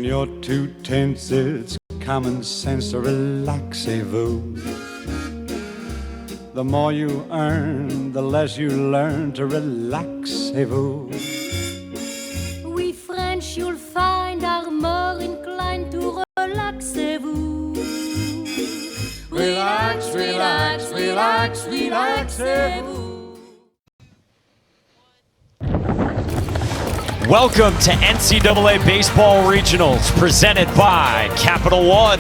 When you're too tense, it's common sense to relaxez-vous. The more you earn, the less you learn to relaxez-vous. We French, you'll find, are more inclined to relaxez-vous. Relax, relax, relax, relaxez-vous. Welcome to NCAA Baseball Regionals, presented by Capital One.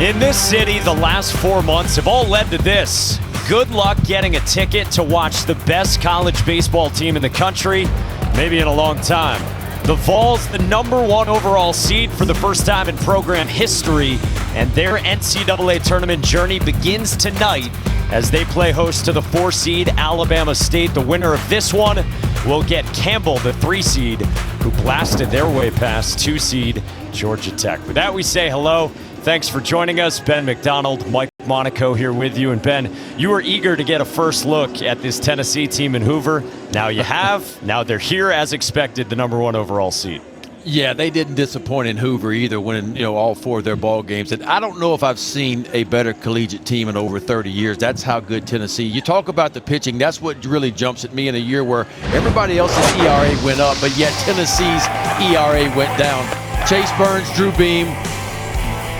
In this city, the last 4 months have all led to this. Good luck getting a ticket to watch the best college baseball team in the country, maybe in a long time. The Vols, the #1 overall seed for the first time in program history, and their NCAA tournament journey begins tonight as they play host to the 4 seed Alabama State. The winner of this one will get Campbell, the 3 seed, who blasted their way past 2 seed Georgia Tech. With that, we say hello. Thanks for joining us. Ben McDonald, Mike Monaco here with you. And Ben, you were eager to get a first look at this Tennessee team in Hoover. Now you have. Now they're here as expected, the #1 overall seed. Yeah, they didn't disappoint in Hoover either, winning all 4 of their ball games. And I don't know if I've seen a better collegiate team in over 30 years. That's how good Tennessee. You talk about the pitching. That's what really jumps at me in a year where everybody else's ERA went up, but yet Tennessee's ERA went down. Chase Burns, Drew Beam,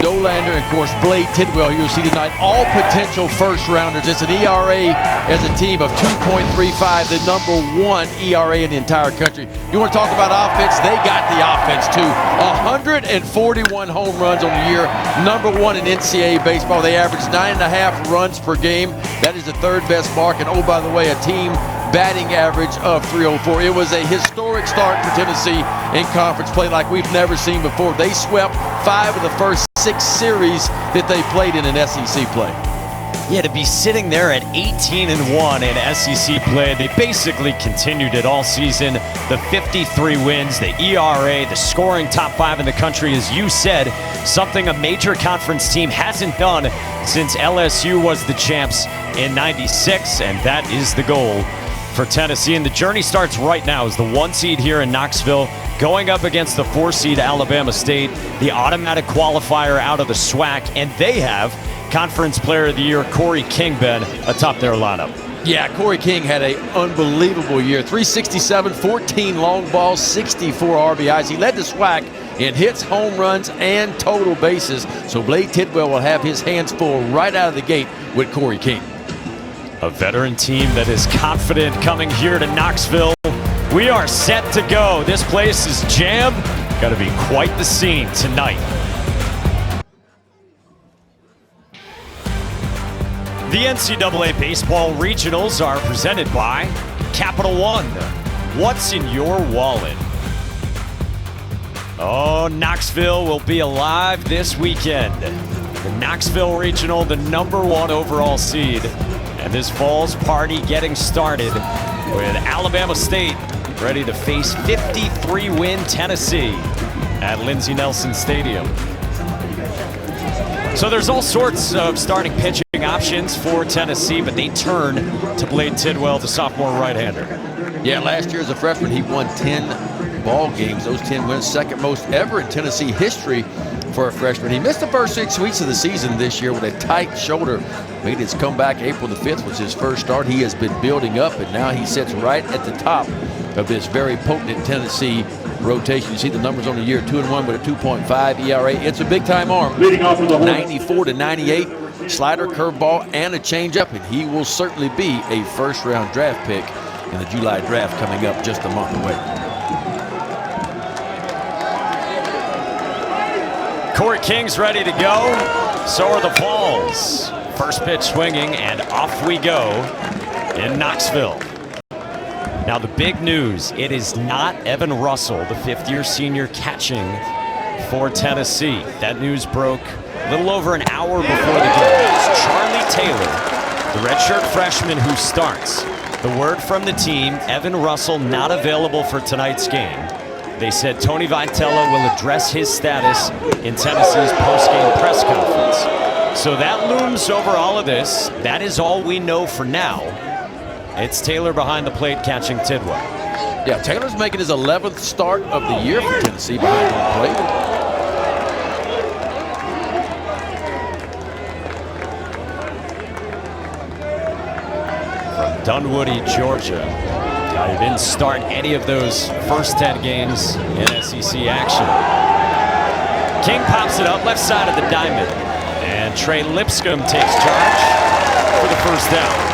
Dolander, and of course Blade Tidwell you'll see tonight, all potential first rounders. It's an ERA as a team of 2.35, the #1 ERA in the entire country. You want to talk about offense? They got the offense too. 141 home runs on the year, #1 in NCAA baseball. They average 9.5 runs per game. That is the 3rd best mark. And oh, by the way, a team batting average of 304. It was a historic start for Tennessee in conference play like we've never seen before. They swept 5 of the first 6 series that they played in an SEC play. Yeah, to be sitting there at 18-1 in SEC play, they basically continued it all season. The 53 wins, the ERA, the scoring top 5 in the country, as you said, something a major conference team hasn't done since LSU was the champs in '96, and that is the goal for Tennessee. And the journey starts right now as the 1 seed here in Knoxville going up against the 4 seed Alabama State, the automatic qualifier out of the SWAC, and they have Conference Player of the Year Corey King, Ben, atop their lineup. Yeah, Corey King had an unbelievable year. 367, 14 long balls, 64 RBIs. He led the SWAC in hits, home runs, and total bases. So Blade Tidwell will have his hands full right out of the gate with Corey King. A veteran team that is confident coming here to Knoxville. We are set to go. This place is jammed. Got to be quite the scene tonight. The NCAA Baseball Regionals are presented by Capital One. What's in your wallet? Oh, Knoxville will be alive this weekend. The Knoxville Regional, the #1 overall seed. And this Vols party getting started with Alabama State ready to face 53-win Tennessee at Lindsey Nelson Stadium. So there's all sorts of starting pitching options for Tennessee, but they turn to Blade Tidwell, the sophomore right-hander. Yeah, last year as a freshman, he won 10 ball games. Those 10 wins, second most ever in Tennessee history for a freshman. He missed the first 6 weeks of the season this year with a tight shoulder. Made his comeback April the 5th was his first start. He has been building up, and now he sits right at the top of this very potent Tennessee rotation. You see the numbers on the year, 2-1 with a 2.5 ERA. It's a big-time arm. 94 to 98, slider, curveball, and a changeup, and he will certainly be a first-round draft pick in the July draft coming up just a month away. Corey King's ready to go. So are the Vols. First pitch swinging, and off we go in Knoxville. Now the big news, it is not Evan Russell, the 5th-year senior, catching for Tennessee. That news broke a little over an hour before the game. It's Charlie Taylor, the redshirt freshman who starts. The word from the team, Evan Russell not available for tonight's game. They said Tony Vitello will address his status in Tennessee's post-game press conference. So that looms over all of this. That is all we know for now. It's Taylor behind the plate catching Tidwell. Yeah, Taylor's making his 11th start of the year for Tennessee behind home plate. From Dunwoody, Georgia. He didn't start any of those first 10 games in SEC action. King pops it up left side of the diamond. And Trey Lipscomb takes charge for the first down.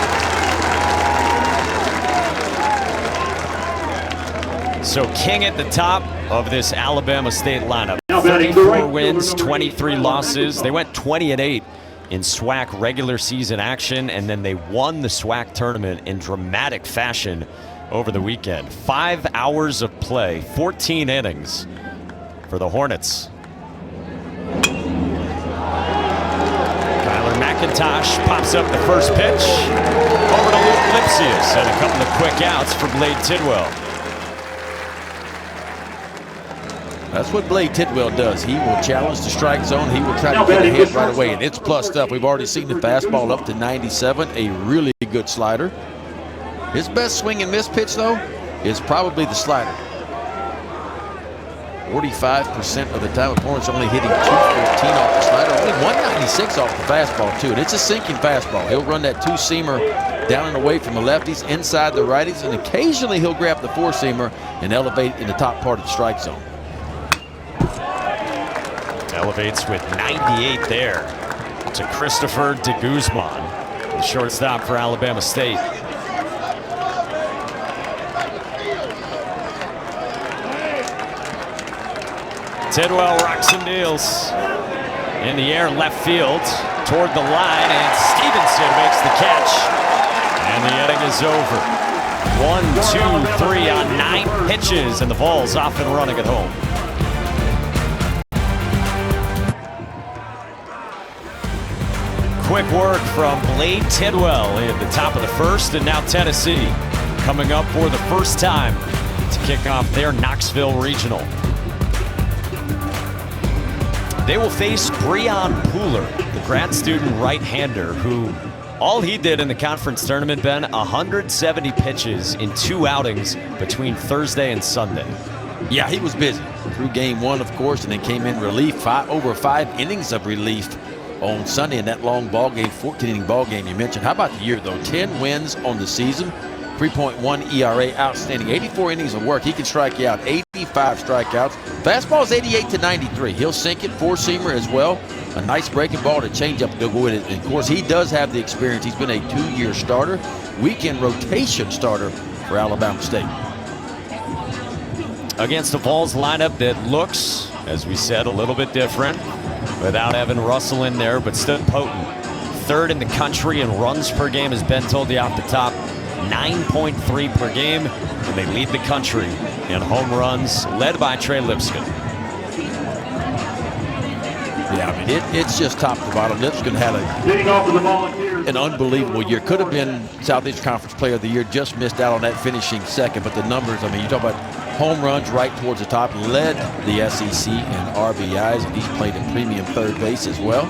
So King at the top of this Alabama State lineup. 34 wins, 23 losses. They went 20-8 in SWAC regular season action, and then they won the SWAC tournament in dramatic fashion over the weekend. 5 hours of play, 14 innings for the Hornets. Kyler McIntosh pops up the first pitch over to Luke Lipsius, and a couple of quick outs for Blade Tidwell. That's what Blade Tidwell does. He will challenge the strike zone. He will try to get ahead right away, and it's plus stuff. We've already seen the fastball up to 97, a really good slider. His best swing and miss pitch, though, is probably the slider. 45% of the time, opponents only hitting 214 off the slider, only 196 off the fastball, too. And it's a sinking fastball. He'll run that two-seamer down and away from the lefties, inside the righties, and occasionally he'll grab the four-seamer and elevate in the top part of the strike zone. Elevates with 98 there to Christopher de Guzman, the shortstop for Alabama State. Tidwell rocks and deals in the air left field toward the line, and Stevenson makes the catch, and the inning is over. 1, 2, 3 on 9 pitches, and the Vols off and running at home. Quick work from Blade Tidwell at the top of the first, and now Tennessee coming up for the first time to kick off their Knoxville Regional. They will face Breon Pooler, the grad student right-hander, who all he did in the conference tournament, Ben, 170 pitches in 2 outings between Thursday and Sunday. Yeah, he was busy through game 1, of course, and then came in relief, over 5 innings of relief on Sunday in that long ball game, 14-inning ball game you mentioned. How about the year, though? 10 wins on the season, 3.1 ERA, outstanding. 84 innings of work. He can strike you out, 85 strikeouts. Fastball's 88 to 93. He'll sink it, four-seamer as well. A nice breaking ball to change up to go with it. And of course, he does have the experience. He's been a 2-year starter, weekend rotation starter for Alabama State. Against the Vols lineup that looks, as we said, a little bit different. Without Evan Russell in there, but still potent. 3rd in the country in runs per game, as Ben told you off the top. 9.3 per game, and they lead the country in home runs, led by Trey Lipscomb. Yeah, I mean, it's just top to bottom. Lipscomb had an unbelievable year. Could have been Southeast Conference Player of the Year, just missed out on that finishing second. But the numbers, I mean, you talk about home runs right towards the top, led the SEC in RBIs, and he's played in premium third base as well.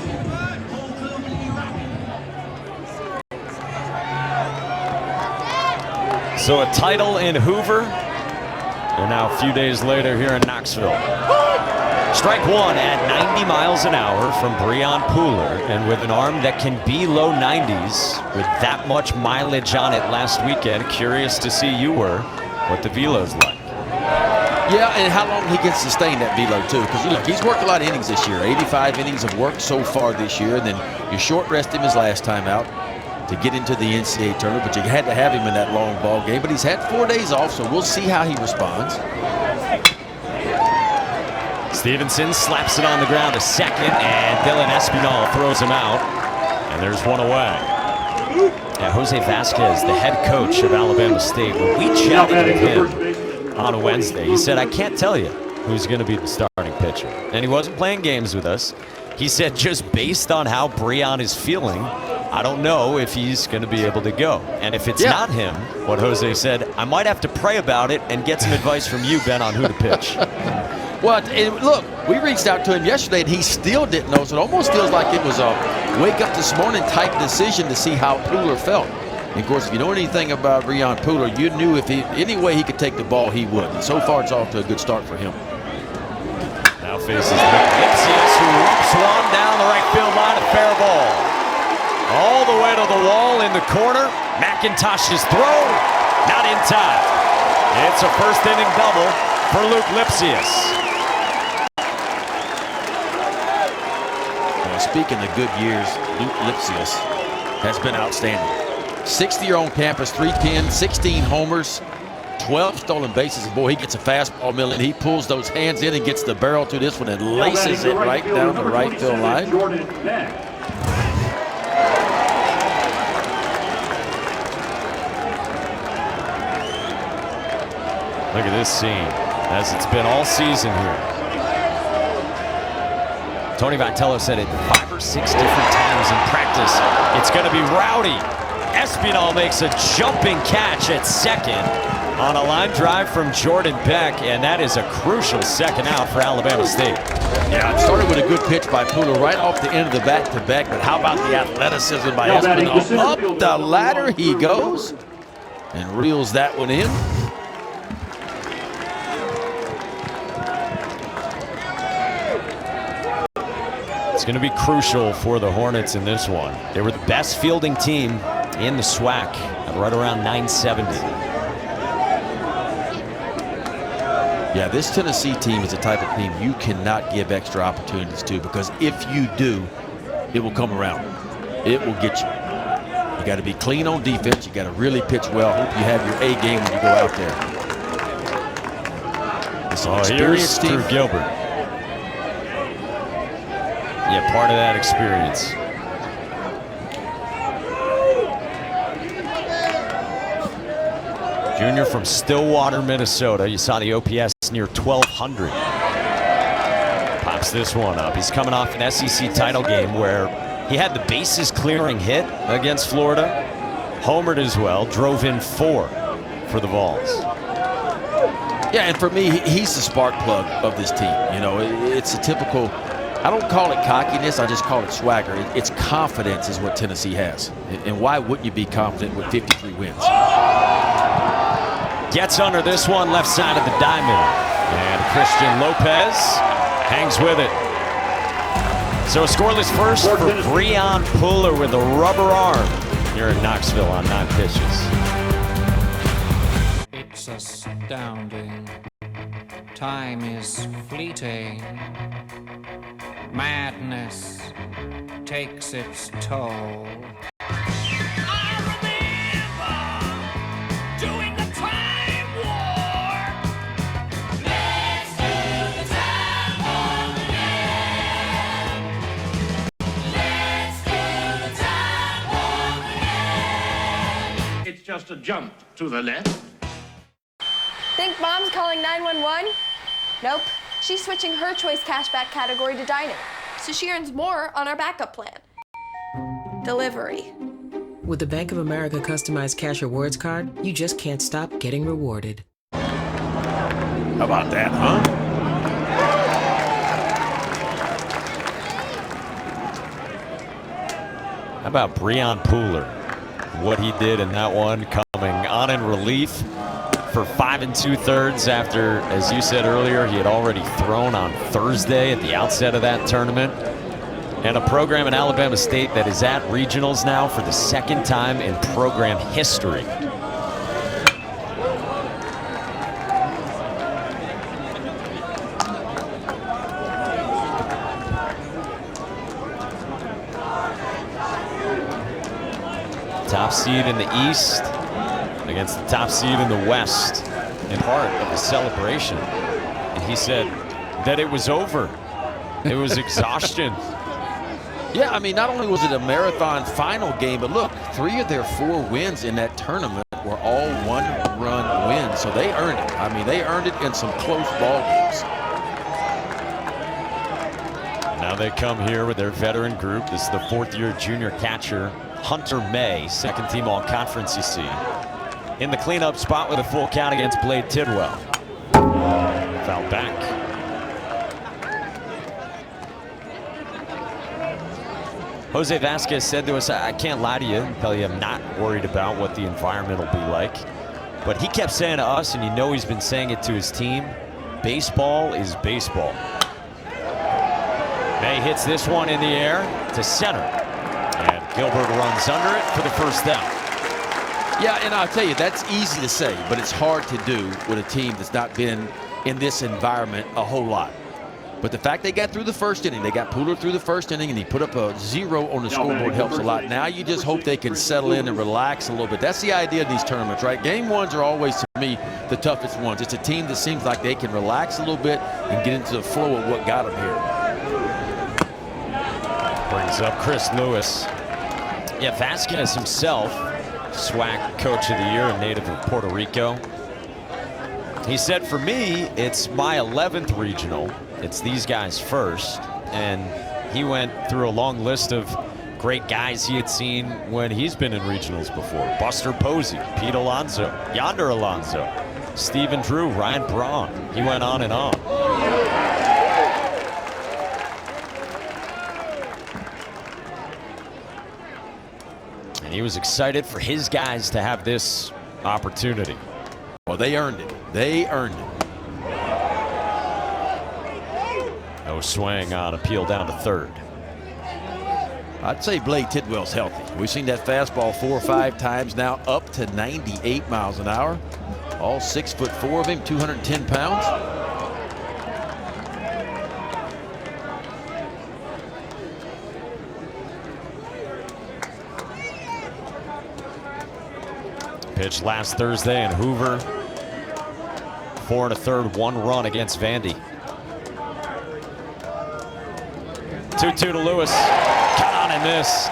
So a title in Hoover, and now a few days later here in Knoxville. Strike 1 at 90 miles an hour from Breon Pooler, and with an arm that can be low 90s, with that much mileage on it last weekend, curious to see you were what the velo's like. Yeah, and how long he can sustain that velo, too. Because, look, he's worked a lot of innings this year. 85 innings of work so far this year. And then you short rest him his last time out to get into the NCAA tournament. But you had to have him in that long ball game. But he's had 4 days off, so we'll see how he responds. Stevenson slaps it on the ground to second, and Dylan Espinal throws him out. And there's one away. Yeah, Jose Vasquez, the head coach of Alabama State, when we chatted with him on Wednesday, he said, I can't tell you who's going to be the starting pitcher. And he wasn't playing games with us. He said, just based on how Breon is feeling, I don't know if he's going to be able to go. And if it's not him, what Jose said, I might have to pray about it and get some advice from you, Ben, on who to pitch. Well, and look, we reached out to him yesterday, and he still didn't know. So it almost feels like it was a wake-up this morning type decision to see how Pooler felt. And of course, if you know anything about Breon Pooler, you knew if any way he could take the ball, he would. And so far, it's off to a good start for him. Now faces Lipsius, who whoops one down the right field line, a fair ball. All the way to the wall in the corner. McIntosh's throw, not in time. It's a first inning double for Luke Lipsius. Well, speaking of good years, Luke Lipsius has been outstanding. 6th year on campus, 310, 16 homers, 12 stolen bases. Boy, he gets a fastball mill and he pulls those hands in and gets the barrel to this one and laces it right down the right field line. Look at this scene, as it's been all season here. Tony Vitello said it 5 or 6 different times in practice. It's going to be rowdy. Espinal makes a jumping catch at second on a line drive from Jordan Beck, and that is a crucial second out for Alabama State. Yeah, it started with a good pitch by Pooler right off the end of the back-to-back, but how about the athleticism by Espinal? Up the ladder he goes and reels that one in. It's going to be crucial for the Hornets in this one. They were the best fielding team in the SWAC at right around 970. Yeah, this Tennessee team is the type of team you cannot give extra opportunities to, because if you do, it will come around. It will get you. You got to be clean on defense. You got to really pitch well. Hope you have your A game when you go out there. It's an experienced team. Drew Gilbert. Yeah, part of that experience. Junior from Stillwater, Minnesota. You saw the OPS near 1,200. Pops this one up. He's coming off an SEC title game where he had the bases clearing hit against Florida. Homered as well. Drove in 4 for the Vols. Yeah, and for me, he's the spark plug of this team. You know, it's a typical, I don't call it cockiness, I just call it swagger. It's confidence is what Tennessee has. And why wouldn't you be confident with 53 wins? Gets under this one, left side of the diamond. And Christian Lopez hangs with it. So a scoreless first for Breon Pooler with a rubber arm here in Knoxville on 9 pitches. It's astounding. Time is fleeting. Madness takes its toll. Just a jump to the left. Think Mom's calling 911? Nope. She's switching her choice cashback category to dining, so she earns more on our backup plan. Delivery. With the Bank of America customized cash rewards card, you just can't stop getting rewarded. How about that, huh? How about Breon Pooler? What he did in that one, coming on in relief for 5 2/3 after, as you said earlier, he had already thrown on Thursday at the outset of that tournament. And a program in Alabama State that is at regionals now for the 2nd time in program history. Top seed in the East against the top seed in the West, in part of the celebration. And he said that it was over. It was exhaustion. Yeah, I mean, not only was it a marathon final game, but look, 3 of their 4 wins in that tournament were all 1-run wins. So they earned it. I mean, they earned it in some close ball games. Now they come here with their veteran group. This is the 4th-year junior catcher, Hunter May, 2nd team all-conference you see. In the cleanup spot with a full count against Blade Tidwell. Foul back. Jose Vasquez said to us, I can't lie to you and tell you I'm not worried about what the environment will be like. But he kept saying to us, and you know he's been saying it to his team, baseball is baseball. May hits this one in the air to center. And Gilbert runs under it for the first down. Yeah, and I'll tell you, that's easy to say, but it's hard to do with a team that's not been in this environment a whole lot. But the fact they got through the first inning, they got Pooler through the first inning, and he put up a 0 on the scoreboard helps a lot. Now you just hope they can settle in and relax a little bit. That's the idea of these tournaments, right? Game ones are always, to me, the toughest ones. It's a team that seems like they can relax a little bit and get into the flow of what got them here. Brings up Chris Lewis. Yeah, Vasquez himself, SWAC Coach of the Year, a native of Puerto Rico. He said, for me, it's my 11th regional. It's these guys first. And he went through a long list of great guys he had seen when he's been in regionals before. Buster Posey, Pete Alonso, Yonder Alonso, Stephen Drew, Ryan Braun. He went on and on. And he was excited for his guys to have this opportunity. Well, they earned it. They earned it. No swing on appeal down to third. I'd say Blade Tidwell's healthy. We've seen that fastball 4 or 5 times now, up to 98 miles an hour. All 6'4" of him, 210 pounds. Pitched last Thursday in Hoover. 4 1/3, 1 run against Vandy. 2-2 to Lewis. Cut on and miss.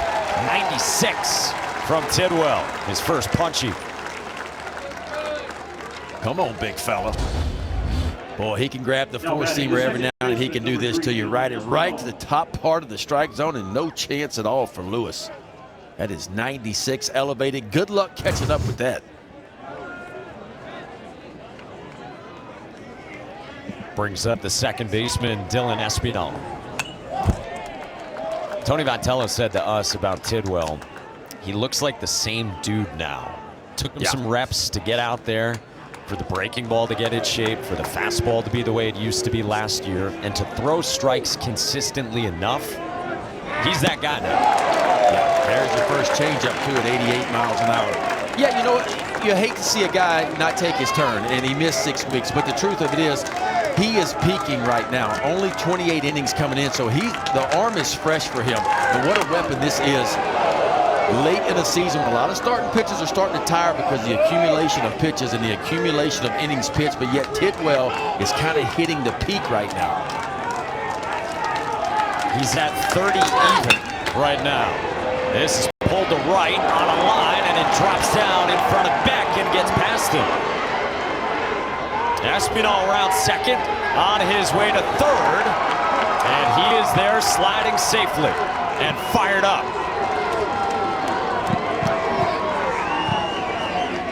96 from Tidwell. His first punchy. Come on, big fella. Boy, he can grab the four-seamer every now and then. He can do this to you. Right to the top part of the strike zone, and no chance at all for Lewis. That is 96 elevated. Good luck catching up with that. Brings up the second baseman, Dylan Espinal. Tony Vitello said to us about Tidwell, he looks like the same dude now. Took him some reps to get out there, for the breaking ball to get its shape, for the fastball to be the way it used to be last year, and to throw strikes consistently enough. He's that guy now. Yeah, there's your first changeup too at 88 miles an hour. Yeah, you know what? You hate to see a guy not take his turn, and he missed 6 weeks. But the truth of it is, he is peaking right now. Only 28 innings coming in, so the arm is fresh for him. And what a weapon this is late in the season. A lot of starting pitchers are starting to tire because of the accumulation of pitches and the accumulation of innings pitched. But yet Tidwell is kind of hitting the peak right now. He's at 30 even right now. This is pulled to right on a line, and it drops down in front of Beck and gets past him. Espinal around second, on his way to third, and he is there sliding safely and fired up.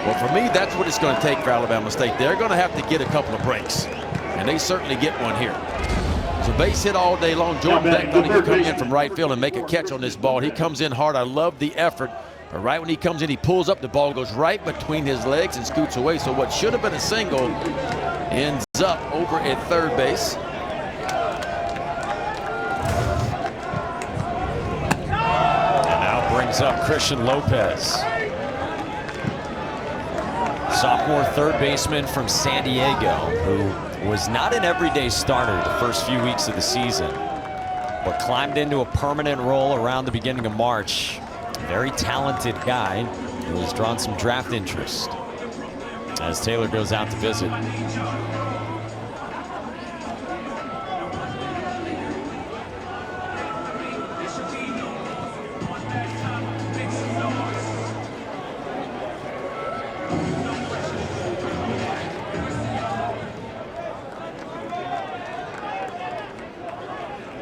Well, for me, that's what it's going to take for Alabama State. They're going to have to get a couple of breaks, and they certainly get one here. It's a base hit all day long. Jordan Beck thought he could come in from right field and make a catch on this ball. He comes in hard. I love the effort. But right when he comes in, he pulls up. The ball goes right between his legs and scoots away. So what should have been a single ends up over at third base. And now brings up Christian Lopez. Sophomore third baseman from San Diego, who was not an everyday starter the first few weeks of the season, but climbed into a permanent role around the beginning of March. Very talented guy who has drawn some draft interest as Taylor goes out to visit.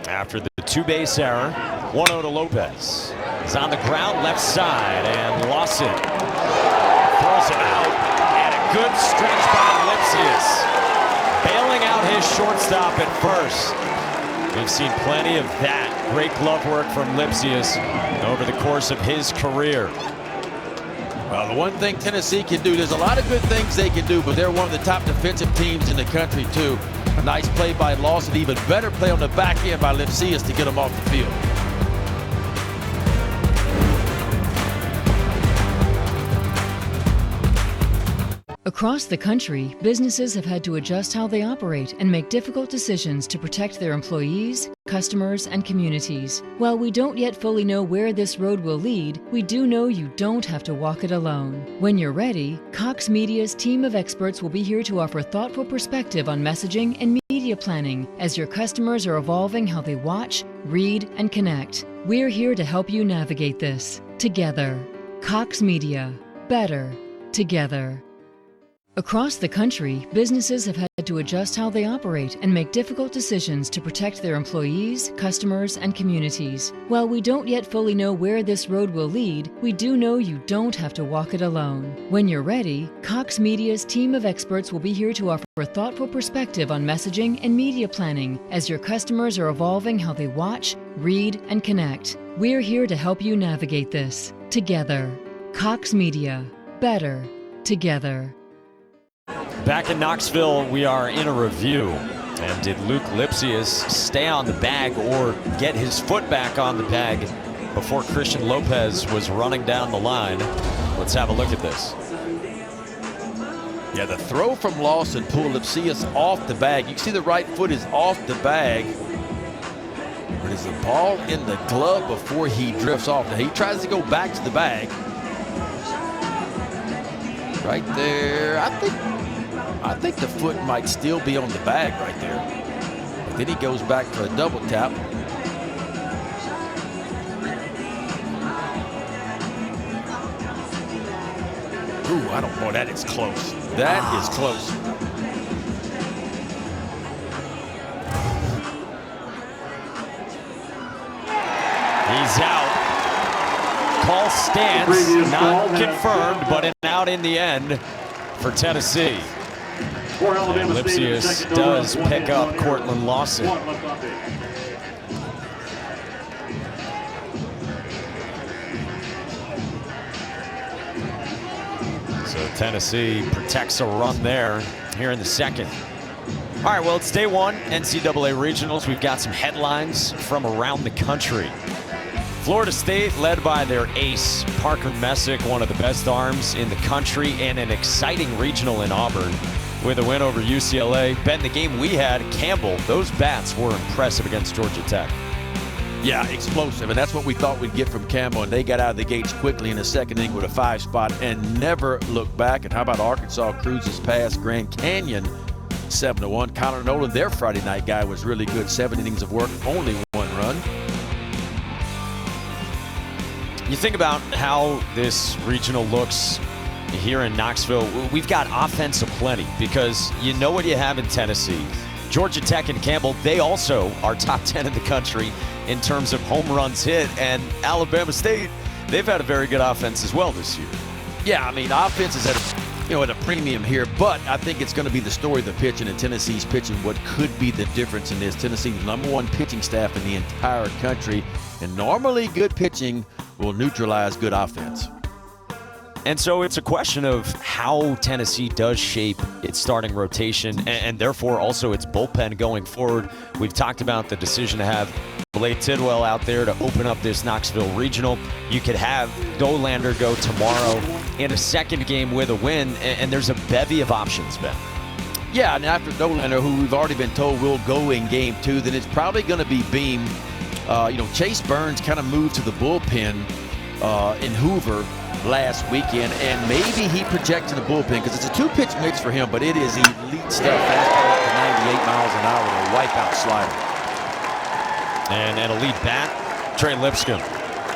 After the two-base error, 1-0 to Lopez. He's on the ground, left side, and Lawson throws him out. And a good stretch by Lipsius, bailing out his shortstop at first. We've seen plenty of that Great glove work from Lipsius over the course of his career. Well, the one thing Tennessee can do, there's a lot of good things they can do, but they're one of the top defensive teams in the country, too. A nice play by Lawson, even better play on the back end by Lipsius to get him off the field. Across the country, businesses have had to adjust how they operate and make difficult decisions to protect their employees, customers, and communities. While we don't yet fully know where this road will lead, we do know you don't have to walk it alone. When you're ready, Cox Media's team of experts will be here to offer thoughtful perspective on messaging and media planning as your customers are evolving how they watch, read, and connect. We're here to help you navigate this together. Cox Media. Better together. Across the country, businesses have had to adjust how they operate and make difficult decisions to protect their employees, customers, and communities. While we don't yet fully know where this road will lead, we do know you don't have to walk it alone. When you're ready, Cox Media's team of experts will be here to offer a thoughtful perspective on messaging and media planning as your customers are evolving how they watch, read, and connect. We're here to help you navigate this together. Cox Media. Better together. Back in Knoxville, we are in a review. And did Luke Lipsius stay on the bag or get his foot back on the bag before Christian Lopez was running down the line? Let's have a look at this. Yeah, the throw from Lawson pulled Lipsius off the bag. You can see the right foot is off the bag. But is the ball in the glove before he drifts off? Now he tries to go back to the bag. Right there, I think the foot might still be on the bag right there. But then he goes back for a double tap. Ooh, I don't know, that is close. That is close. He's out. Call stands, not confirmed, but an out in the end for Tennessee. And Lipsius does pick up Cortland Lawson. So Tennessee protects a run there here in the second. All right, well, it's day one, NCAA Regionals. We've got some headlines from around the country. Florida State led by their ace, Parker Messick, one of the best arms in the country, and an exciting regional in Auburn with a win over UCLA. Ben, the game we had, Campbell, those bats were impressive against Georgia Tech. Yeah, explosive, and that's what we thought we'd get from Campbell, and they got out of the gates quickly in the second inning with a 5 spot and never looked back. And how about Arkansas cruises past Grand Canyon 7-1. Connor Nolan, their Friday night guy, was really good. 7 innings of work, only 1 run. You think about how this regional looks here in Knoxville. We've got offense aplenty because you know what you have in Tennessee. Georgia Tech and Campbell, they also are top 10 in the country in terms of home runs hit. And Alabama State, they've had a very good offense as well this year. Yeah, I mean, offense is at a premium here, but I think it's going to be the story of the pitching, and Tennessee's pitching what could be the difference in this. Tennessee's #1 pitching staff in the entire country, and normally good pitching will neutralize good offense. And so it's a question of how Tennessee does shape its starting rotation and therefore also its bullpen going forward. We've talked about the decision to have Blake Tidwell out there to open up this Knoxville Regional. You could have Dolander go tomorrow in a second game with a win, and there's a bevy of options, Ben. Yeah, and after Dolander, who we've already been told will go in game 2, then it's probably going to be Beam. Chase Burns kind of moved to the bullpen in Hoover last weekend, and maybe he projected the bullpen because it's a 2-pitch mix for him, but it is elite stuff. Fastball up to 98 miles an hour with a wipeout slider. And an elite bat, Trey Lipscomb.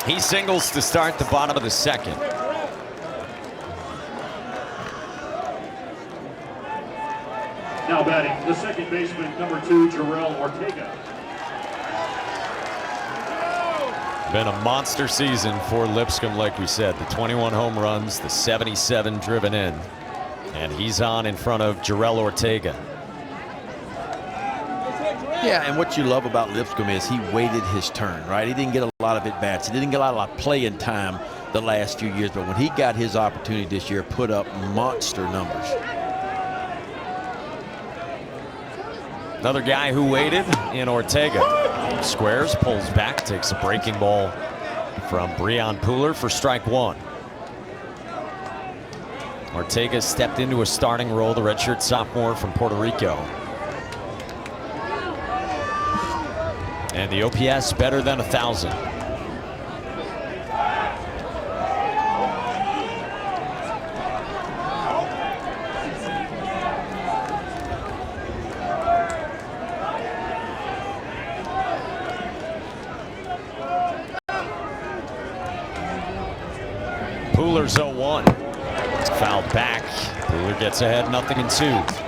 He singles to start the bottom of the second. Now batting, the second baseman, #2, Jarrell Ortega. Been a monster season for Lipscomb, like we said. The 21 home runs, the 77 driven in. And he's on in front of Jarrell Ortega. Yeah, and what you love about Lipscomb is he waited his turn, right? He didn't get a lot of at-bats. He didn't get a lot of playing time the last few years, but when he got his opportunity this year, put up monster numbers. Another guy who waited in Ortega. Squares, pulls back, takes a breaking ball from Breon Pooler for strike one. Ortega stepped into a starting role, the redshirt sophomore from Puerto Rico. And the OPS better than 1,000. Pooler's 0-1. Fouled back. Pooler gets ahead, 0-2.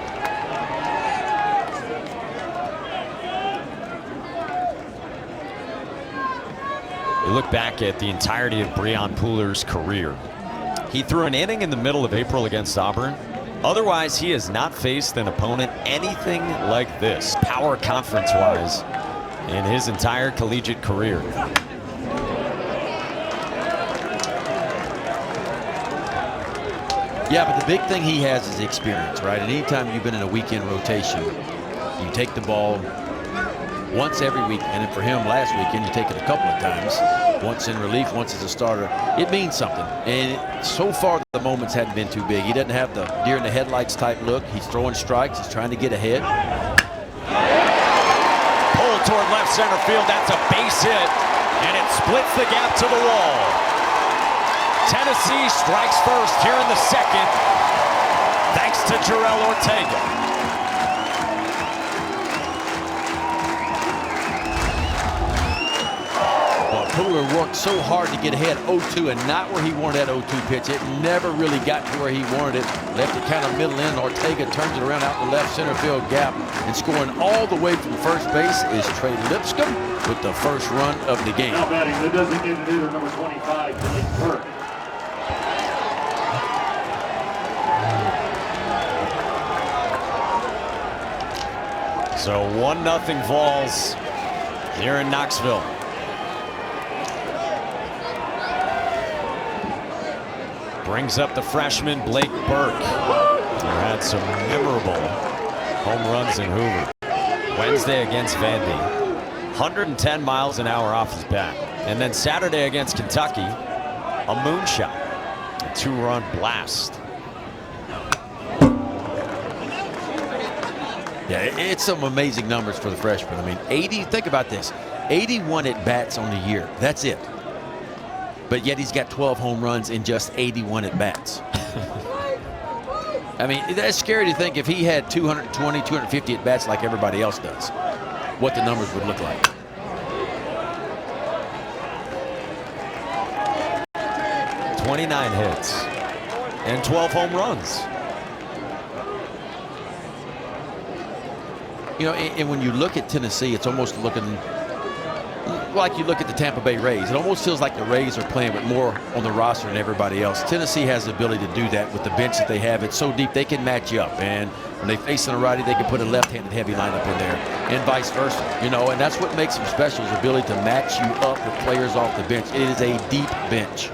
You look back at the entirety of Breon Pooler's career. He threw an inning in the middle of April against Auburn. Otherwise, he has not faced an opponent anything like this, power conference-wise, in his entire collegiate career. Yeah, but the big thing he has is experience, right? And anytime you've been in a weekend rotation, you take the ball once every week, and then for him last weekend you take it a couple of times, once in relief, once as a starter. It means something, and so far the moments hadn't been too big. He doesn't have the deer in the headlights type look. He's throwing strikes, he's trying to get ahead. Pulled toward left center field, that's a base hit, and it splits the gap to the wall. Tennessee strikes first here in the second, thanks to Jarrell Ortega. Pooler worked so hard to get ahead 0-2 and not where he wanted that 0-2 pitch. It never really got to where he wanted it. Left it kind of middle in. Ortega turns it around out the left center field gap, and scoring all the way from first base is Trey Lipscomb with the first run of the game. Now batting the designated hitter, number 25, Billy Burke. So 1-0 Vols here in Knoxville. Brings up the freshman Blake Burke, who had some memorable home runs in Hoover. Wednesday against Vandy, 110 miles an hour off his bat. And then Saturday against Kentucky, a moonshot, a 2-run blast. Yeah, it's some amazing numbers for the freshman. I mean, 80, think about this, 81 at-bats on the year. That's it. But yet he's got 12 home runs in just 81 at-bats. I mean, that's scary to think if he had 220, 250 at-bats like everybody else does, what the numbers would look like. "29 hits and 12 home runs. You know, and when you look at Tennessee, it's almost looking like you look at the Tampa Bay Rays. It almost feels like the Rays are playing with more on the roster than everybody else. Tennessee has the ability to do that with the bench that they have. It's so deep they can match you up, and when they face a righty, they can put a left-handed heavy lineup in there, and vice versa. You know, and that's what makes them special, is the ability to match you up with players off the bench. It is a deep bench.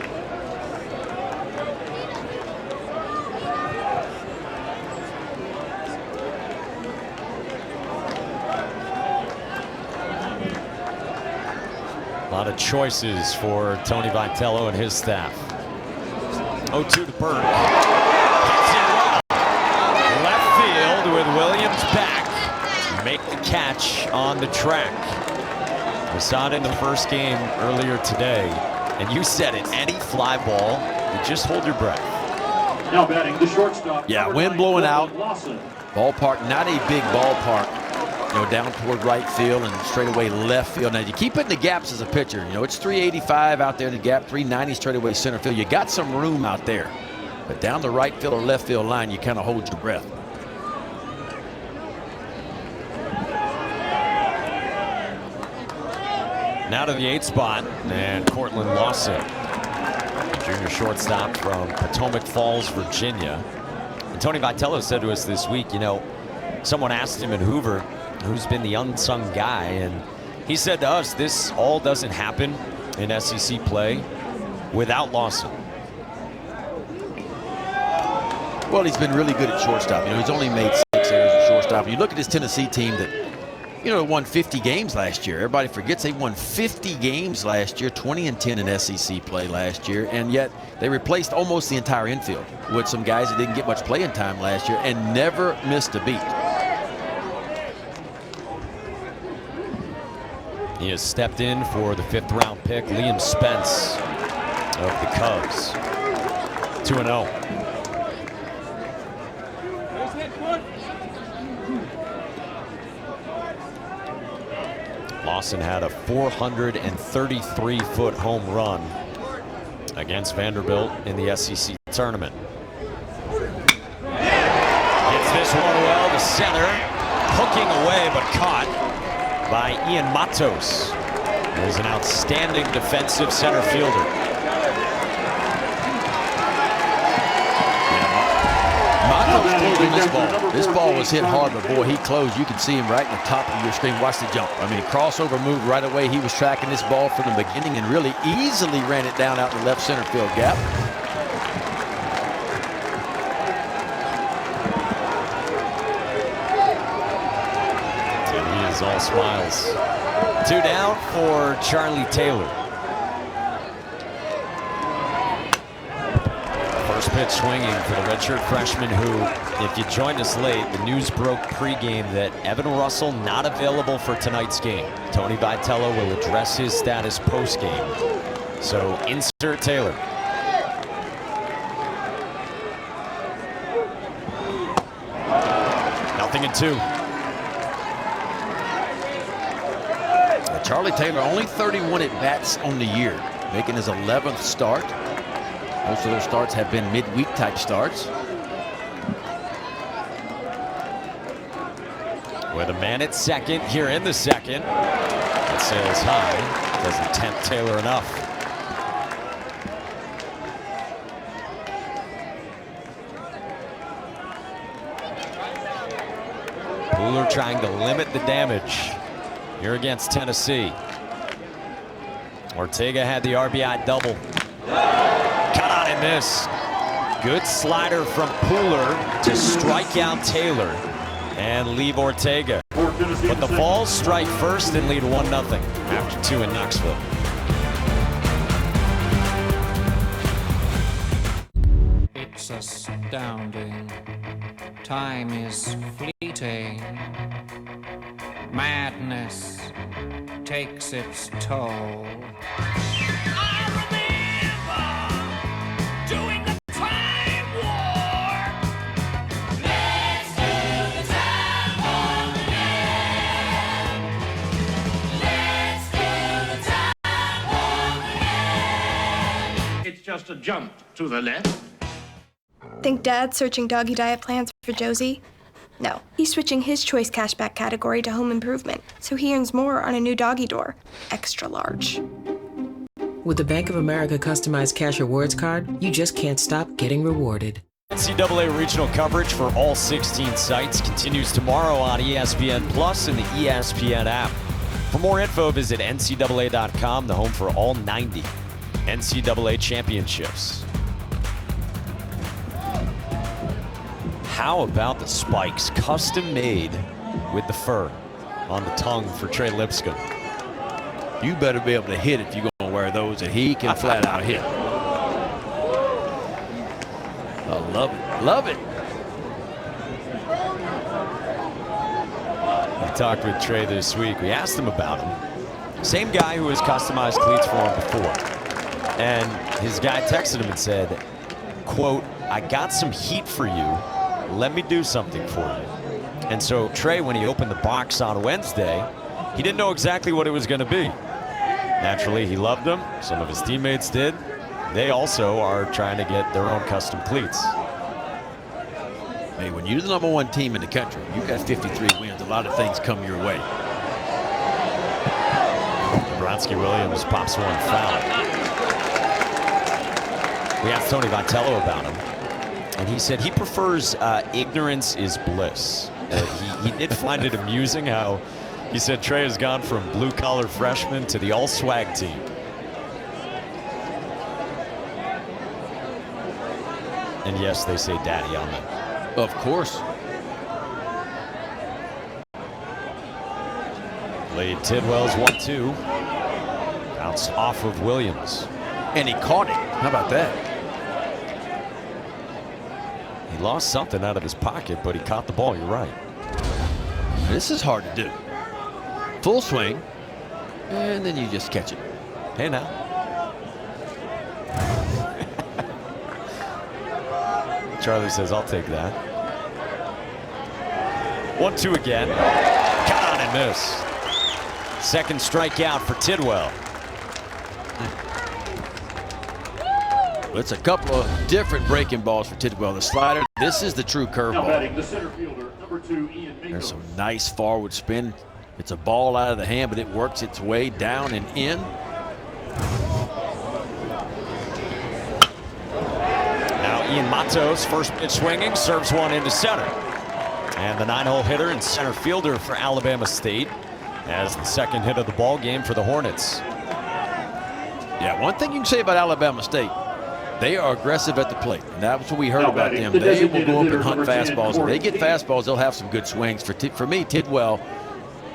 A lot of choices for Tony Vitello and his staff. 0-2 to Burke. Hits it well. Left field with Williams back to make the catch on the track. We saw it in the first game earlier today, and you said it, any fly ball, you just hold your breath. Now batting the shortstop. Yeah, wind blowing out. Ballpark, not a big ballpark. You know, down toward right field and straight away left field. Now, you keep it in the gaps as a pitcher. You know, it's 385 out there in the gap, 390 straight away center field. You got some room out there. But down the right field or left field line, you kind of hold your breath. Now to the 8th spot, and Cortland Lawson, junior shortstop from Potomac Falls, Virginia. And Tony Vitello said to us this week, you know, someone asked him in Hoover, who's been the unsung guy. And he said to us, this all doesn't happen in SEC play without Lawson. Well, he's been really good at shortstop. He's only made 6 errors at shortstop. You look at this Tennessee team that, won 50 games last year. Everybody forgets they won 50 games last year, 20-10 in SEC play last year, and yet they replaced almost the entire infield with some guys that didn't get much playing time last year and never missed a beat. He has stepped in for the 5th-round pick, Liam Spence of the Cubs. 2-0. Lawson had a 433-foot home run against Vanderbilt in the SEC tournament. Hits this one well to center, hooking away but caught by Ian Matos. He's an outstanding defensive center fielder. Matos holding this ball. This ball was hit hard, but boy, he closed. You can see him right in the top of your screen. Watch the jump. I mean, crossover move right away. He was tracking this ball from the beginning and really easily ran it down out in the left center field gap. And he is all smiles. 2 down for Charlie Taylor. First pitch swinging for the redshirt freshman who, if you joined us late, the news broke pregame that Evan Russell not available for tonight's game. Tony Vitello will address his status postgame. So insert Taylor. Nothing in 2. Charlie Taylor only 31 at-bats on the year, making his 11th start. Most of those starts have been midweek type starts. With a man at second here in the second. It sails high. Doesn't tempt Taylor enough. Pooler trying to limit the damage here against Tennessee. Ortega had the RBI double. Cut on and miss. Good slider from Pooler to strike out Taylor and leave Ortega. But the Vols strike first and lead 1-0 after 2 in Knoxville. It's astounding. Time is fleeting. Madness takes its toll. Just a jump to the left. Think Dad's searching doggy diet plans for Josie? No, he's switching his choice cashback category to home improvement, so he earns more on a new doggy door, extra large. With the Bank of America customized cash rewards card, you just can't stop getting rewarded. NCAA regional coverage for all 16 sites continues tomorrow on ESPN Plus and the ESPN app. For more info, visit ncaa.com, the home for all 90 NCAA championships. How about the spikes, custom made with the fur on the tongue for Trey Lipscomb? You better be able to hit if you're going to wear those, and he can flat out hit. I love it. Love it. We talked with Trey this week. We asked him about him. Same guy who has customized cleats for him before. And his guy texted him and said, quote, "I got some heat for you. Let me do something for you." And so Trey, when he opened the box on Wednesday, he didn't know exactly what it was going to be. Naturally, he loved them. Some of his teammates did. They also are trying to get their own custom cleats. Hey, when you're the #1 team in the country, you've got 53 wins. A lot of things come your way. Bronski Williams pops one foul. We asked Tony Vitello about him, and he said he prefers ignorance is bliss. He did find it amusing how he said Trey has gone from blue-collar freshman to the all-swag team. And yes, they say daddy on them. Of course. Blade Tidwell's 1-2. Bounced off of Williams. And he caught it. How about that? He lost something out of his pocket, but he caught the ball. You're right. This is hard to do. Full swing, and then you just catch it. Hey now. Charlie says, I'll take that. 1-2 again. Got on and missed. Second strikeout for Tidwell. It's a couple of different breaking balls for Tidwell. The slider, this is the true Now curveball. batting the center fielder, number 2, Ian Mingo. There's some nice forward spin. It's a ball out of the hand, but it works its way down and in. Now Ian Matos, first pitch swinging, serves one into center. And the 9-hole hitter and center fielder for Alabama State as the second hit of the ball game for the Hornets. Yeah, one thing you can say about Alabama State, they are aggressive at the plate. And that's what we heard about them. They will go up and hunt fastballs. If they get fastballs, they'll have some good swings. For me, Tidwell,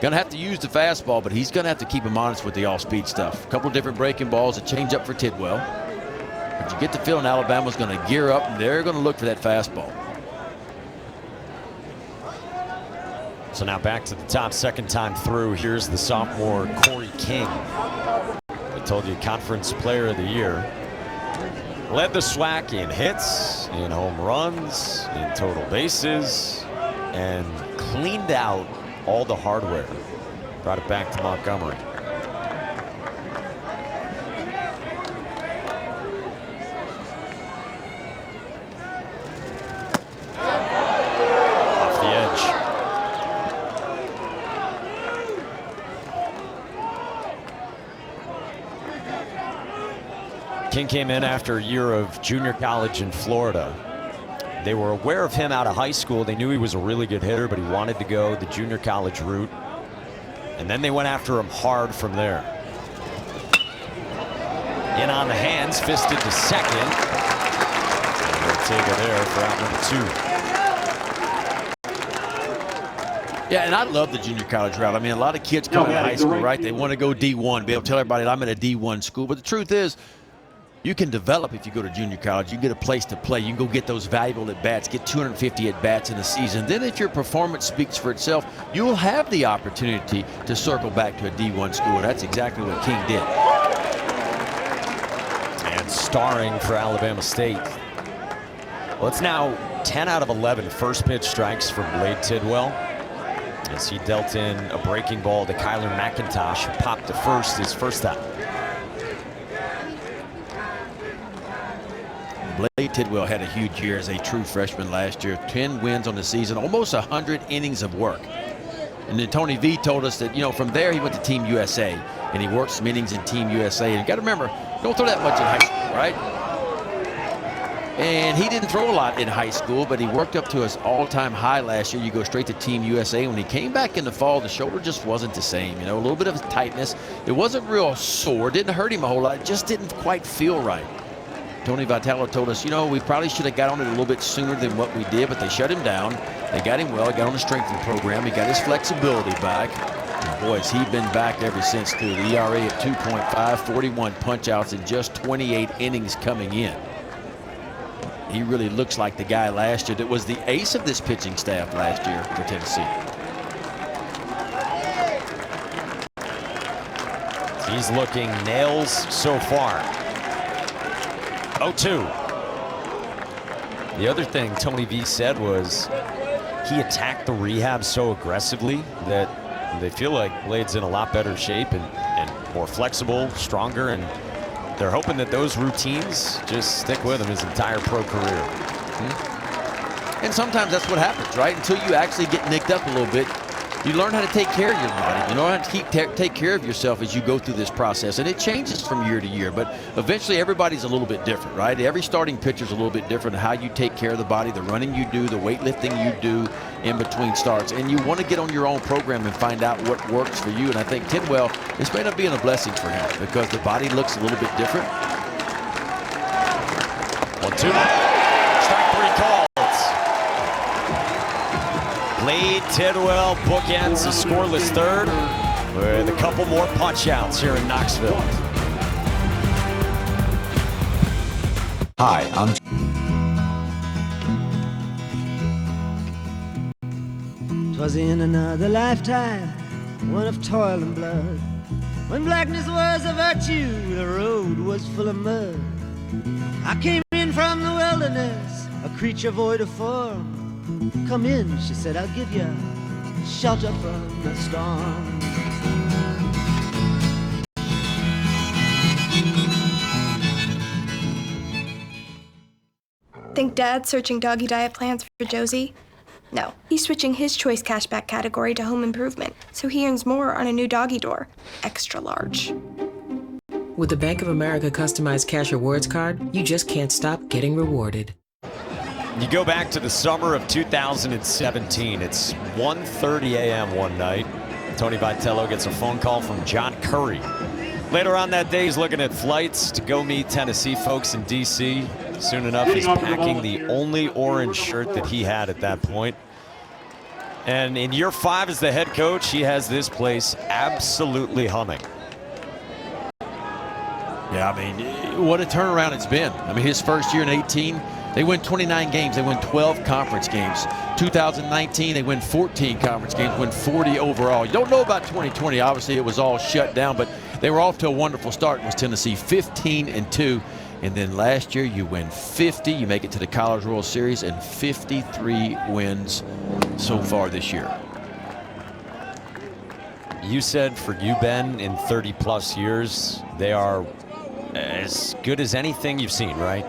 going to have to use the fastball, but he's going to have to keep him honest with the off-speed stuff. A couple different breaking balls, a changeup for Tidwell. But you get the feeling Alabama's going to gear up, and they're going to look for that fastball. So now back to the top, second time through. Here's the sophomore Corey King. I told you, Conference Player of the Year. Led the SWAC in hits, in home runs, in total bases, and cleaned out all the hardware. Brought it back to Montgomery. Off the edge. King came in after a year of junior college in Florida. They were aware of him out of high school. They knew he was a really good hitter, but he wanted to go the junior college route. And then they went after him hard from there. In on the hands, fisted to second. And Ortega there for out number 2. Yeah, and I love the junior college route. I mean, a lot of kids come out of high school, right? They want to go D1, be able to tell everybody I'm in a D1 school. But the truth is, you can develop if you go to junior college. You get a place to play. You can go get those valuable at-bats, get 250 at-bats in a season. Then if your performance speaks for itself, you'll have the opportunity to circle back to a D1 school. And that's exactly what King did. And starring for Alabama State. Well, it's now 10 out of 11 first pitch strikes from Blade Tidwell, as he dealt in a breaking ball to Kyler McIntosh, who popped to first his first out. Blade Tidwell had a huge year as a true freshman last year. 10 wins on the season, almost 100 innings of work. And then Tony V told us that, you know, from there he went to Team USA, and he worked some innings in Team USA. And you got to remember, don't throw that much in high school, right? And he didn't throw a lot in high school, but he worked up to his all-time high last year. You go straight to Team USA. When he came back in the fall, the shoulder just wasn't the same. You know, a little bit of tightness. It wasn't real sore. Didn't hurt him a whole lot. It just didn't quite feel right. Tony Vitello told us, you know, we probably should have got on it a little bit sooner than what we did, but they shut him down. They got him well. He got on the strengthening program. He got his flexibility back. And boy, has he been back ever since, through the ERA at 2.5, 41 punch-outs in just 28 innings coming in. He really looks like the guy last year that was the ace of this pitching staff last year for Tennessee. He's looking nails so far. 0-2. The other thing Tony V said was he attacked the rehab so aggressively that they feel like Blade's in a lot better shape and more flexible, stronger, and they're hoping that those routines just stick with him his entire pro career. And sometimes that's what happens, right? Until you actually get nicked up a little bit, you learn how to take care of your body. You know how to take care of yourself as you go through this process. And it changes from year to year, but eventually everybody's a little bit different, right? Every starting pitcher's a little bit different in how you take care of the body, the running you do, the weightlifting you do. in between starts. And you want to get on your own program and find out what works for you. And I think Tidwell, this may not be a blessing for him because the body looks a little bit different. 1-2. Strike 3 calls. Blade Tidwell bookends the scoreless third with a couple more punch outs here in Knoxville. Hi, I'm 'Twas in another lifetime, one of toil and blood, when blackness was a virtue, the road was full of mud. I came in from the wilderness, a creature void of form. Come in, she said, I'll give you shelter from the storm. Think Dad's searching doggy diet plans for Josie? No, he's switching his choice cashback category to home improvement, so he earns more on a new doggy door, extra large. With the Bank of America customized cash rewards card, you just can't stop getting rewarded. You go back to the summer of 2017. It's 1:30 a.m. one night. Tony Vitello gets a phone call from John Curry. Later on that day, he's looking at flights to go meet Tennessee folks in D.C. Soon enough, he's packing the only orange shirt that he had at that point. And in year 5 as the head coach, he has this place absolutely humming. Yeah, I mean, what a turnaround it's been. I mean, his first year in 18, they win 29 games. They win 12 conference games. 2019, they win 14 conference games, win 40 overall. You don't know about 2020. Obviously, it was all shut down, but they were off to a wonderful start. It was Tennessee 15-2. And then last year, you win 50. You make it to the College World Series, and 53 wins so far this year. You said for you, Ben, in 30-plus years, they are as good as anything you've seen, right?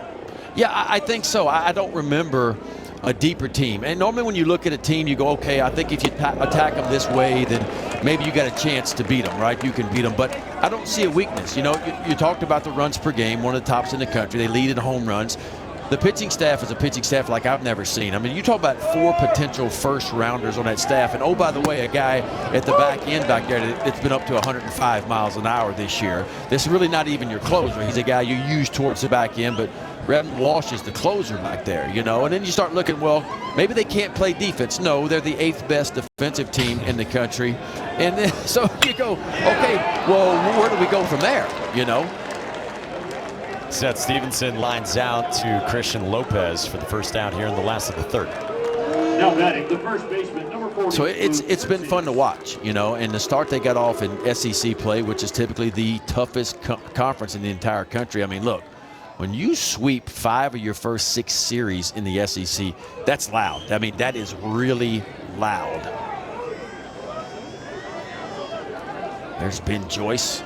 Yeah, I think so. I don't remember a deeper team. And normally when you look at a team, you go, okay, I think if you attack them this way, then maybe you got a chance to beat them, right? You can beat them. But I don't see a weakness. You know, you talked about the runs per game, one of the tops in the country. They lead in home runs. The pitching staff is a pitching staff like I've never seen. I mean, you talk about 4 potential first-rounders on that staff. And, oh, by the way, a guy at the back end back there that's been up to 105 miles an hour this year. This is really not even your closer. He's a guy you use towards the back end, but Revin Walsh is the closer back there, you know. And then you start looking, well, maybe they can't play defense. No, they're the 8th best defensive team in the country. And then so you go, okay, well, where do we go from there, you know? Seth Stevenson lines out to Christian Lopez for the first out here in the last of the third. Now batting the first baseman, number 40. So it's been fun to watch, you know, and the start they got off in SEC play, which is typically the toughest conference in the entire country. I mean, look, when you sweep 5 of your first 6 series in the SEC, that's loud. I mean, that is really loud. There's Ben Joyce.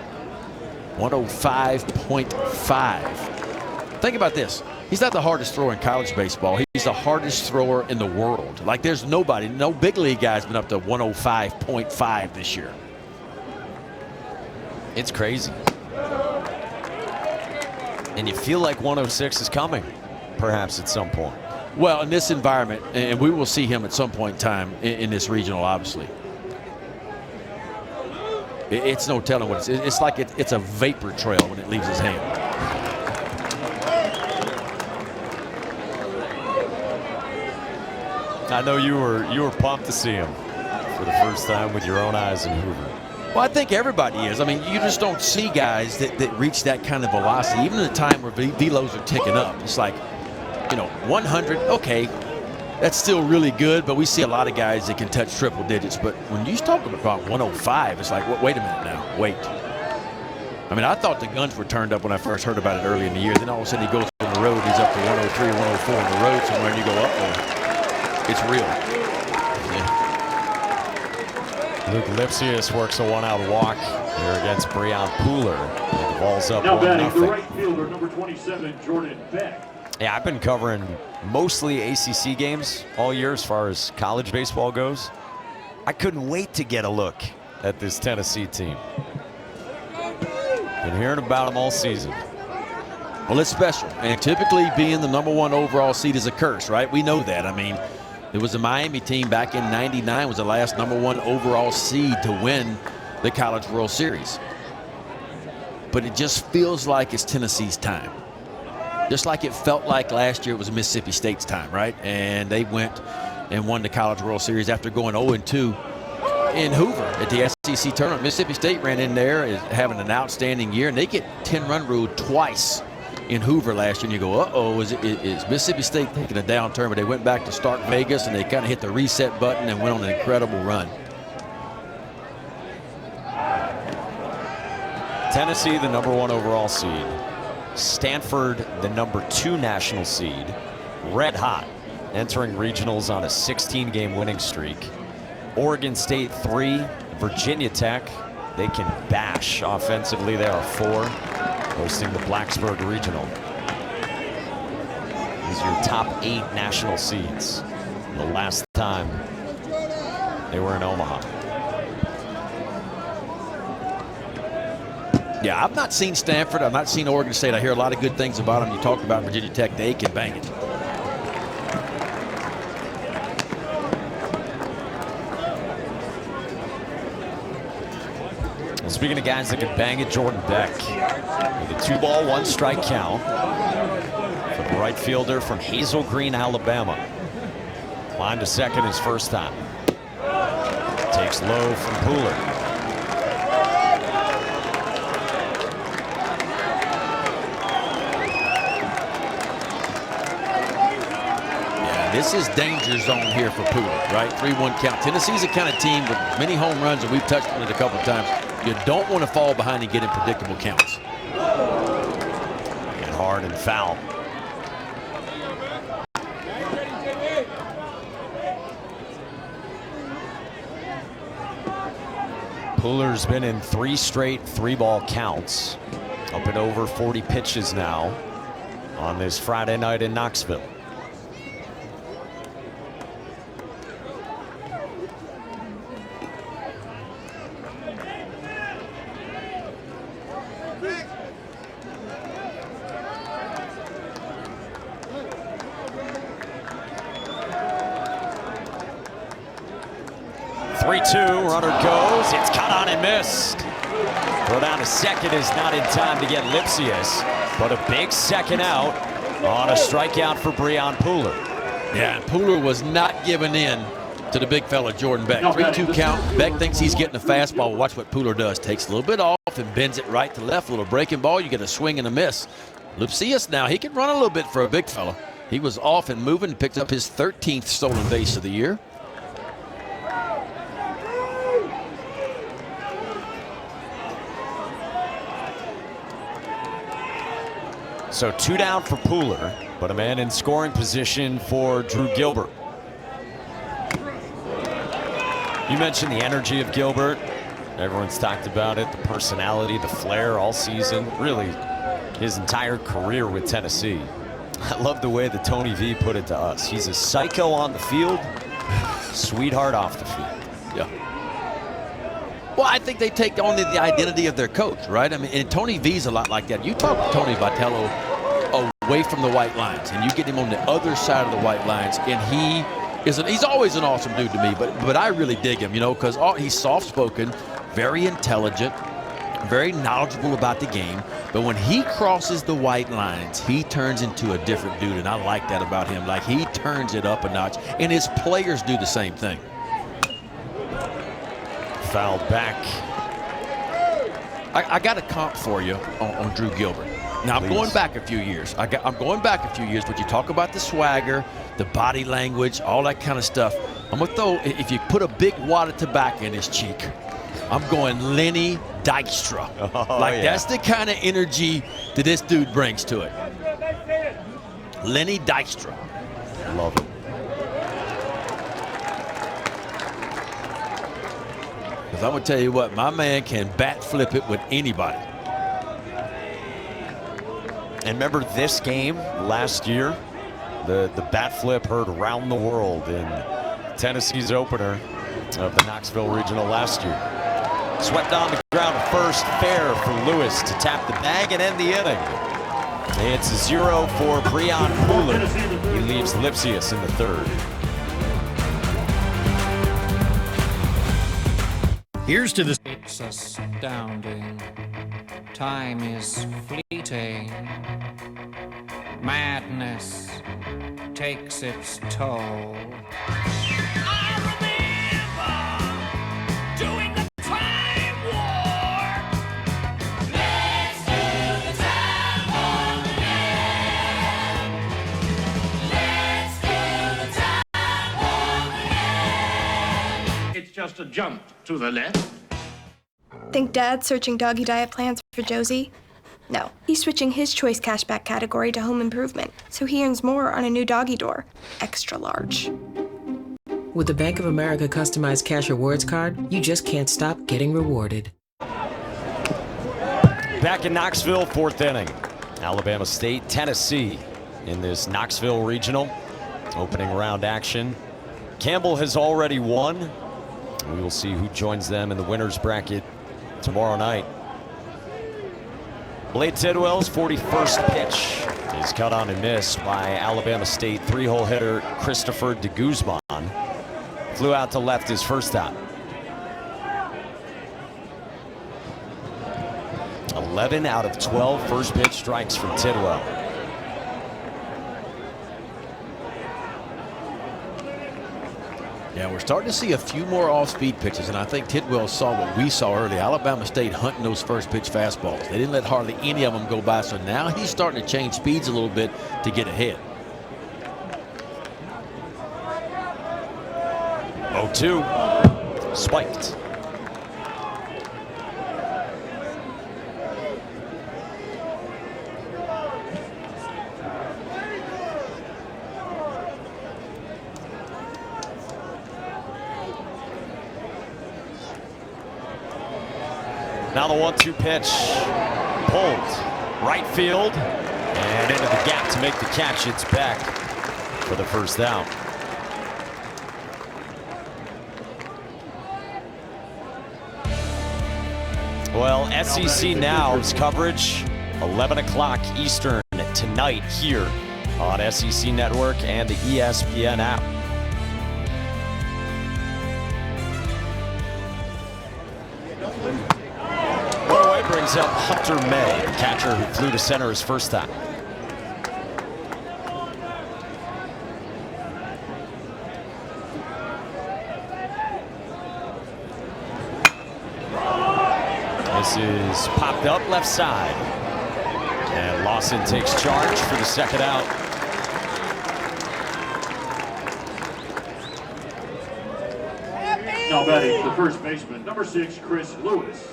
105.5. Think about this. He's not the hardest thrower in college baseball. He's the hardest thrower in the world. Like, there's nobody, no big league guy's been up to 105.5 this year. It's crazy. And you feel like 106 is coming, perhaps at some point. Well, in this environment, and we will see him at some point in time in this regional, obviously. It's no telling what it's like. It's a vapor trail when it leaves his hand. I know you were pumped to see him for the first time with your own eyes in Hoover. Well, I think everybody is. I mean, you just don't see guys that reach that kind of velocity, even in a time where velos are ticking up. It's like, you know, 100, okay, that's still really good, but we see a lot of guys that can touch triple digits. But when you talk about 105, it's like, wait a minute now, wait. I mean, I thought the guns were turned up when I first heard about it early in the year. Then all of a sudden he goes on the road, he's up to 103 or 104 on the road somewhere, and you go, uh-oh, it's real. Yeah. Luke Lipsius works a one-out walk here against Breon Pooler. The ball's up 1-0. Now batting the right fielder, number 27, Jordan Beck. Yeah, I've been covering mostly ACC games all year as far as college baseball goes. I couldn't wait to get a look at this Tennessee team. Been hearing about them all season. Well, it's special, and typically being the #1 overall seed is a curse, right? We know that. I mean, It was the Miami team back in '99 was the last #1 overall seed to win the College World Series. But it just feels like it's Tennessee's time. Just like it felt like last year it was Mississippi State's time, right? And they went and won the College World Series after going 0-2 in Hoover at the SEC tournament. Mississippi State ran in there as having an outstanding year, and they get 10-run ruled twice in Hoover last year. And you go, uh-oh, is Mississippi State taking a downturn? But they went back to Stark Vegas, and they kind of hit the reset button and went on an incredible run. Tennessee, the #1 overall seed. Stanford, the #2 national seed. Red hot, entering regionals on a 16-game winning streak. Oregon State 3, Virginia Tech. They can bash offensively. They are 4, hosting the Blacksburg Regional. These are your top 8 national seeds. The last time they were in Omaha. Yeah, I've not seen Stanford. I've not seen Oregon State. I hear a lot of good things about them. You talked about Virginia Tech. They can bang it. Well, speaking of guys that can bang it, Jordan Beck with a 2-ball, 1-strike count from the right fielder from Hazel Green, Alabama. Line to second his first time. Takes low from Pooler. This is danger zone here for Pooler, right? 3-1 count. Tennessee's the kind of team with many home runs, and we've touched on it a couple of times. You don't want to fall behind and get in predictable counts. And hard and foul. Pooler's been in 3 straight 3-ball counts. Up and over 40 pitches now on this Friday night in Knoxville. Runner goes. It's cut on and missed. Throw down to second is not in time to get Lipsius, but a big second out on a strikeout for Breon Pooler. Yeah, Pooler was not giving in to the big fella Jordan Beck. 3-2 count. Beck thinks he's getting a fastball. Watch what Pooler does. Takes a little bit off and bends it right to left. A little breaking ball. You get a swing and a miss. Lipsius now, he can run a little bit for a big fella. He was off and moving and picked up his 13th stolen base of the year. So 2 down for Pooler, but a man in scoring position for Drew Gilbert. You mentioned the energy of Gilbert. Everyone's talked about it, the personality, the flair all season, really his entire career with Tennessee. I love the way that Tony V put it to us. He's a psycho on the field, sweetheart off the field. Yeah. Well, I think they take on the identity of their coach, right? I mean, and Tony V's a lot like that. You talk to Tony Vitello away from the white lines, and you get him on the other side of the white lines, and he's always an awesome dude to me. But I really dig him, you know, because he's soft-spoken, very intelligent, very knowledgeable about the game. But when he crosses the white lines, he turns into a different dude, and I like that about him. Like, he turns it up a notch, and his players do the same thing. Foul back. I got a comp for you on Drew Gilbert. Now, I'm going back a few years. I'm going back a few years, but you talk about the swagger, the body language, all that kind of stuff. I'm going to throw, if you put a big wad of tobacco in his cheek, I'm going Lenny Dykstra. That's the kind of energy that this dude brings to it. Lenny Dykstra. Love it. Because I'm going to tell you what, my man can bat flip it with anybody. And remember this game last year? The bat flip heard around the world in Tennessee's opener of the Knoxville Regional last year. Swept on the ground first, fair for Lewis to tap the bag and end the inning. It's 0 for Breon Pooler. He leaves Lipsius in the third. Here's to the... It's astounding. Time is fleeting. Madness takes its toll. I remember doing the time war. Let's do the time war again. Let's do the time war again. It's just a jump to the left. Think Dad's searching doggy diet plans for Josie? No, he's switching his choice cashback category to home improvement, so he earns more on a new doggy door, extra large. With the Bank of America customized cash rewards card, you just can't stop getting rewarded. Back in Knoxville, 4th inning. Alabama State, Tennessee in this Knoxville regional. Opening round action. Campbell has already won. We will see who joins them in the winner's bracket tomorrow night. Blade Tidwell's 41st pitch is cut on and missed by Alabama State 3-hole hitter Christopher de Guzman. Flew out to left his first time. 11 out of 12 first pitch strikes from Tidwell. Yeah, we're starting to see a few more off-speed pitches, and I think Tidwell saw what we saw early. Alabama State hunting those first pitch fastballs. They didn't let hardly any of them go by, so now he's starting to change speeds a little bit to get ahead. 0-2, spiked. Now the 1-2 pitch, pulled right field and into the gap to make the catch. It's back for the first down. Well, SEC Now's coverage, 11 o'clock Eastern tonight here on SEC Network and the ESPN app. Brings up Hunter May, the catcher who flew to center his first time. This is popped up left side. And Lawson takes charge for the second out. Now batting the first baseman, number 6, Chris Lewis.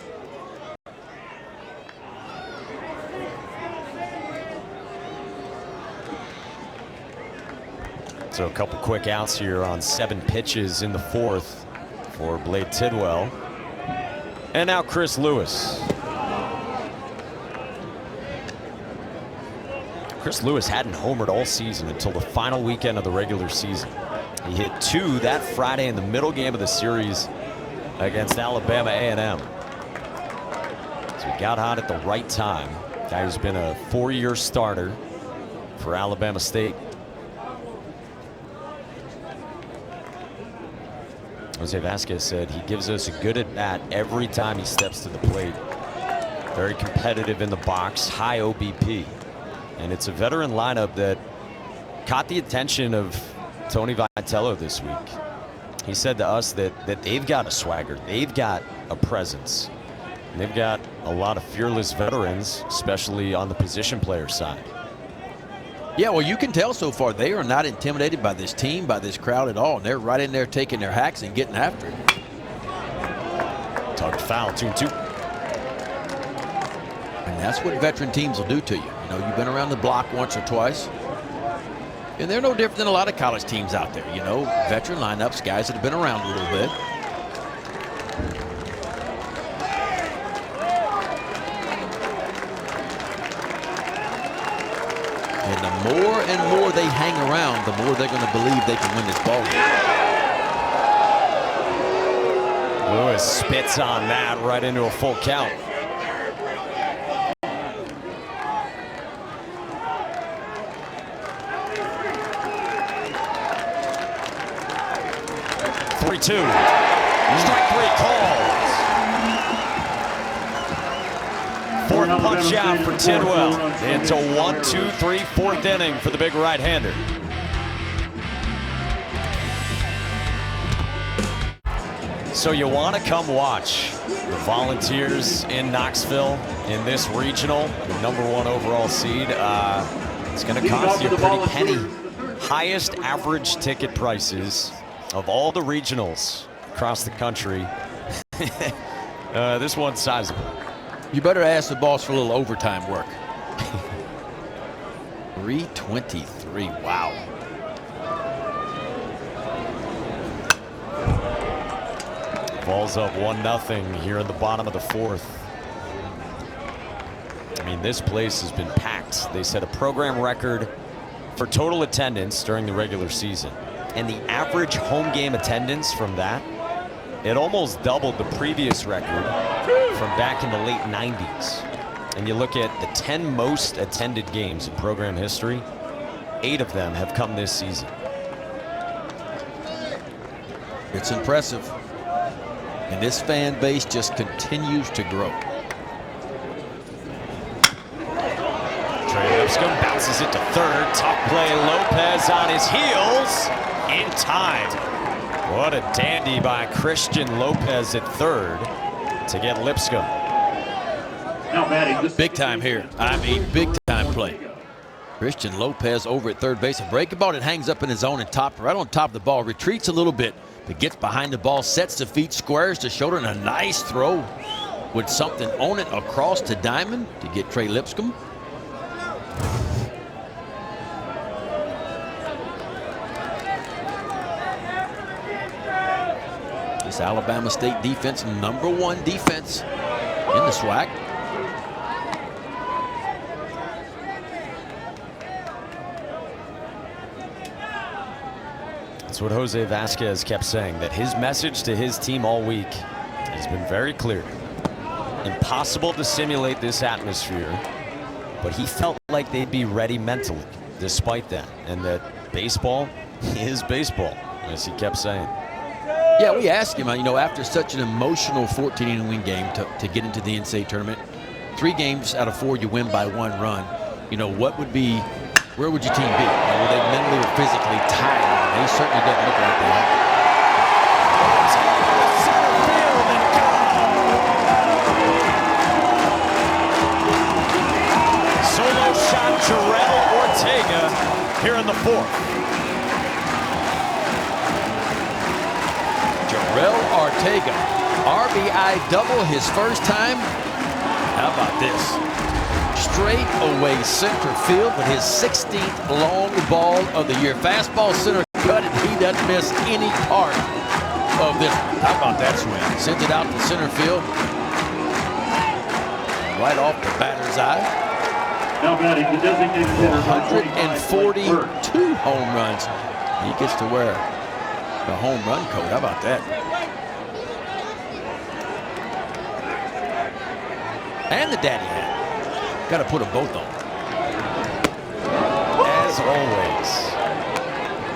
So a couple quick outs here on 7 pitches in the 4th for Blade Tidwell. And now Chris Lewis. Chris Lewis hadn't homered all season until the final weekend of the regular season. He hit 2 that Friday in the middle game of the series against Alabama A&M. So he got hot at the right time. Guy who's been a 4-year starter for Alabama State. Jose Vasquez said he gives us a good at bat every time he steps to the plate. Very competitive in the box, high OBP. And it's a veteran lineup that caught the attention of Tony Vitello this week. He said to us that they've got a swagger, they've got a presence. And they've got a lot of fearless veterans, especially on the position player side. Yeah, well, you can tell so far they are not intimidated by this team, by this crowd at all. And they're right in there taking their hacks and getting after it. Tugged foul, 2-2. And that's what veteran teams will do to you. You know, you've been around the block once or twice. And they're no different than a lot of college teams out there. You know, veteran lineups, guys that have been around a little bit. And the more and more they hang around, the more they're going to believe they can win this ball game. Lewis spits on that right into a full count. Strike 3 calls. Fourth punch out for Tidwell. Into 1, 2, 3, fourth inning for the big right-hander. So you want to come watch the Volunteers in Knoxville in this regional, the #1 overall seed. It's going to cost you a pretty penny. Highest average ticket prices of all the regionals across the country. This one's sizable. You better ask the boss for a little overtime work. 323, wow. Ball's up 1-0 here in the bottom of the fourth. I mean, this place has been packed. They set a program record for total attendance during the regular season. And the average home game attendance from that, it almost doubled the previous record from back in the late 90s. And you look at the 10 most attended games in program history, 8 of them have come this season. It's impressive. And this fan base just continues to grow. Trey Lipscomb bounces it to third. Tough play. Lopez on his heels in time. What a dandy by Christian Lopez at third to get Lipscomb. Now batting this Big time here. I mean, big time play. Christian Lopez over at third base. A breaking ball that hangs up in his zone and top, right on top of the ball. Retreats a little bit, but gets behind the ball, sets the feet, squares the shoulder, and a nice throw with something on it across to Diamond to get Trey Lipscomb. This Alabama State defense, #1 defense in the SWAC. That's what Jose Vasquez kept saying, that his message to his team all week has been very clear. Impossible to simulate this atmosphere, but he felt like they'd be ready mentally despite that, and that baseball is baseball, as he kept saying. Yeah, we asked him, you know, after such an emotional 14-inning win game to get into the NCAA tournament, 3 games out of 4 you win by 1 run. You know, what would be, where would your team be? Were they mentally or physically tired? They certainly doesn't look like they are. Solo shot, Jarrell Ortega here in the fourth. Jarrell Ortega, RBI double his first time. How about this? Straight away center field with his 16th long ball of the year. Fastball center cut, and he doesn't miss any part of this. How about that swing? Sends it out to center field. Right off the batter's eye. now batting the designated hitter. 142 home runs. He gets to wear the home run coat. How about that? And the daddy hat. Got to put them both on. As always,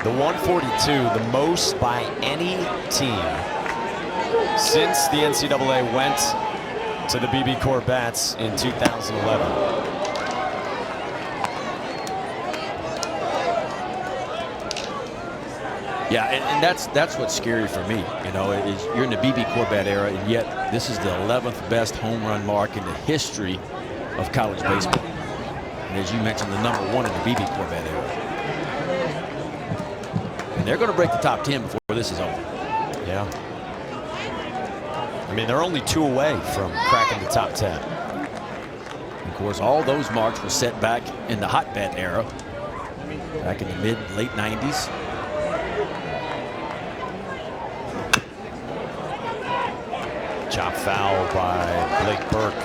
the 142, the most by any team since the NCAA went to the BB Core bats in 2011. Yeah, and that's what's scary for me. You know, is you're in the BB Corbett era, and yet this is the 11th best home run mark in the history of college baseball. And as you mentioned, the #1 in the BB Corbett era. And they're going to break the top 10 before this is over. Yeah. I mean, they're only 2 away from cracking the top 10. Of course, all those marks were set back in the hotbed era, back in the late 90s. Chop foul by Blake Burke.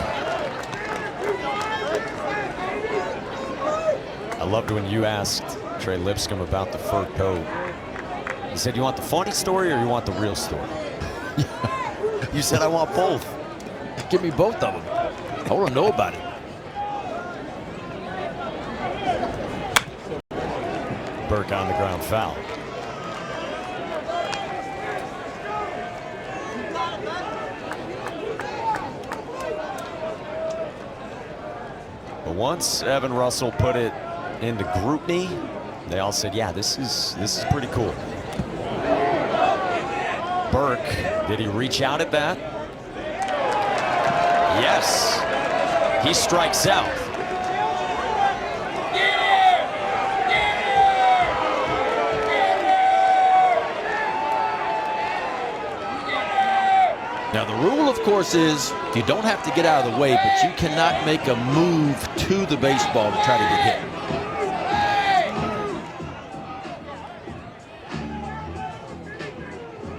I loved when you asked Trey Lipscomb about the fur coat. He said, you want the funny story or you want the real story? You said, I want both. Give me both of them. I want to know about it. Burke on the ground foul. once Evan Russell put it into Groupney, they all said, yeah, this is pretty cool. Burke, did he reach out at that? Yes. He strikes out. Now, the rule, of course, is you don't have to get out of the way, but you cannot make a move to the baseball to try to get hit.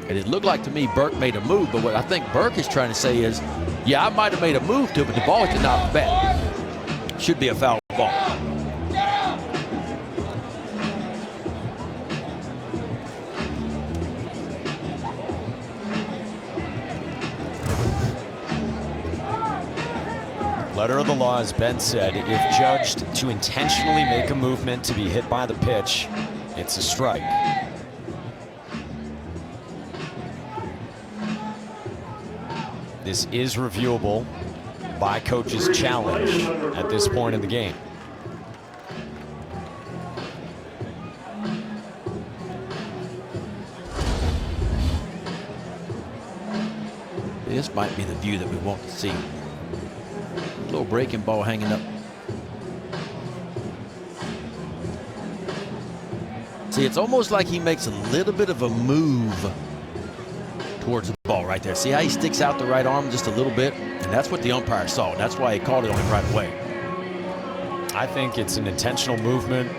And it looked like to me Burke made a move, but what I think Burke is trying to say is, yeah, I might have made a move to it, but the ball did not bat. Should be a foul ball. Letter of the law, as Ben said, if judged to intentionally make a movement to be hit by the pitch, it's a strike. This is reviewable by coach's challenge at this point in the game. This might be the view that we want to see. Little breaking ball hanging up. See, it's almost like he makes a little bit of a move towards the ball right there. See how he sticks out the right arm just a little bit? And that's what the umpire saw. That's why he called it on him right away. I think it's an intentional movement.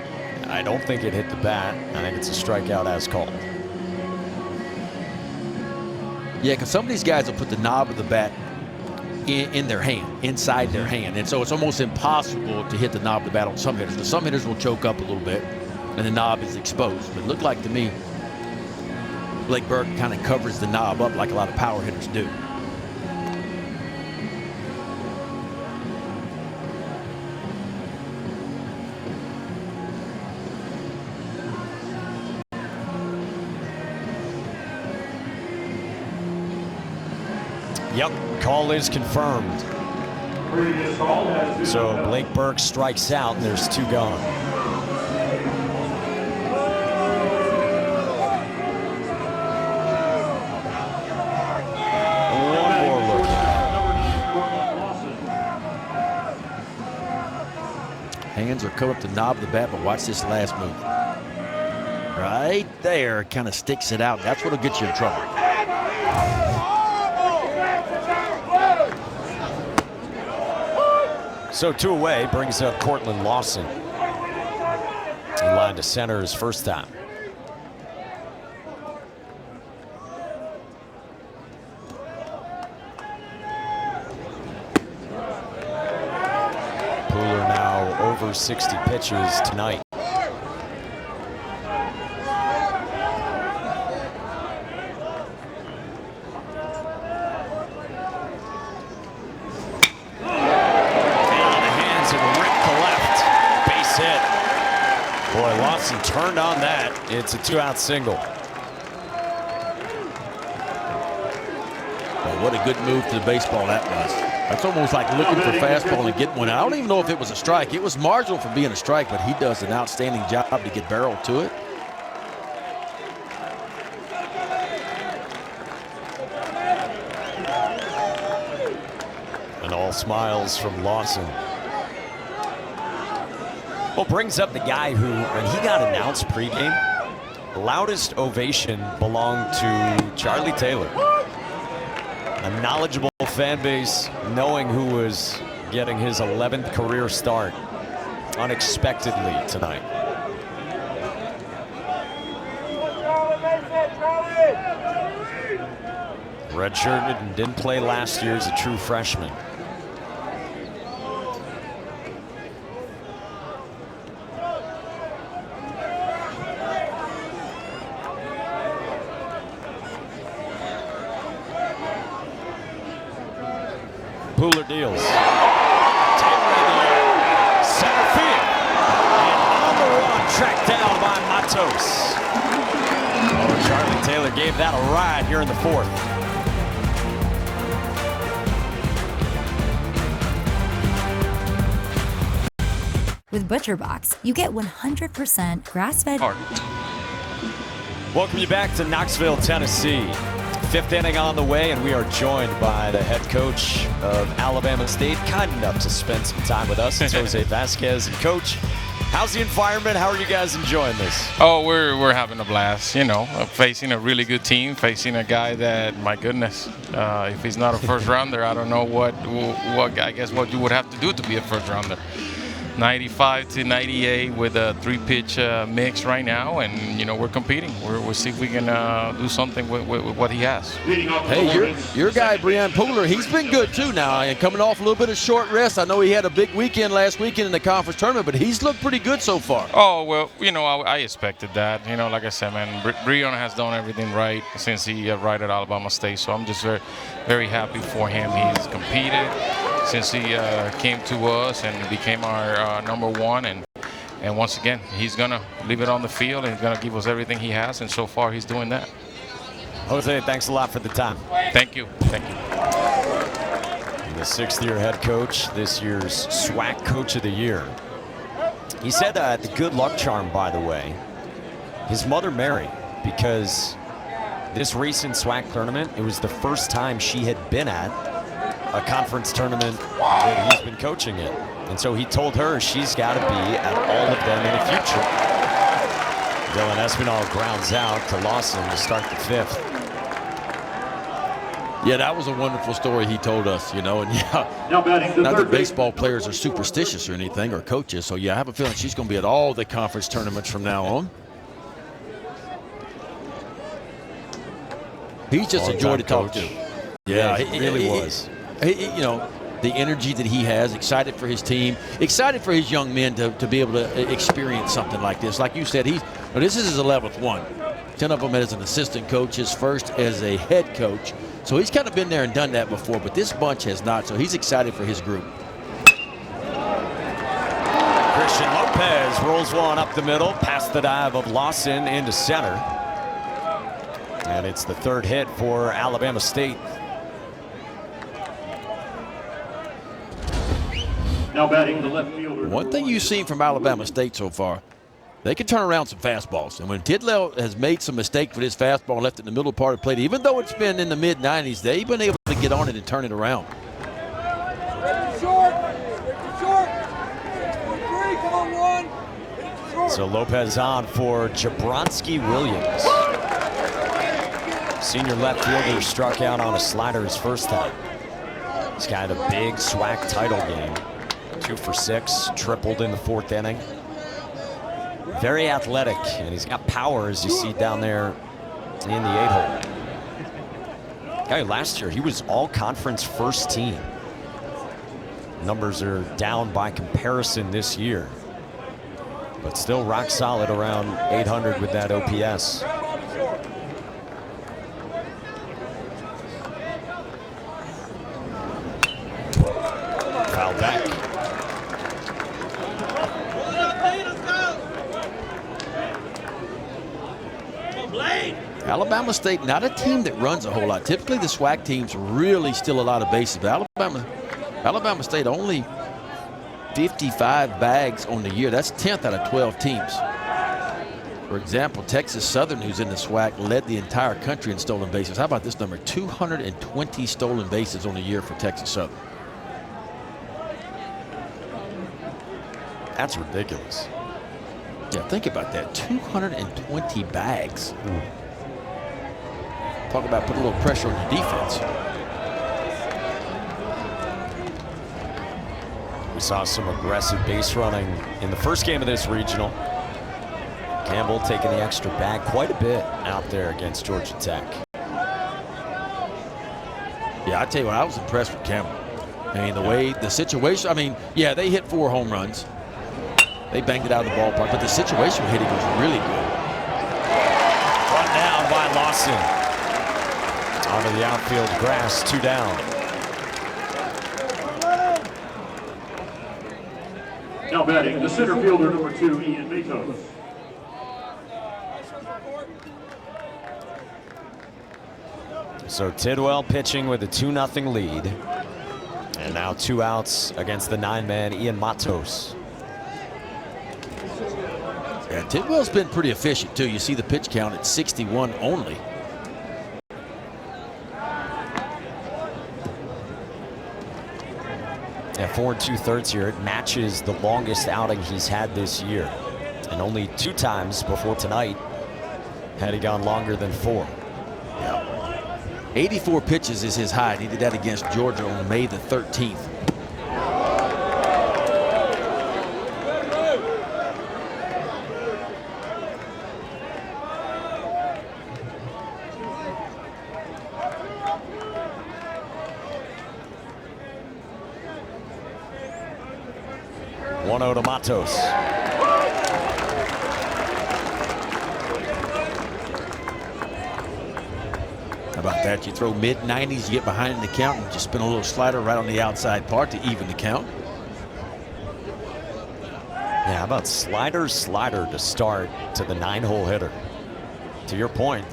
I don't think it hit the bat. I think it's a strikeout as called. Yeah, because some of these guys will put the knob of the bat in their hand, inside their hand. And so it's almost impossible to hit the knob of the bat on some hitters. Some hitters will choke up a little bit and the knob is exposed. But it looked like to me, Blake Burke kind of covers the knob up like a lot of power hitters do. Yep, call is confirmed. So Blake Burke strikes out and there's two gone. One more look. Hands are covered up the knob of the bat, but watch this last move. Right there, kind of sticks it out. That's what'll get you in trouble. So two away brings up Cortland Lawson. He lined to center his first time. Pooler now over 60 pitches tonight. Boy, Lawson turned on that. It's a two-out single. Well, what a good move to the baseball that was. That's almost like looking for fastball and getting one. I don't even know if it was a strike. It was marginal for being a strike, but he does an outstanding job to get barreled to it. And all smiles from Lawson. Well, brings up the guy who, when he got announced pregame, the loudest ovation belonged to Charlie Taylor. A knowledgeable fan base, knowing who was getting his 11th career start unexpectedly tonight. Redshirted and didn't play last year as a true freshman. Pooler deals. Taylor in the air. Center field. And on the run, tracked down by Matos. Oh, Charlie Taylor gave that a ride here in the fourth. With ButcherBox, you get 100% grass-fed. Welcome you back to Knoxville, Tennessee. Fifth inning on the way, and we are joined by the head coach of Alabama State, kind enough to spend some time with us. It's Jose Vasquez. And Coach, how's the environment? How are you guys enjoying this? Oh, we're having a blast. You know, facing a really good team, facing a guy that, my goodness, if he's not a first rounder, I don't know what I guess what you would have to do to be a first rounder. 95 to 98 with a 3-pitch mix right now, and you know we're competing. We'll see if we can do something with what he has. Hey, your guy Brian Pooler, he's been good too now, and coming off a little bit of short rest. I know he had a big weekend last weekend in the conference tournament, but he's looked pretty good so far. Oh well, you know I expected that. You know, like I said, man, Brian has done everything right since he arrived at Alabama State. So I'm just very, very happy for him. He's competed since he came to us and became our number one, and once again he's gonna leave it on the field and he's gonna give us everything he has, and so far he's doing that. Jose, thanks a lot for the time. Thank you. The 6th-year head coach, this year's SWAC Coach of the Year. He said the good luck charm, by the way, his mother Mary, because this recent SWAC tournament, it was the first time she had been at a conference tournament that he's been coaching in. And so he told her she's got to be at all of them in the future. Dylan Espinal grounds out to Lawson to start the 5th. Yeah, that was a wonderful story he told us, you know, and yeah, Now batting not that baseball players are superstitious or anything, or coaches, so yeah, I have a feeling she's going to be at all the conference tournaments from now on. He's just a joy to talk to. Yeah, he really was. You know, the energy that he has, excited for his team, excited for his young men to be able to experience something like this. Like you said, this is his 11th one. 10 of them as an assistant coach, his first as a head coach. So he's kind of been there and done that before, but this bunch has not, so he's excited for his group. Christian Lopez rolls one up the middle, past the dive of Lawson into center. And it's the 3rd hit for Alabama State. Now batting the left fielder. One thing you've seen from Alabama State so far, they can turn around some fastballs. And when Tidwell has made some mistake with his fastball left in the middle part of the plate, even though it's been in the mid-90s, they've been able to get on it and turn it around. So Lopez on for Jabronsky Williams. Senior left fielder struck out on a slider his first time. He's got a big SWAC title game. 2 for 6, tripled in the 4th inning. Very athletic, and he's got power, as you see down there in the 8-hole. Guy, last year he was all-conference first team. Numbers are down by comparison this year, but still rock solid around 800 with that OPS. Foul back. Alabama State, not a team that runs a whole lot. Typically, the SWAC teams really steal a lot of bases. But Alabama State only 55 bags on the year. That's 10th out of 12 teams. For example, Texas Southern, who's in the SWAC, led the entire country in stolen bases. How about this number? 220 stolen bases on the year for Texas Southern. That's ridiculous. Yeah, think about that. 220 bags. Talk about putting a little pressure on your defense. We saw some aggressive base running in the first game of this regional. Campbell taking the extra bag quite a bit out there against Georgia Tech. Yeah, I tell you what, I was impressed with Campbell. I mean, the way the situation, I mean, yeah, they hit 4 home runs. They banged it out of the ballpark, but the situational hitting was really good. Run down by Lawson. Onto the outfield grass, 2 down. Now batting the center fielder, number 2, Ian Matos. So Tidwell pitching with a 2-0 lead. And now 2 outs against the 9-man Ian Matos. Yeah, Tidwell's been pretty efficient too. You see the pitch count at 61 only. Yeah, 4 2/3 here. It matches the longest outing he's had this year. And only 2 times before tonight had he gone longer than 4. 84 pitches is his high. He did that against Georgia on May the 13th. One-0 to Matos. How about that? You throw mid-90s, you get behind in the count, and just spin a little slider right on the outside part to even the count. Yeah, how about slider to start to the 9-hole hitter? To your point,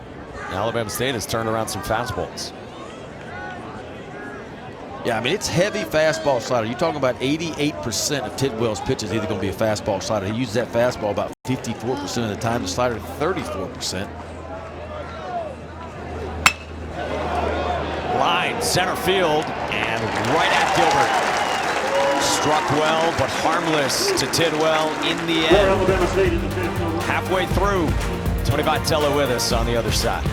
Alabama State has turned around some fastballs. Yeah, I mean, it's heavy fastball slider. You're talking about 88% of Tidwell's pitches either going to be a fastball slider. He uses that fastball about 54% of the time, the slider 34%. Line, center field, and right at Gilbert. Struck well, but harmless to Tidwell in the end. Halfway through, Tony Vitello with us on the other side.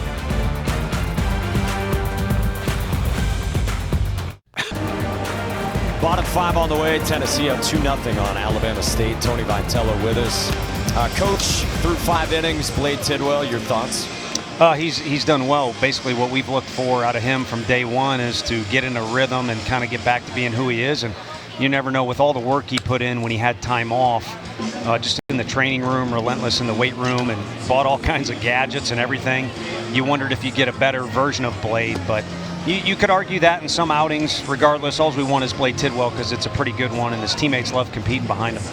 Bottom 5 on the way. Tennessee up 2-0 on Alabama State. Tony Vitello with us. Coach, through 5 innings, Blade Tidwell, your thoughts? He's done well. Basically what we've looked for out of him from day one is to get in a rhythm and kind of get back to being who he is. And you never know, with all the work he put in when he had time off, just in the training room, relentless in the weight room, and bought all kinds of gadgets and everything, you wondered if you get a better version of Blade. But you could argue that in some outings. Regardless, all we want is Blade Tidwell because it's a pretty good one, and his teammates love competing behind him.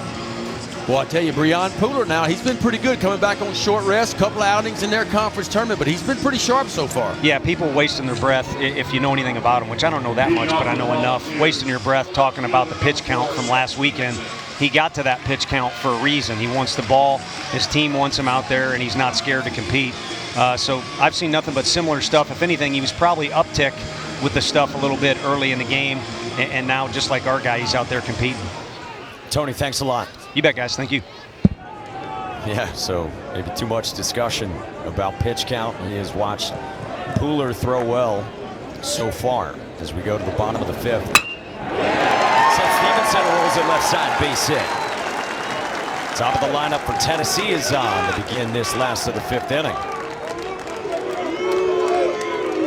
Well, I tell you, Breon Pooler now, he's been pretty good coming back on short rest, couple of outings in their conference tournament, but he's been pretty sharp so far. Yeah, people wasting their breath, if you know anything about him, which I don't know that much, but I know enough. Wasting your breath talking about the pitch count from last weekend. He got to that pitch count for a reason. He wants the ball, his team wants him out there, and he's not scared to compete. So I've seen nothing but similar stuff. If anything, he was probably uptick with the stuff a little bit early in the game, and now just like our guy, he's out there competing. Tony, thanks a lot. You bet, guys. Thank you. Yeah, so maybe too much discussion about pitch count. He has watched Pooler throw well so far as we go to the bottom of the 5th. So Stevenson rolls it left side, base hit. Top of the lineup for Tennessee is on to begin this last of the 5th inning.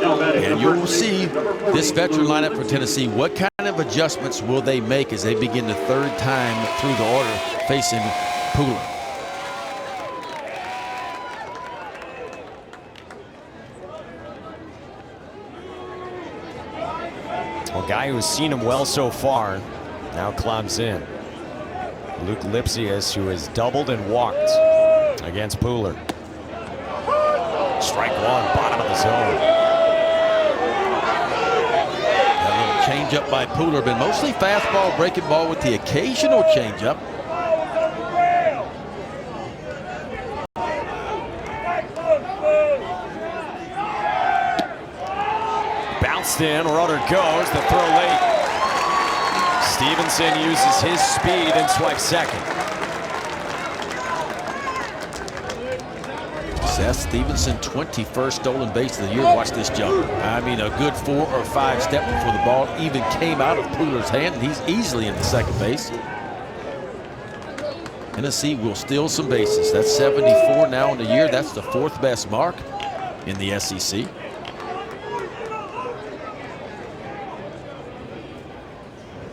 And you'll see this veteran lineup for Tennessee. What kind of adjustments will they make as they begin the 3rd time through the order facing Pooler? Well, a guy who's seen him well so far now climbs in. Luke Lipsius, who has doubled and walked against Pooler. Strike 1, bottom of the zone. Change-up by Pooler, but mostly fastball, breaking ball with the occasional change-up. Bounced in, runner goes, the throw late. Stevenson uses his speed and swipes second. Seth Stevenson, 21st stolen base of the year. Watch this jump. I mean, a good 4 or 5 step before the ball even came out of Pooler's hand, and he's easily into second base. Tennessee will steal some bases. That's 74 now in the year. That's the 4th best mark in the SEC.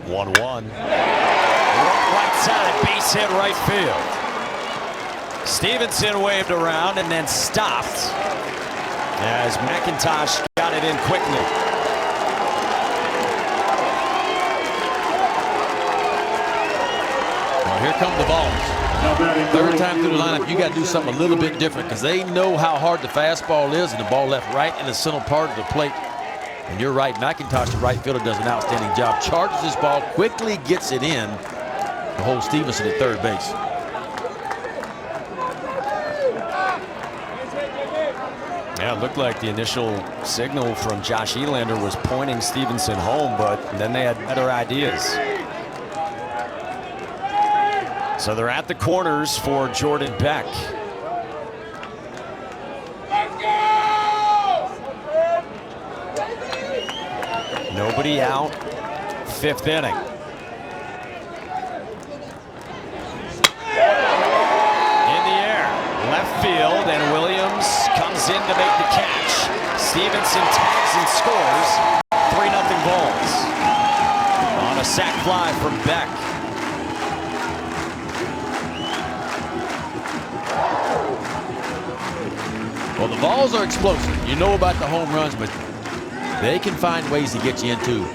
One. Right side, base hit right field. Stevenson waved around and then stopped as McIntosh got it in quickly. Well, here come the balls. 3rd time through the lineup, you got to do something a little bit different because they know how hard the fastball is, and the ball left right in the center part of the plate. And you're right, McIntosh, the right fielder, does an outstanding job. Charges this ball, quickly gets it in to hold Stevenson at 3rd base. Yeah, it looked like the initial signal from Josh Elander was pointing Stevenson home, but then they had better ideas. So they're at the corners for Jordan Beck. Nobody out, 5th inning. In the air, left field, and Williams comes in to make the catch. Stevenson tags and scores. 3-0 Vols. On a sac fly from Beck. Well, the Vols are explosive. You know about the home runs, but they can find ways to get you into.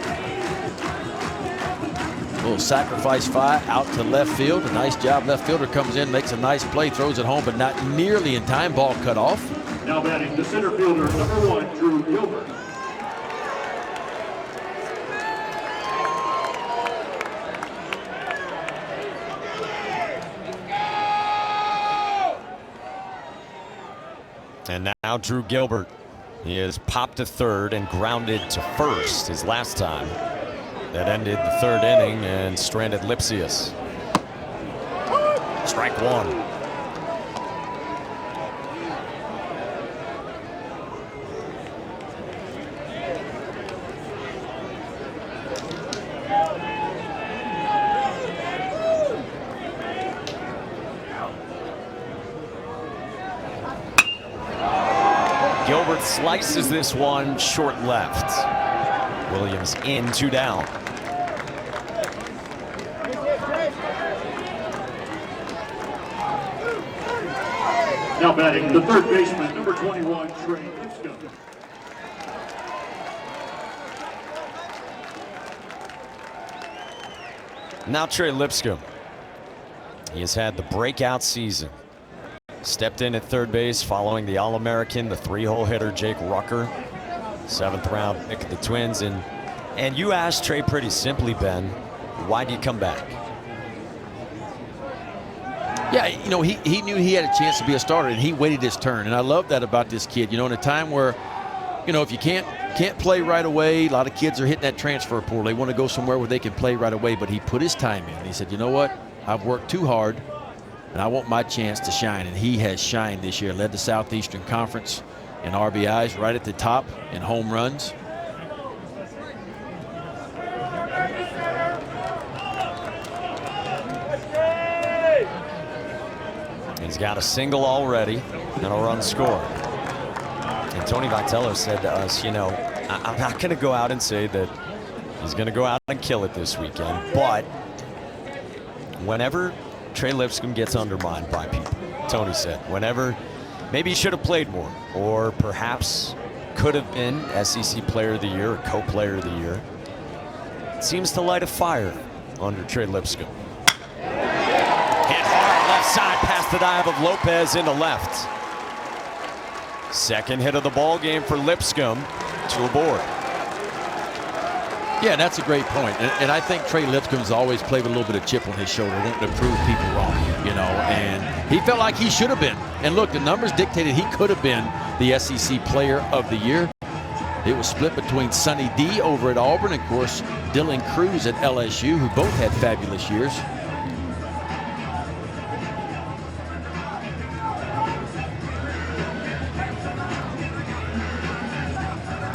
A little sacrifice fly out to left field. A nice job. Left fielder comes in, makes a nice play, throws it home, but not nearly in time. Ball cut off. Now batting the center fielder, number 1, Drew Gilbert. And now Drew Gilbert. He has popped to third and grounded to first his last time. That ended the 3rd inning and stranded Lipsius. Strike 1. Gilbert slices this one short left. Williams in, 2 down. Now batting the 3rd baseman, number 21, Trey Lipscomb. Now Trey Lipscomb. He has had the breakout season. Stepped in at third base following the All-American, the 3-hole hitter Jake Rucker. 7th round pick of the Twins. And you asked Trey pretty simply, Ben, why do you come back? Yeah, you know, he knew he had a chance to be a starter, and he waited his turn. And I love that about this kid. You know, in a time where, you know, if you can't play right away, a lot of kids are hitting that transfer portal. They want to go somewhere where they can play right away. But he put his time in. He said, you know what? I've worked too hard, and I want my chance to shine. And he has shined this year. Led the Southeastern Conference in RBIs, right at the top in home runs. He's got a single already and a run scored. And Tony Vitello said to us, you know, I'm not going to go out and say that he's going to go out and kill it this weekend, but whenever Trey Lipscomb gets undermined by people, Tony said, whenever maybe he should have played more, or perhaps could have been SEC Player of the Year or Co-Player of the Year, it seems to light a fire under Trey Lipscomb. Hit hard left side past the dive of Lopez into left. Second hit of the ball game for Lipscomb, to a board. Yeah, that's a great point. And I think Trey Lipscomb's always played with a little bit of chip on his shoulder, wanting to prove people wrong, you know, and he felt like he should have been. And look, the numbers dictated he could have been the SEC Player of the Year. It was split between Sonny D over at Auburn and, of course, Dylan Cruz at LSU, who both had fabulous years.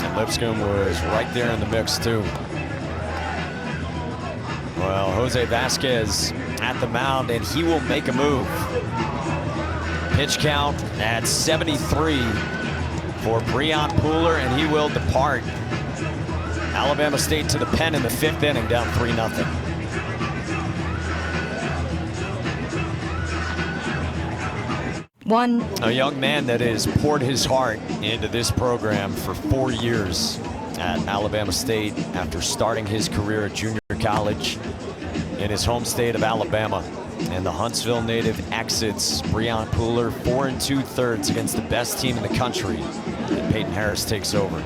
And Lipscomb was right there in the mix, too. Well, Jose Vasquez at the mound, and he will make a move. Pitch count at 73 for Breon Pooler, and he will depart. Alabama State to the pen in the 5th inning, down 3-0. A young man that has poured his heart into this program for 4 years at Alabama State after starting his career at junior college in his home state of Alabama. And the Huntsville native exits. Breon Pooler 4 2/3 against the best team in the country. And Peyton Harris takes over.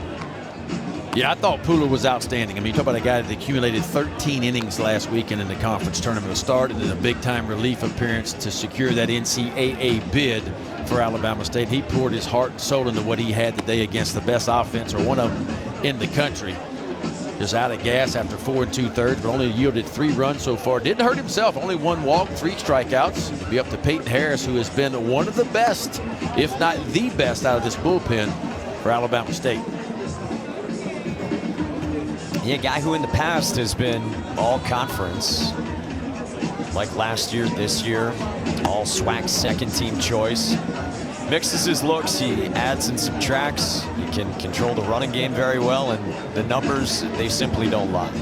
Yeah, I thought Pula was outstanding. I mean, you talk about a guy that accumulated 13 innings last weekend in the conference tournament start, and then a big-time relief appearance to secure that NCAA bid for Alabama State. He poured his heart and soul into what he had today against the best offense, or one of them, in the country. Just out of gas after 4 2/3, but only yielded 3 runs so far. Didn't hurt himself. Only 1 walk, 3 strikeouts. It'll be up to Peyton Harris, who has been one of the best, if not the best, out of this bullpen for Alabama State. Yeah, a guy who in the past has been all conference. Like last year, this year, all SWAC second team choice. Mixes his looks, he adds and subtracts. He can control the running game very well, and the numbers, they simply don't lie.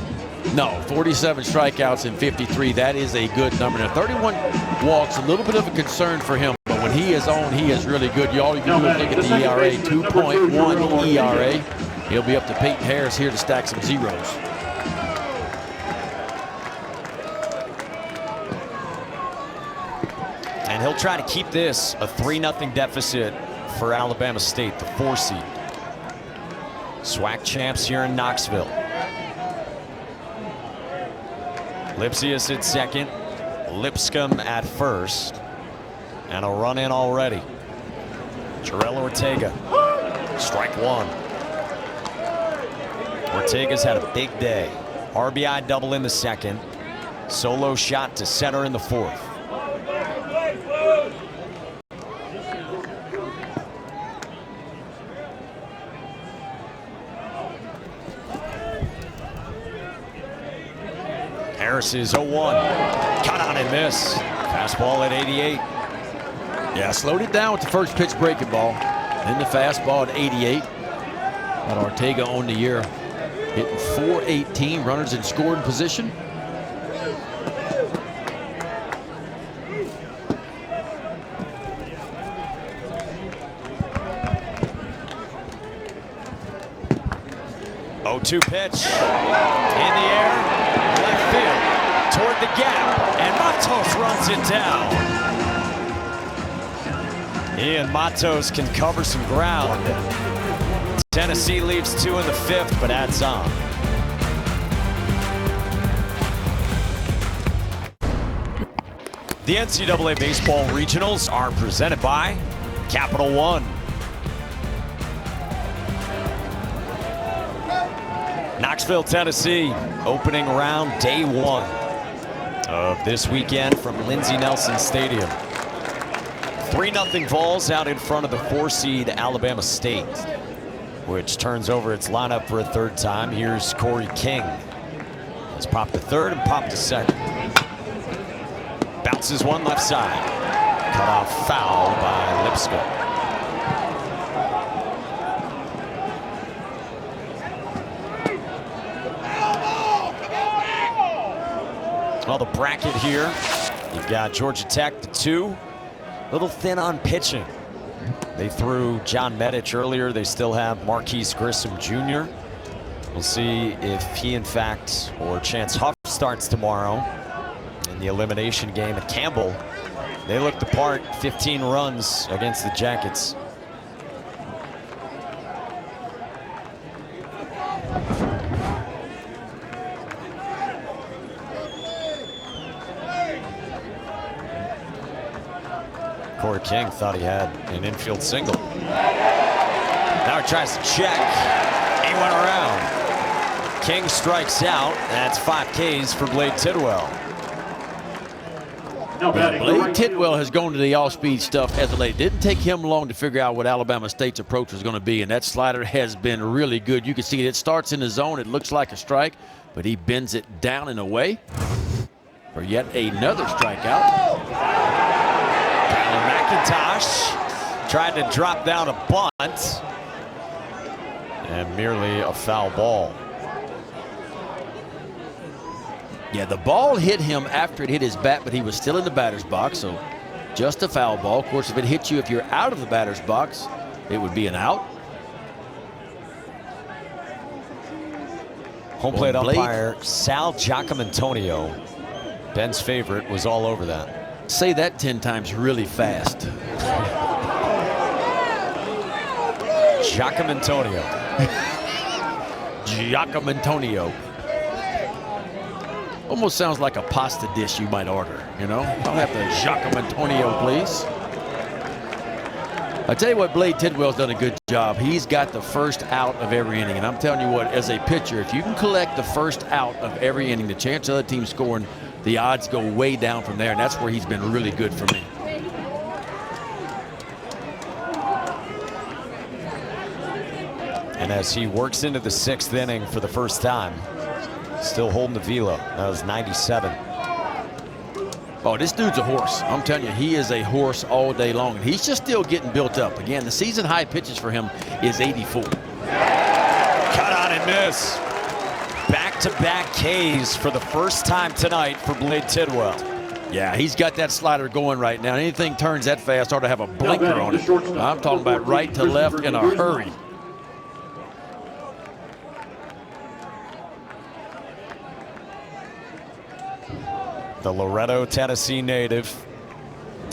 No, 47 strikeouts and 53, that is a good number. Now, 31 walks, a little bit of a concern for him, but when he is on, he is really good. All you can do is look at the ERA, 2.1 ERA. He'll be up to Peyton Harris here to stack some zeros. And he'll try to keep this a 3-0 deficit for Alabama State, the 4 seed. SWAC champs here in Knoxville. Lipsius at second, Lipscomb at first, and a run in already. Jarrell Ortega, strike 1. Ortega's had a big day. RBI double in the second, solo shot to center in the 4th. Harris is 0-1. Cut on and miss. Fastball at 88. Yeah, slowed it down with the first pitch breaking ball. Then the fastball at 88. But Ortega on the year, hitting .418, runners in scoring position. Oh-2 pitch in the air, left field, toward the gap, and Matos runs it down. Ian Matos can cover some ground. Tennessee leaves 2 in the 5th, but adds on. The NCAA Baseball Regionals are presented by Capital One. Knoxville, Tennessee, opening round day 1 of this weekend from Lindsey Nelson Stadium. 3-0 Vols out in front of the 4 seed Alabama State, which turns over its lineup for a 3rd time. Here's Corey King. It's popped to 3rd and popped to 2nd. Bounces one left side. Cut off foul by Lipscomb. Well, the bracket here, you've got Georgia Tech, the 2. A little thin on pitching. They threw John Medich earlier. They still have Marquise Grissom Jr. We'll see if he, in fact, or Chance Huff starts tomorrow in the elimination game at Campbell. They looked the part, 15 runs against the Jackets. Corey King thought he had an infield single. Now he tries to check. He went around. King strikes out. That's 5 Ks for Blade Tidwell. Blade Tidwell has gone to the all-speed stuff as of late. Didn't take him long to figure out what Alabama State's approach was going to be, and that slider has been really good. You can see it starts in the zone. It looks like a strike, but he bends it down and away for yet another strikeout. McIntosh tried to drop down a bunt, and merely a foul ball. Yeah, the ball hit him after it hit his bat, but he was still in the batter's box, so just a foul ball. Of course, if it hits you, if you're out of the batter's box, it would be an out. Home plate umpire Sal Giacomantonio, Ben's favorite, was all over that. Say that 10 times really fast. Giacomantonio. Giacomo. Almost sounds like a pasta dish you might order, you know? I'll have the Giacomo, please. I tell you what, Blade Tidwell's done a good job. He's got the first out of every inning. And I'm telling you what, as a pitcher, if you can collect the first out of every inning, the chance of the team scoring, the odds go way down from there. And that's where he's been really good for me. And as he works into the 6th inning for the first time, still holding the velo. That was 97. Oh, this dude's a horse. I'm telling you, he is a horse all day long. And he's just still getting built up. Again, the season high pitches for him is 84. Cut on and miss. Back-to-back Ks for the first time tonight for Blade Tidwell. Yeah, he's got that slider going right now. Anything turns that fast ought to have a blinker on it. I'm talking about right to left in a hurry. The Loretto, Tennessee native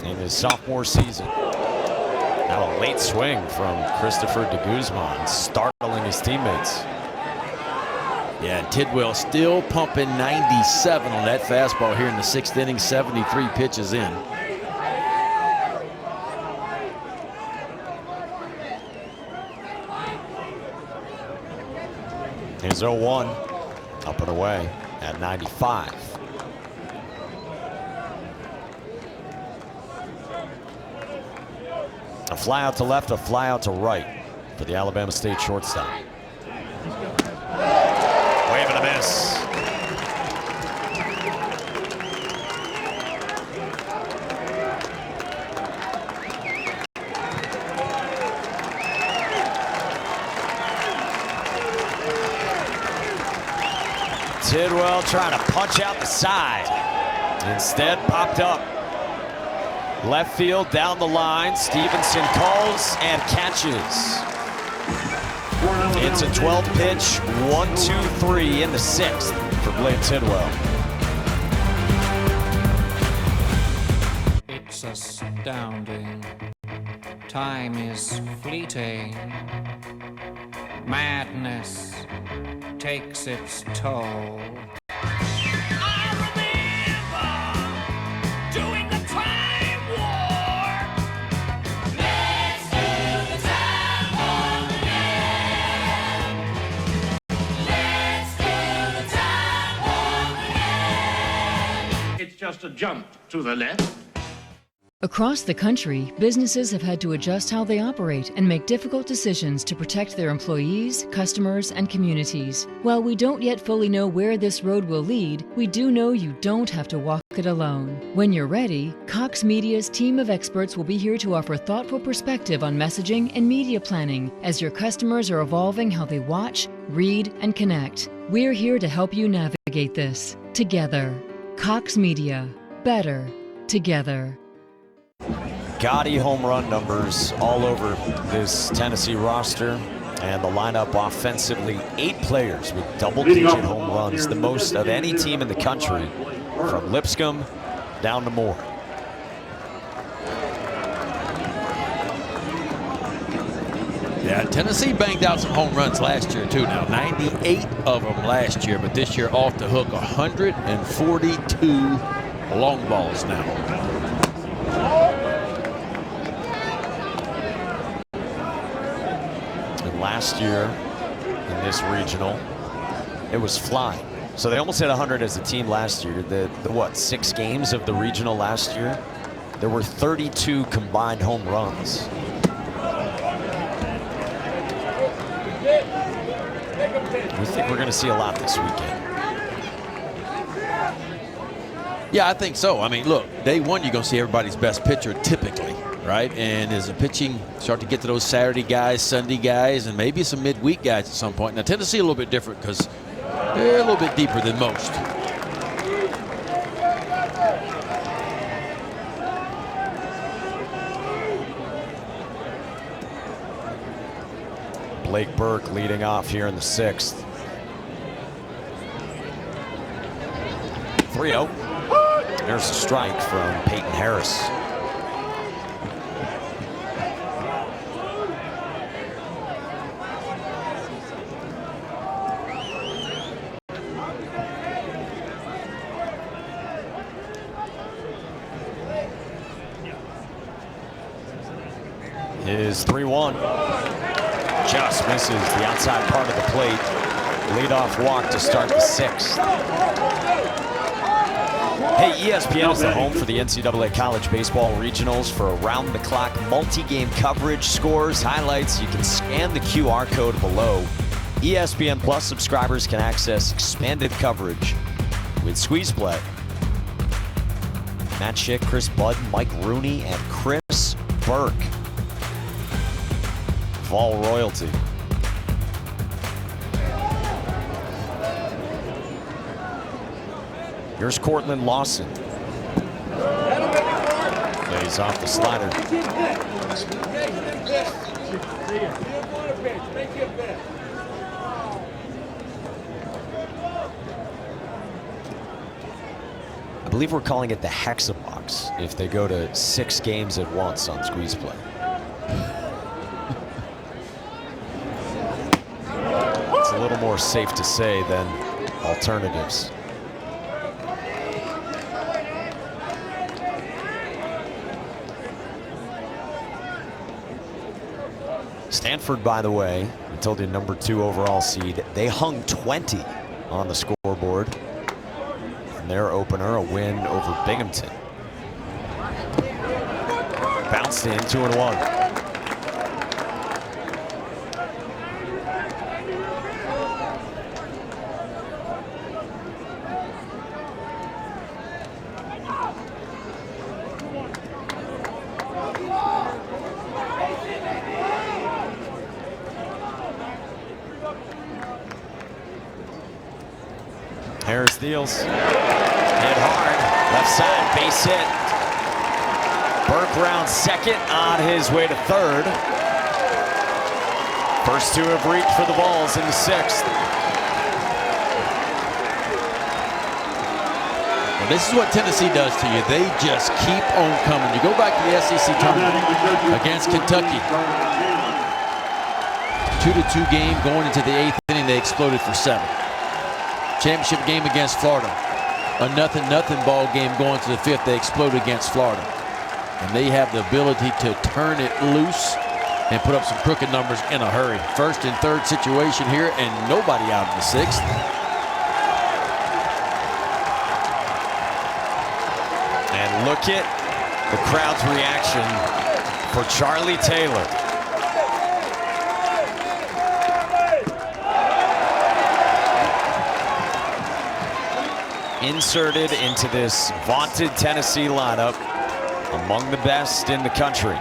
in his sophomore season. Now a late swing from Christopher de Guzman, startling his teammates. Yeah, and Tidwell still pumping 97 on that fastball here in the 6th inning, 73 pitches in. Here's 0-1, up and away at 95. A fly out to left, a fly out to right for the Alabama State shortstop. Wave and a miss. Tidwell trying to punch out the side. Instead, popped up. Left field, down the line. Stevenson calls and catches. It's a 12-pitch, 1-2-3 in the 6th for Blade Tidwell. It's astounding. Time is fleeting. Madness takes its toll. Just a jump to the left. Across the country, businesses have had to adjust how they operate and make difficult decisions to protect their employees, customers, and communities. While we don't yet fully know where this road will lead, we do know you don't have to walk it alone. When you're ready, Cox Media's team of experts will be here to offer thoughtful perspective on messaging and media planning as your customers are evolving how they watch, read, and connect. We're here to help you navigate this together. Cox Media, better together. Gaudy home run numbers all over this Tennessee roster, and the lineup offensively, 8 players with double-digit home runs, the most of any team in the country, from Lipscomb down to Moore. Yeah, Tennessee banged out some home runs last year too. Now 98 of them last year, but this year off the hook 142 long balls now. And last year in this regional, it was flying. So they almost hit 100 as a team last year. The what, 6 games of the regional last year, there were 32 combined home runs. We think we're going to see a lot this weekend. Yeah, I think so. I mean, look, day one, you're going to see everybody's best pitcher typically, right? And as the pitching start to get to those Saturday guys, Sunday guys, and maybe some midweek guys at some point. Now, Tennessee a little bit different because they're a little bit deeper than most. Blake Burke leading off here in the 6th. 3-0. There's a strike from Peyton Harris. is 3-1. Just misses the outside part of the plate. Leadoff walk to start the 6th. Hey, ESPN is the home for the NCAA College Baseball Regionals for around-the-clock multi-game coverage, scores, highlights. You can scan the QR code below. ESPN Plus subscribers can access expanded coverage with Squeeze Play. Matt Schick, Chris Budden, Mike Rooney, and Chris Burke. Vol royalty. Here's Cortland Lawson. Lays off the slider. I believe we're calling it the Hexabox if they go to 6 games at once on Squeeze Play. It's a little more safe to say than alternatives. Stanford, by the way, I told you #2 overall seed. They hung 20 on the scoreboard. And their opener, a win over Binghamton. Bounced in, 2-1. Harris deals. Hit hard. Left side, base hit. Burke rounds second on his way to third. First 2 have reached for the balls in the 6th. Well, this is what Tennessee does to you. They just keep on coming. You go back to the SEC tournament against Kentucky. 2-2 game going into the 8th inning. They exploded for 7. Championship game against Florida. A 0-0 ball game going to the 5th. They explode against Florida. And they have the ability to turn it loose and put up some crooked numbers in a hurry. 1st and 3rd situation here and nobody out in the 6th. And look at the crowd's reaction for Charlie Taylor. Inserted into this vaunted Tennessee lineup, among the best in the country.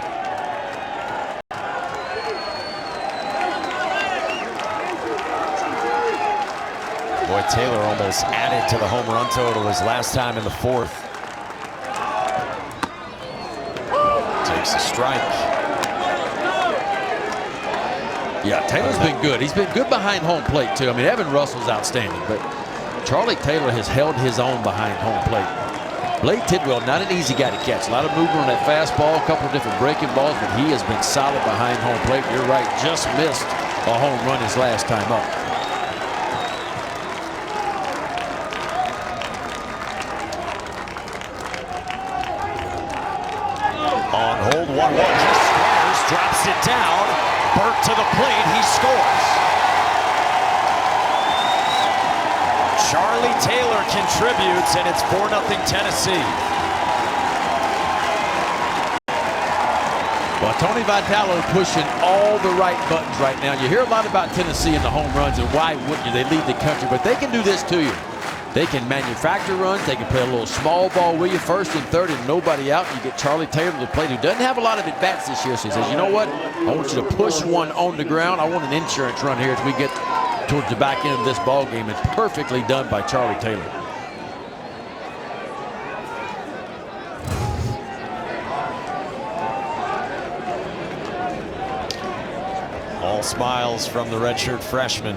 Boy, Taylor almost added to the home run total his last time in the 4th. Takes a strike. Yeah, Taylor's been good. He's been good behind home plate, too. I mean, Evan Russell's outstanding, but Charlie Taylor has held his own behind home plate. Blake Tidwell, not an easy guy to catch. A lot of movement on that fastball, a couple of different breaking balls, but he has been solid behind home plate. You're right, just missed a home run his last time up. On hold, 1-1. He squares, drops it down. Burke to the plate, he scores. Charlie Taylor contributes, and it's 4-0 Tennessee. Well, Tony Vitalo pushing all the right buttons right now. You hear a lot about Tennessee and the home runs, and why wouldn't you? They lead the country, but they can do this to you. They can manufacture runs. They can play a little small ball with you, 1st and 3rd, and nobody out. You get Charlie Taylor to the plate, who doesn't have a lot of at-bats this year. So he says, you know what? I want you to push one on the ground. I want an insurance run here as we get towards the back end of this ball game. It's perfectly done by Charlie Taylor. All smiles from the redshirt freshman.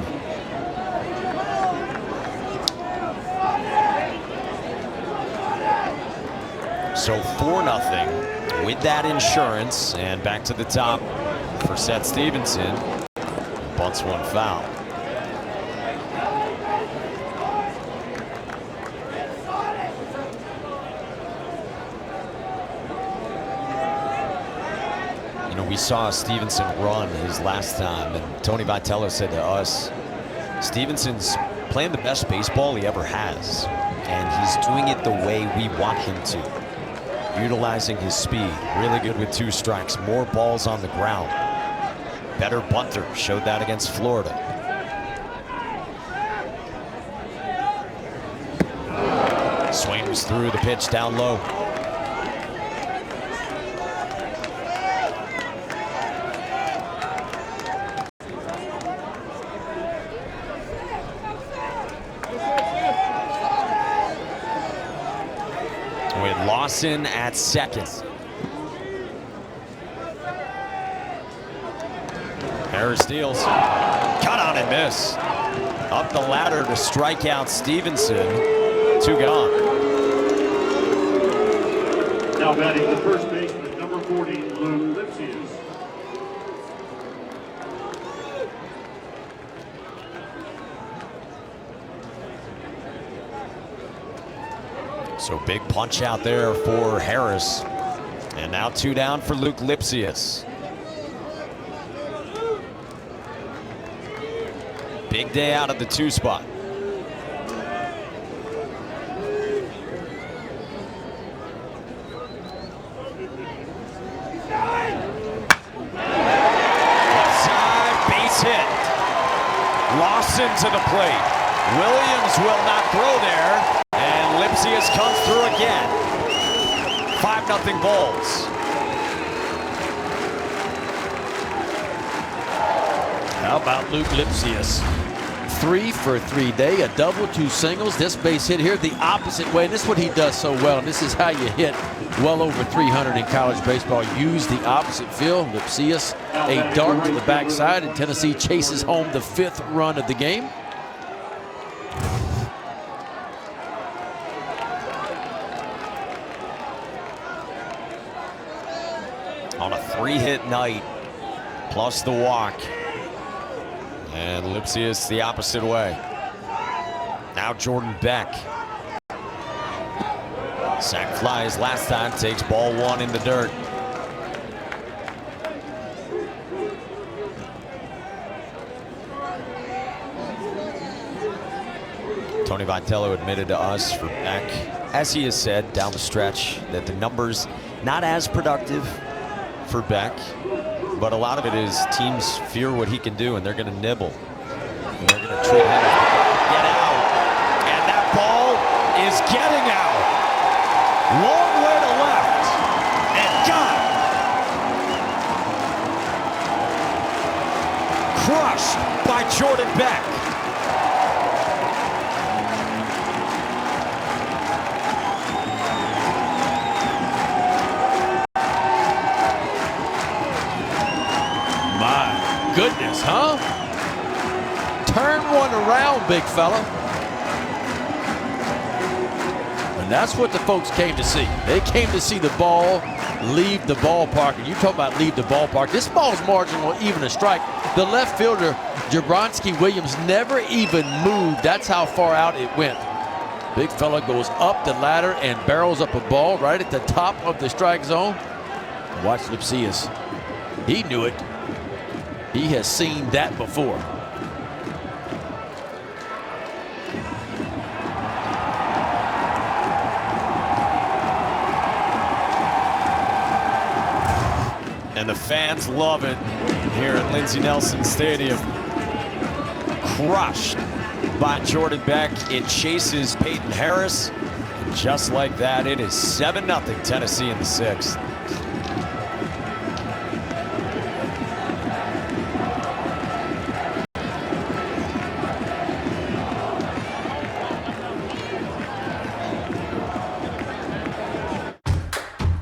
So 4-0 with that insurance, and back to the top for Seth Stevenson. Bunts one foul. We We saw Stevenson run his last time, and Tony Vitello said to us, Stevenson's playing the best baseball he ever has, and he's doing it the way we want him to. Utilizing his speed, really good with 2 strikes, more balls on the ground. Better bunter, showed that against Florida. Swain was through the pitch down low. With Lawson at second. Harris deals. Cut on and miss. Up the ladder to strike out Stevenson. 2 gone. Now batting the first baseman, number 40, Luke Lipsius. So big punch out there for Harris. And now 2 down for Luke Lipsius. Big day out of the 2 spot. Left side, base hit. Lawson to the plate. Williams will not throw there. And Lipsius comes through again. 5-0 Bulls. How about Luke Lipsius? 3 for 3 day, a double, 2 singles. This base hit here the opposite way. And this is what he does so well. And this is how you hit well over 300 in college baseball. Use the opposite field. Lipsius, a dart to the backside, and Tennessee chases home the 5th run of the game. On a 3-hit night, plus the walk. And Lipsius the opposite way. Now Jordan Beck. Sack flies last time, takes ball 1 in the dirt. Tony Vitello admitted to us for Beck, as he has said down the stretch, that the numbers not as productive for Beck, but a lot of it is teams fear what he can do and they're going to nibble. And they're going to treat him as get out. And that ball is getting out. Long way to left. And got it. Crushed by Jordan Beck. Goodness, huh? Turn one around, big fella. And that's what the folks came to see. They came to see the ball leave the ballpark. And you talk about leave the ballpark. This ball's marginal, even a strike. The left fielder, Jabronsky Williams, never even moved. That's how far out it went. Big fella goes up the ladder and barrels up a ball right at the top of the strike zone. Watch Lipsius. He knew it. He has seen that before. And the fans love it here at Lindsey Nelson Stadium. Crushed by Jordan Beck. It chases Peyton Harris. And just like that, it is 7-0 Tennessee in the 6th.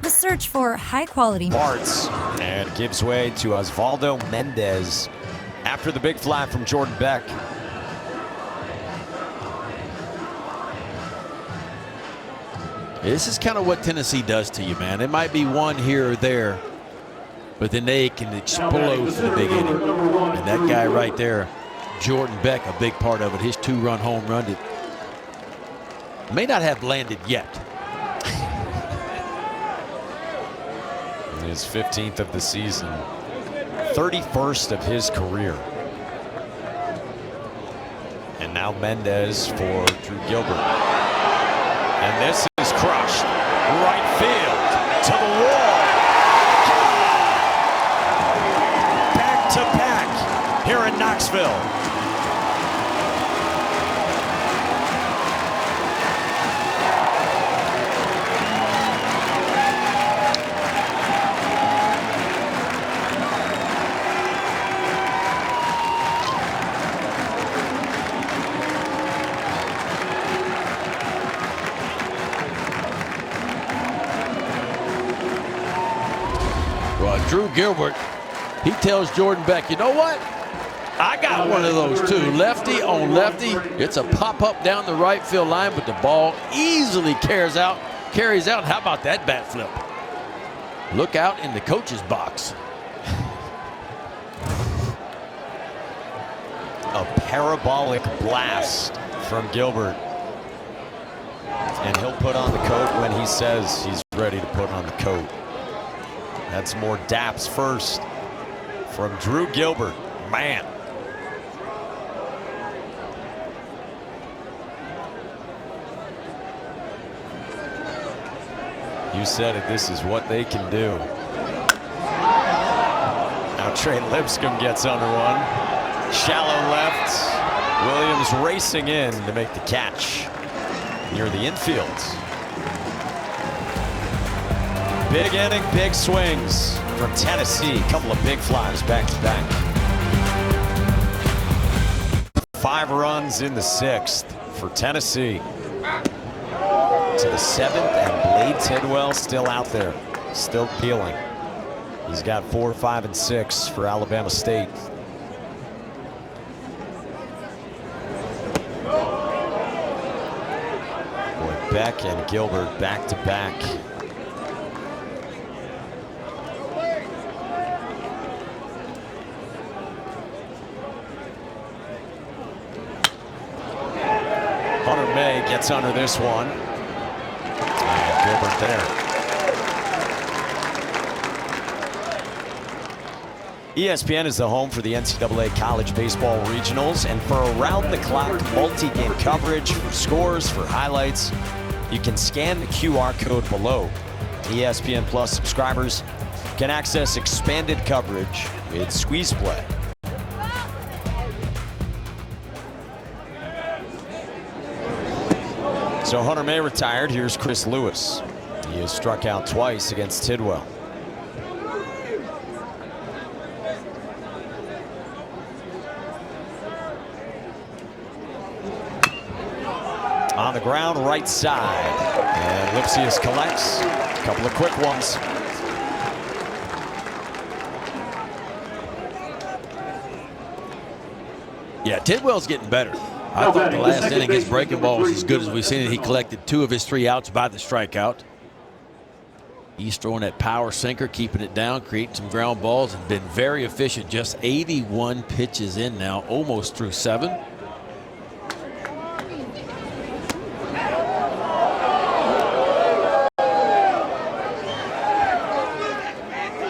Search for high-quality parts and gives way to Osvaldo Mendez after the big fly from Jordan Beck. This is kind of what Tennessee does to you, man. It might be one here or there, but then they can explode for the big inning. And that guy right there, Jordan Beck, a big part of it. His 2-run home run may not have landed yet. His 15th of the season. 31st of his career. And now Mendez for Drew Gilbert. And this is crushed. Right field to the wall. Back to back here in Knoxville. Drew Gilbert, he tells Jordan Beck, you know what? I got one of those too. Lefty on lefty. It's a pop-up down the right field line, but the ball easily carries out. How about that bat flip? Look out in the coach's box. A parabolic blast from Gilbert. And he'll put on the coat when he says he's ready to put on the coat. That's more daps first from Drew Gilbert. Man. You said it, this is what they can do. Now Trey Lipscomb gets under one. Shallow left. Williams racing in to make the catch near the infield. Big inning, big swings from Tennessee. A couple of big flies back to back. 5 runs in the 6th for Tennessee. To the 7th, and Blade Tidwell still out there, still peeling. He's got 4, 5, and 6 for Alabama State. Boy, Beck and Gilbert back to back. Gets under this one. And Gilbert there. ESPN is the home for the NCAA College Baseball Regionals, and for around-the-clock multi-game coverage, for scores, for highlights, you can scan the QR code below. ESPN Plus subscribers can access expanded coverage with Squeeze Play. So Hunter May retired. Here's Chris Lewis. He has struck out twice against Tidwell. On the ground, right side. And Lipsius collects. A couple of quick ones. Yeah, Tidwell's getting better. I thought the last inning his breaking ball was as good as we've seen it. He collected 2 of his 3 outs by the strikeout. He's throwing that power sinker, keeping it down, creating some ground balls, and been very efficient. Just 81 pitches in now, almost through 7.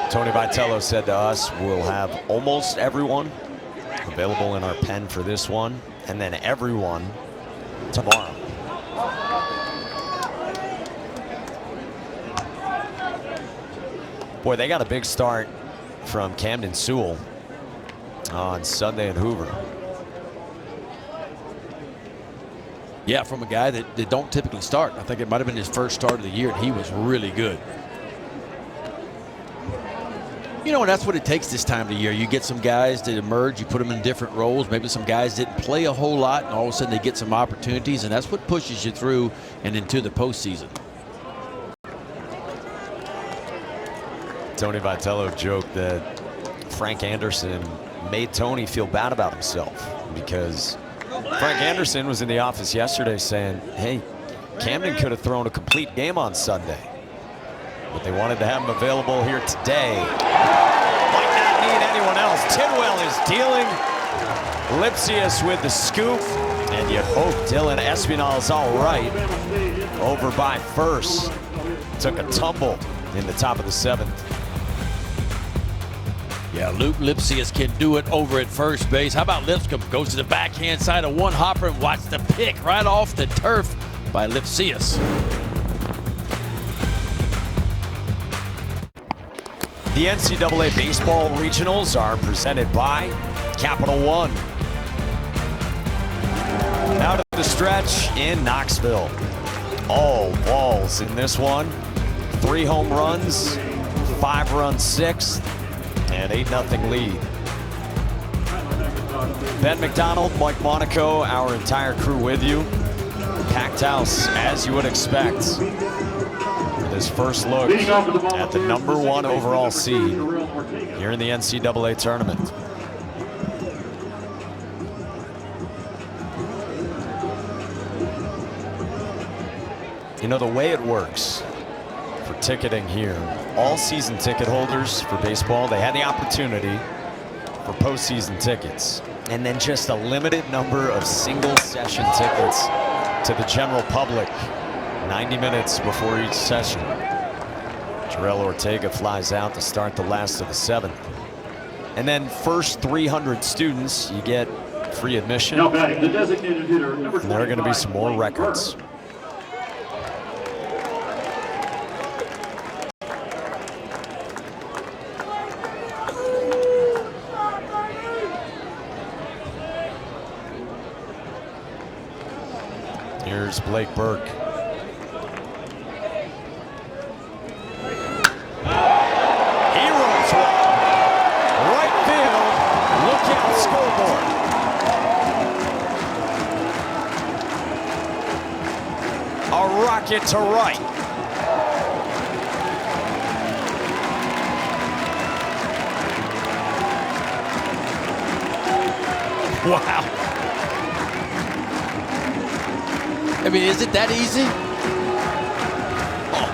Tony Vitello said to us, we'll have almost everyone available in our pen for this one, and then everyone tomorrow. Boy, they got a big start from Camden Sewell on Sunday in Hoover. Yeah, from a guy that don't typically start. I think it might have been his first start of the year, and he was really good. You know, and that's what it takes this time of the year. You get some guys that emerge, you put them in different roles. Maybe some guys didn't play a whole lot, and all of a sudden they get some opportunities, and that's what pushes you through and into the postseason. Tony Vitello joked that Frank Anderson made Tony feel bad about himself, because Frank Anderson was in the office yesterday saying, hey, Camden could have thrown a complete game on Sunday, but they wanted to have him available here today. Might not need anyone else. Tidwell is dealing. Lipsius with the scoop, and you hope Dylan Espinal is all right. Over by first. Took a tumble in the top of the 7th. Yeah, Luke Lipsius can do it over at first base. How about Lipscomb? Goes to the backhand side of one hopper and watch the pick right off the turf by Lipsius. The NCAA Baseball Regionals are presented by Capital One. Out of the stretch in Knoxville. All balls in this one. 3 home runs, 5-run sixth, and 8-0 lead. Ben McDonald, Mike Monaco, our entire crew with you. Packed house, as you would expect. This first look at the #1 overall seed here in the NCAA tournament. You know, the way it works for ticketing here, all season ticket holders for baseball, they had the opportunity for postseason tickets, and then just a limited number of single session tickets to the general public 90 minutes before each session. Jarrell Ortega flies out to start the last of the 7th. And then first 300 students, you get free admission. Now batting the designated hitter, number 25, and there are going to be some more records. Here's Blake Burke. He rolls one. Right field. Look out, scoreboard. A rocket to right. Wow. I mean, is it that easy? Oh.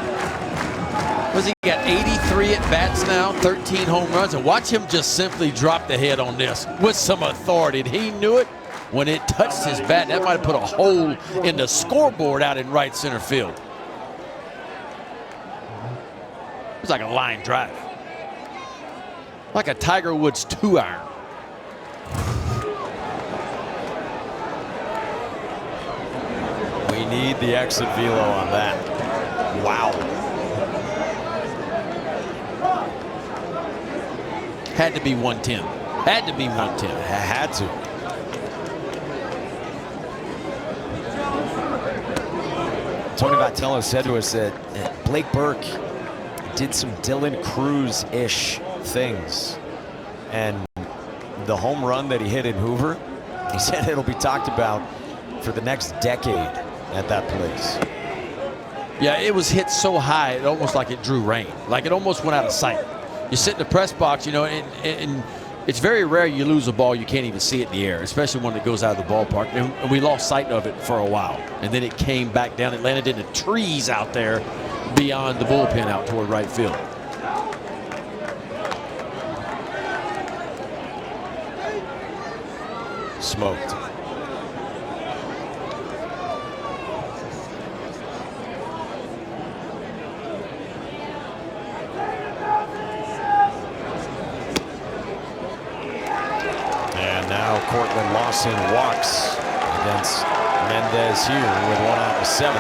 Was he got 83 at bats now, 13 home runs, and watch him just simply drop the head on this with some authority. And he knew it when it touched his bat. That might have put a hole in the scoreboard out in right center field. It was like a line drive, like a Tiger Woods 2-iron. We need the exit velo on that. Wow. Had to be 110. Had to be 110. Had to. Tony Vitello said to us that Blake Burke did some Dylan Cruz-ish things. And the home run that he hit in Hoover, he said it'll be talked about for the next decade at that place. Yeah, it was hit so high, it almost like it drew rain. Like it almost went out of sight. You sit in the press box, you know, and it's very rare you lose a ball you can't even see it in the air, especially when it goes out of the ballpark. And we lost sight of it for a while. And then it came back down. It landed in the trees out there beyond the bullpen out toward right field. Smoked. Cortland Lawson walks against Mendez here with 1 out of 7.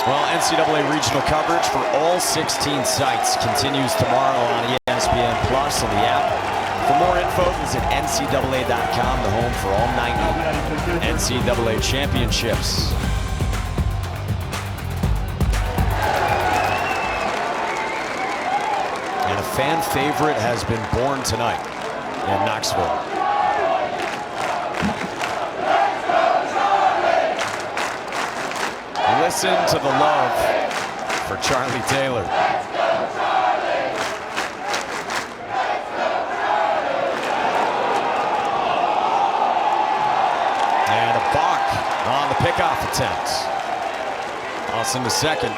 Well, NCAA regional coverage for all 16 sites continues tomorrow on ESPN Plus and the app. For more info, visit ncaa.com, the home for all 90 NCAA championships. And a fan favorite has been born tonight in Knoxville. Listen to the love for Charlie Taylor. And a balk on the pickoff attempt. Austin to second.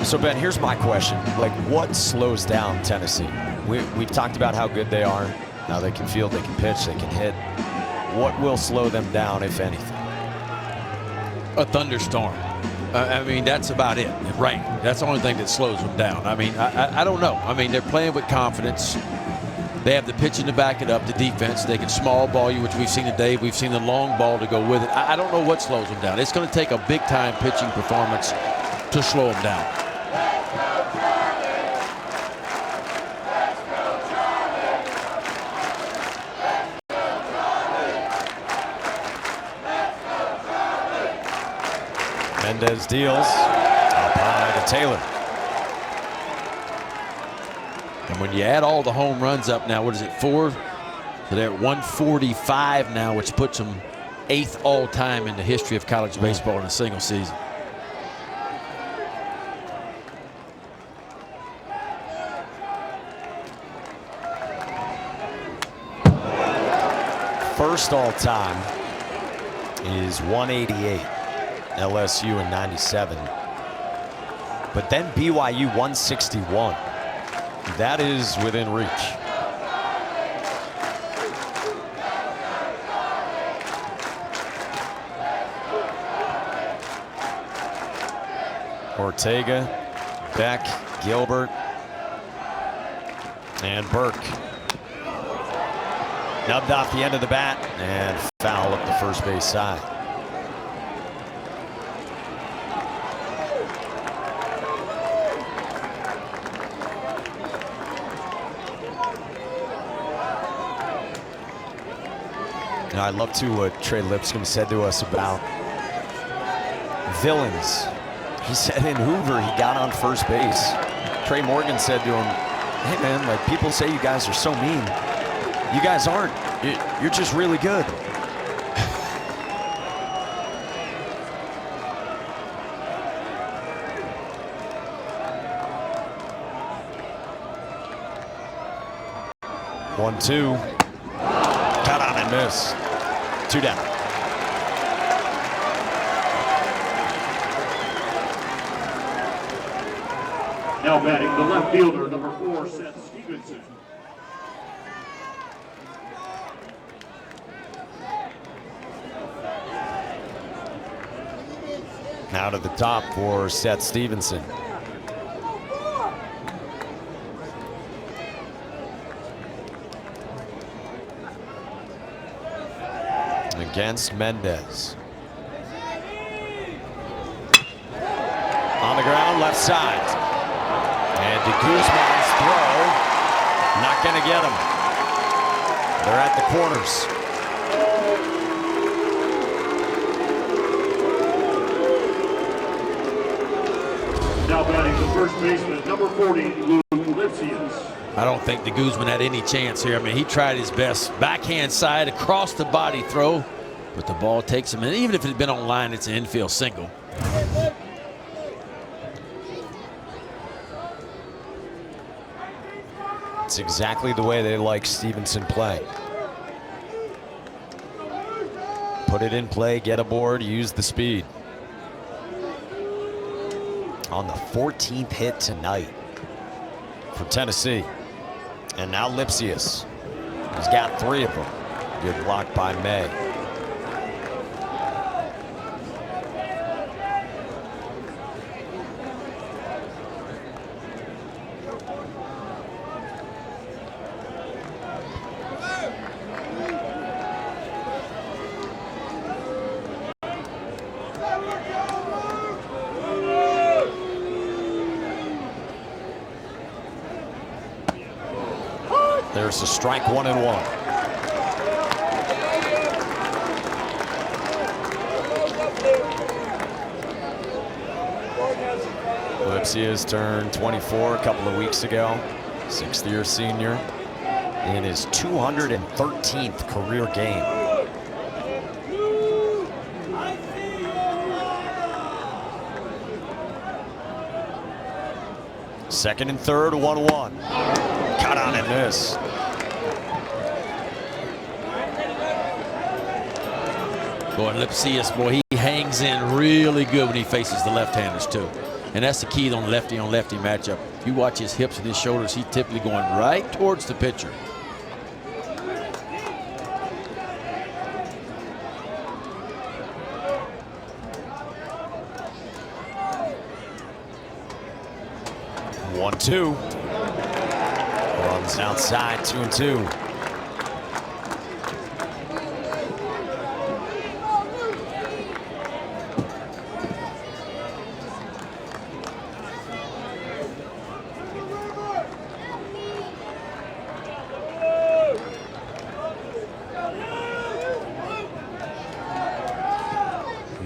So Ben, here's my question. Like, what slows down Tennessee? We've talked about how good they are. Now they can field, they can pitch, they can hit. What will slow them down, if anything? A thunderstorm. I mean, that's about it. Rain. That's the only thing that slows them down. I mean, I don't know. I mean, they're playing with confidence. They have the pitching to back it up, the defense. They can small ball you, which we've seen today. We've seen the long ball to go with it. I don't know what slows them down. It's going to take a big-time pitching performance to slow them down. Mendez deals up high to Taylor. And when you add all the home runs up now, what is it, 4? So they're at 145 now, which puts them 8th all-time in the history of college baseball in a single season. First all-time is 188. LSU in 97. But then BYU 161. That is within reach. Ortega, Beck, Gilbert, and Burke. Nubbed off the end of the bat and foul up the first base side. Now, I love to what Trey Lipscomb said to us about villains. He said in Hoover he got on first base. Trey Morgan said to him, "Hey man, like people say you guys are so mean. You guys aren't. You're just really good." One, two. Cut on and miss. 2 down. Now batting the left fielder, number 4, Seth Stevenson. Now to the top for Seth Stevenson. Against Mendez. On the ground, left side. And de Guzman's throw, not going to get him. They're at the corners. Now batting the first baseman, number 40, Luke Lipsius. I don't think de Guzman had any chance here. I mean, he tried his best. Backhand side, across the body throw, but the ball takes him in. Even if it had been on line, it's an infield single. It's exactly the way they like Stevenson play. Put it in play, get aboard, use the speed. On the 14th hit tonight for Tennessee. And now Lipsius. He's got 3 of them. Good block by May. There's a strike, 1-1. Lipsius turned 24 a couple of weeks ago. 6th-year senior in his 213th career game. Second and third, 1-1. Cut on and miss. Boy, Lipsius, boy, he hangs in really good when he faces the left-handers, too. And that's the key on lefty matchup. If you watch his hips and his shoulders, he's typically going right towards the pitcher. One, two. Runs outside, 2-2.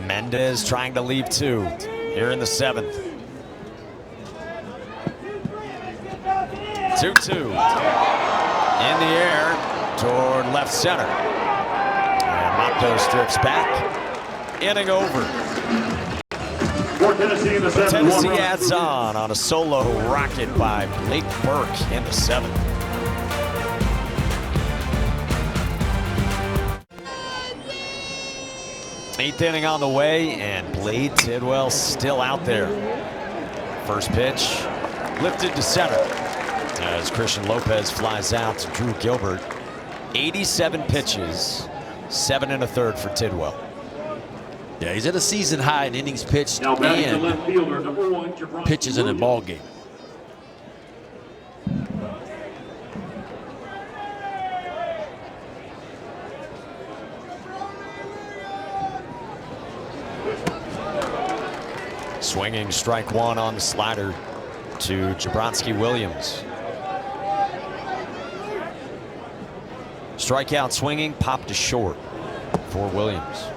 Mendez trying to leave two here in the 7th. 2-2 in the air toward left center. And Mato strips back. Inning over. For Tennessee in the 7th. Tennessee adds on a solo rocket by Blake Burke in the 7th. Eighth inning on the way, and Blade Tidwell still out there. First pitch lifted to center as Christian Lopez flies out to Drew Gilbert. 87 pitches, 7 1/3 for Tidwell. Yeah, he's at a season high in innings pitched Now batting the and left fielder, number 1, pitches in a ball game. Swinging strike one on the slider to Jabronsky Williams. Strikeout swinging, popped to short for Williams.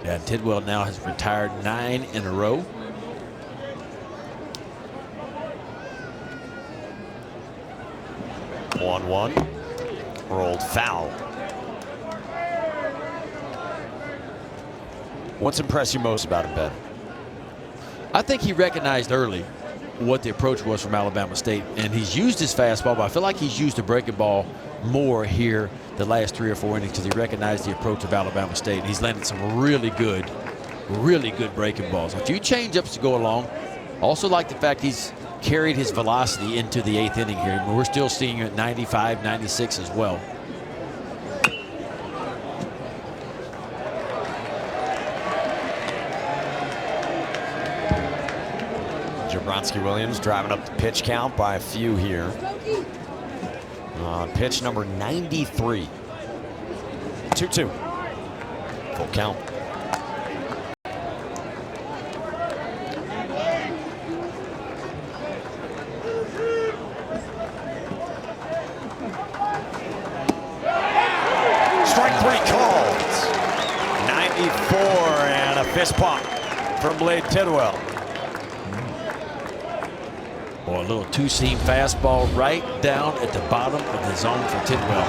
Yeah, Tidwell now has retired 9 in a row. One, rolled foul. What's impressed you most about him, Ben? I think he recognized early what the approach was from Alabama State, and he's used his fastball, but I feel like he's used the breaking ball more here the last 3 or 4 innings because he recognized the approach of Alabama State. He's landed some really good breaking balls. A few changeups to go along. Also like the fact he's carried his velocity into the 8th inning here. We're still seeing him at 95, 96 as well. Jabronsky Williams driving up the pitch count by a few here. On pitch number 93. 2-2. Full count. Strike 3 called. 94 and a fist pump from Blade Tidwell. Boy, a little two-seam fastball right down at the bottom of the zone for Tidwell.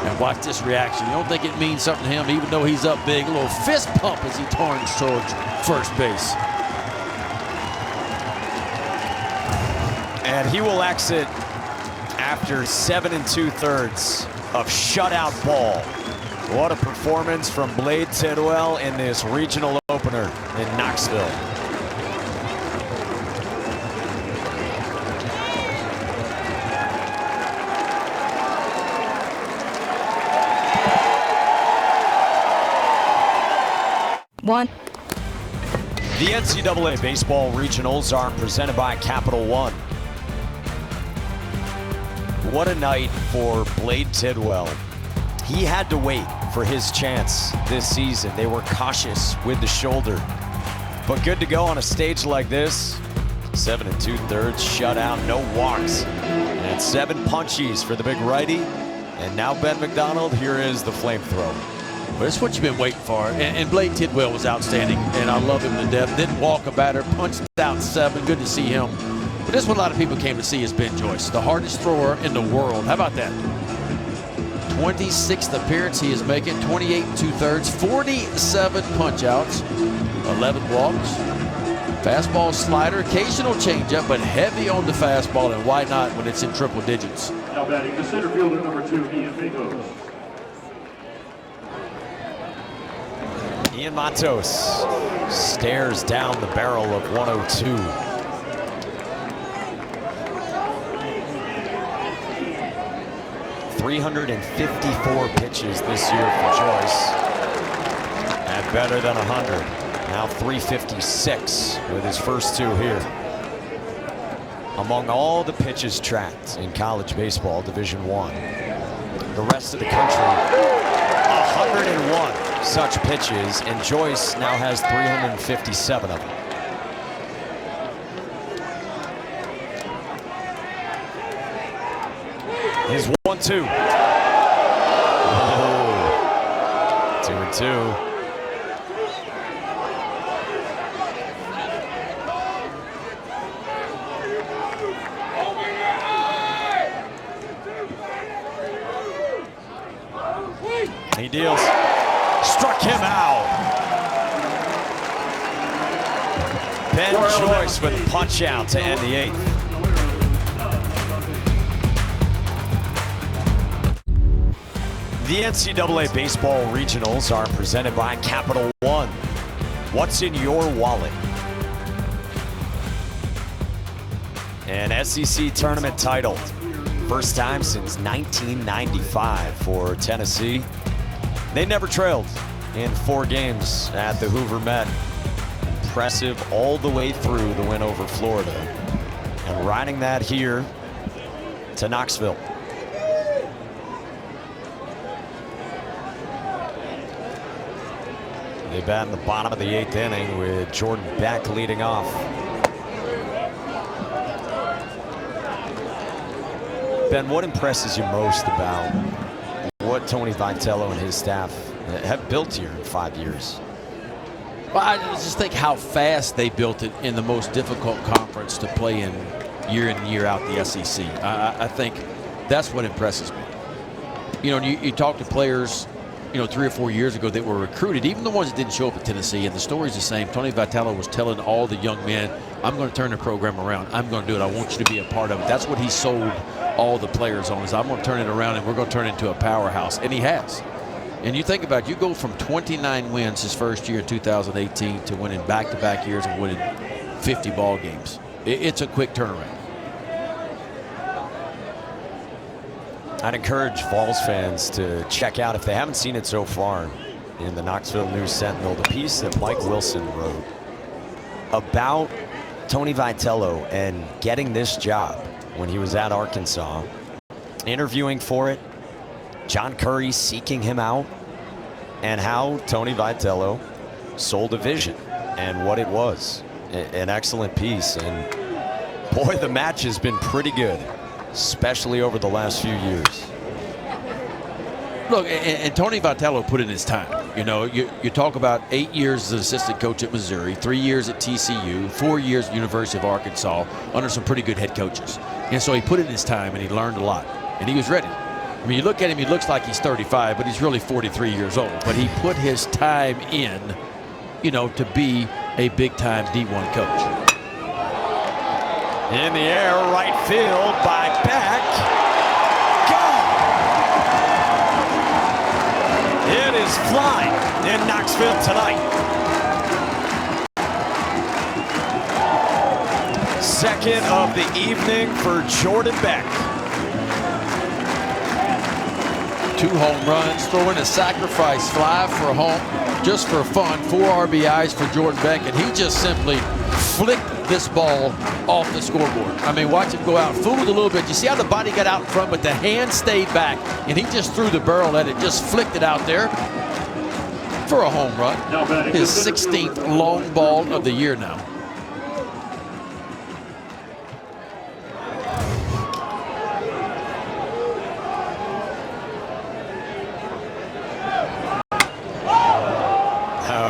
And watch this reaction. You don't think it means something to him, even though he's up big. A little fist pump as he turns towards first base. And he will exit after 7 2/3 of shutout ball. What a performance from Blade Tidwell in this regional opener in Knoxville. The NCAA Baseball Regionals are presented by Capital One. What a night for Blade Tidwell. He had to wait for his chance this season. They were cautious with the shoulder, but good to go on a stage like this. 7 2/3 shutout, no walks, and 7 punchies for the big righty. And now Ben McDonald, here is the flamethrower. But it's what you've been waiting for. And Blade Tidwell was outstanding, and I love him to death. Didn't walk a batter, punched out 7. Good to see him. But this one a lot of people came to see is Ben Joyce, the hardest thrower in the world. How about that? 26th appearance he is making, 28 2/3, 47 punch outs, 11 walks. Fastball, slider, occasional changeup, but heavy on the fastball, and why not when it's in triple digits? Now batting the center fielder, number 2, Ian Pecos. Ian Matos stares down the barrel of 102. .354 pitches this year for Joyce, at better than 100. Now 356 with his first two here. Among all the pitches tracked in college baseball, Division I, the rest of the country, 101 such pitches, and Joyce now has 357 of them. Here's 1-2. Oh, 2-2. He deals. Struck him out. Ben Joyce with a punch out to end the 8th. The NCAA Baseball Regionals are presented by Capital One. What's in your wallet? An SEC tournament title. First time since 1995 for Tennessee. They never trailed in 4 games at the Hoover Met. Impressive all the way through the win over Florida. And riding that here to Knoxville. They bat in the bottom of the 8th inning with Jordan Beck leading off. Ben, what impresses you most about what Tony Vitello and his staff have built here in 5 years? Well, I just think how fast they built it in the most difficult conference to play in year out, the SEC. I think that's what impresses me. You know, you talk to players, you know, 3 or 4 years ago that were recruited, even the ones that didn't show up at Tennessee, and the story's the same. Tony Vitello was telling all the young men, I'm going to turn the program around. I'm going to do it. I want you to be a part of it. That's what he sold all the players on, is I'm going to turn it around and we're going to turn it into a powerhouse. And he has. And you think about it, you go from 29 wins his first year in 2018 to winning back-to-back years and winning 50 ball games. It's a quick turnaround. I'd encourage Vols fans to check out, if they haven't seen it so far, in the Knoxville News-Sentinel, the piece that Mike Wilson wrote about Tony Vitello and getting this job when he was at Arkansas, interviewing for it, John Curry seeking him out, and how Tony Vitello sold a vision and what it was. An excellent piece, and boy, the match has been pretty good, especially over the last few years. Look, and Tony Vitello put in his time. You know, you talk about 8 years as an assistant coach at Missouri, 3 years at TCU, 4 years at University of Arkansas under some pretty good head coaches. And so he put in his time and he learned a lot. And he was ready. I mean, you look at him, he looks like he's 35, but he's really 43 years old. But he put his time in, you know, to be a big-time D1 coach. In the air, right field by Beck. Gone! It is flying in Knoxville tonight. Second of the evening for Jordan Beck. 2 home runs, throwing a sacrifice fly for a home, just for fun. 4 RBIs for Jordan Beck, and he just simply flicked this ball off the scoreboard. I mean, watch him go out, fooled a little bit. You see how the body got out in front, but the hand stayed back, and he just threw the barrel at it, just flicked it out there for a home run. His 16th long ball of the year now.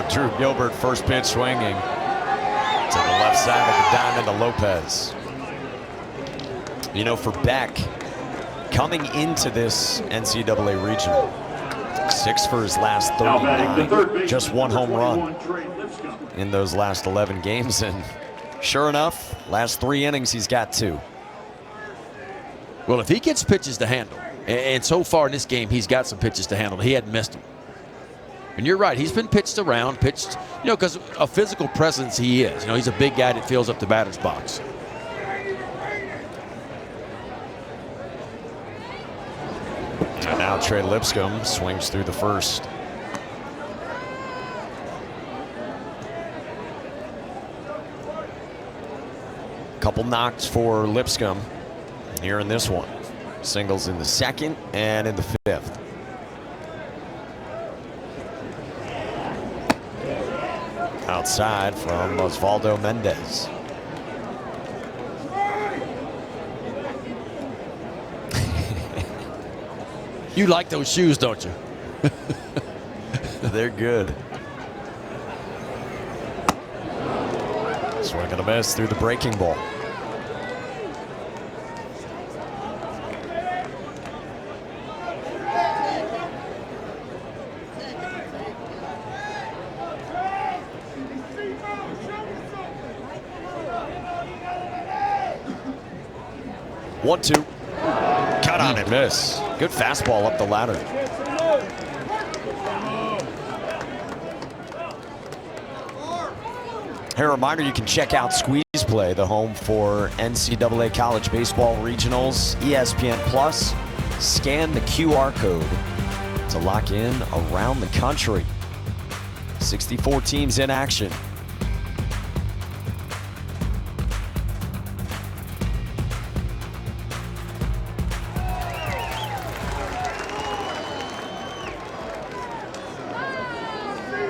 Drew Gilbert, first pitch swinging to the left side of the diamond to Lopez. You know, for Beck, coming into this NCAA regional, 6 for his last 39, just 1 home run in those last 11 games, and sure enough, last 3 innings he's got 2. Well, if he gets pitches to handle, and so far in this game he's got some pitches to handle, he hadn't missed them. And you're right, he's been pitched, because a physical presence he is. He's a big guy that fills up the batter's box. And now Trey Lipscomb swings through the first. Couple knocks for Lipscomb here in this one. Singles in the second and in the fifth. Outside from Osvaldo Mendez. You like those shoes, don't you? They're good. Swing and a miss through the breaking ball. One, two. Cut on and miss. Good fastball up the ladder. Hey, a reminder, you can check out Squeeze Play, the home for NCAA College Baseball Regionals, ESPN Plus. Scan the QR code to lock in around the country. 64 teams in action.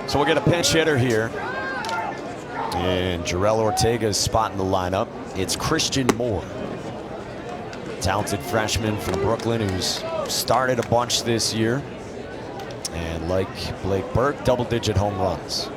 So we'll get a pinch hitter here. And Jarrell Ortega's spot in the lineup. It's Christian Moore. Talented freshman from Brooklyn who's started a bunch this year. And like Blake Burke, double-digit home runs.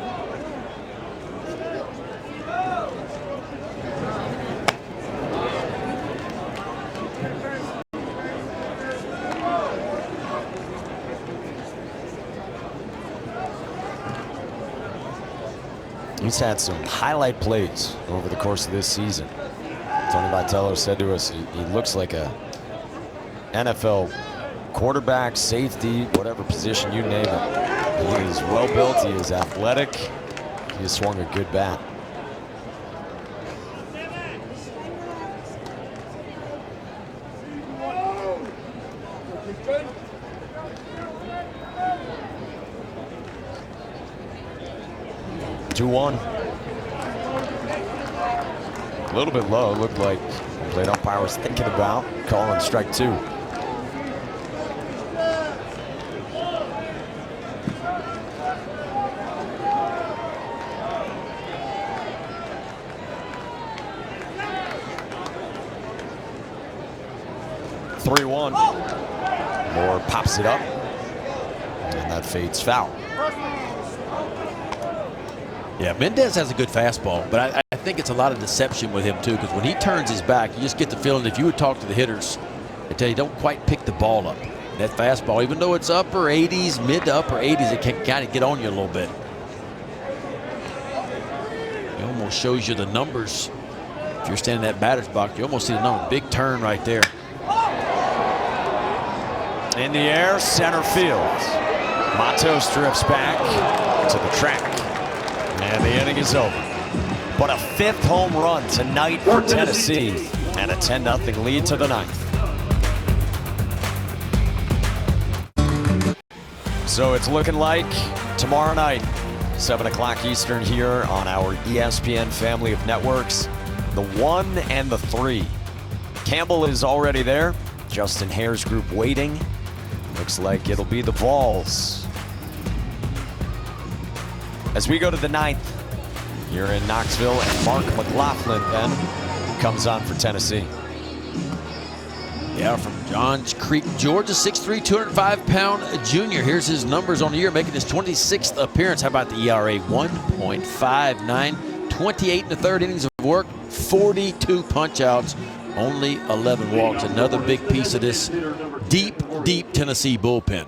He's had some highlight plays over the course of this season. Tony Vitello said to us, he looks like a NFL quarterback, safety, whatever position you name it. He is well built, he is athletic, he has swung a good bat. A little bit low. Looked like the plate umpire was thinking about calling strike two. Three-one. Moore pops it up, and that fades foul. Yeah, Mendez has a good fastball, but I think it's a lot of deception with him too, because when he turns his back, you just get the feeling if you would talk to the hitters, they tell you don't quite pick the ball up. That fastball, even though it's upper 80s, mid to upper 80s, it can kind of get on you a little bit. It almost shows you the numbers. If you're standing in that batter's box, you almost see the number. Big turn right there. In the air, center field. Matos drifts back to the track. And the inning is over. But a fifth home run tonight for Tennessee. And a 10-0 lead to the ninth. So it's looking like tomorrow night, 7 o'clock Eastern here on our ESPN family of networks. The 1 and the 3. Campbell is already there. Justin Hare's group waiting. Looks like it'll be the Vols. As we go to the 9th here in Knoxville, and Mark McLaughlin then comes on for Tennessee. Yeah, from Johns Creek, Georgia, 6'3", 205-pound junior. Here's his numbers on the year, making his 26th appearance. How about the ERA? 1.59, 28 in the third innings of work, 42 punch-outs, only 11 walks. Another big piece of this deep, deep Tennessee bullpen.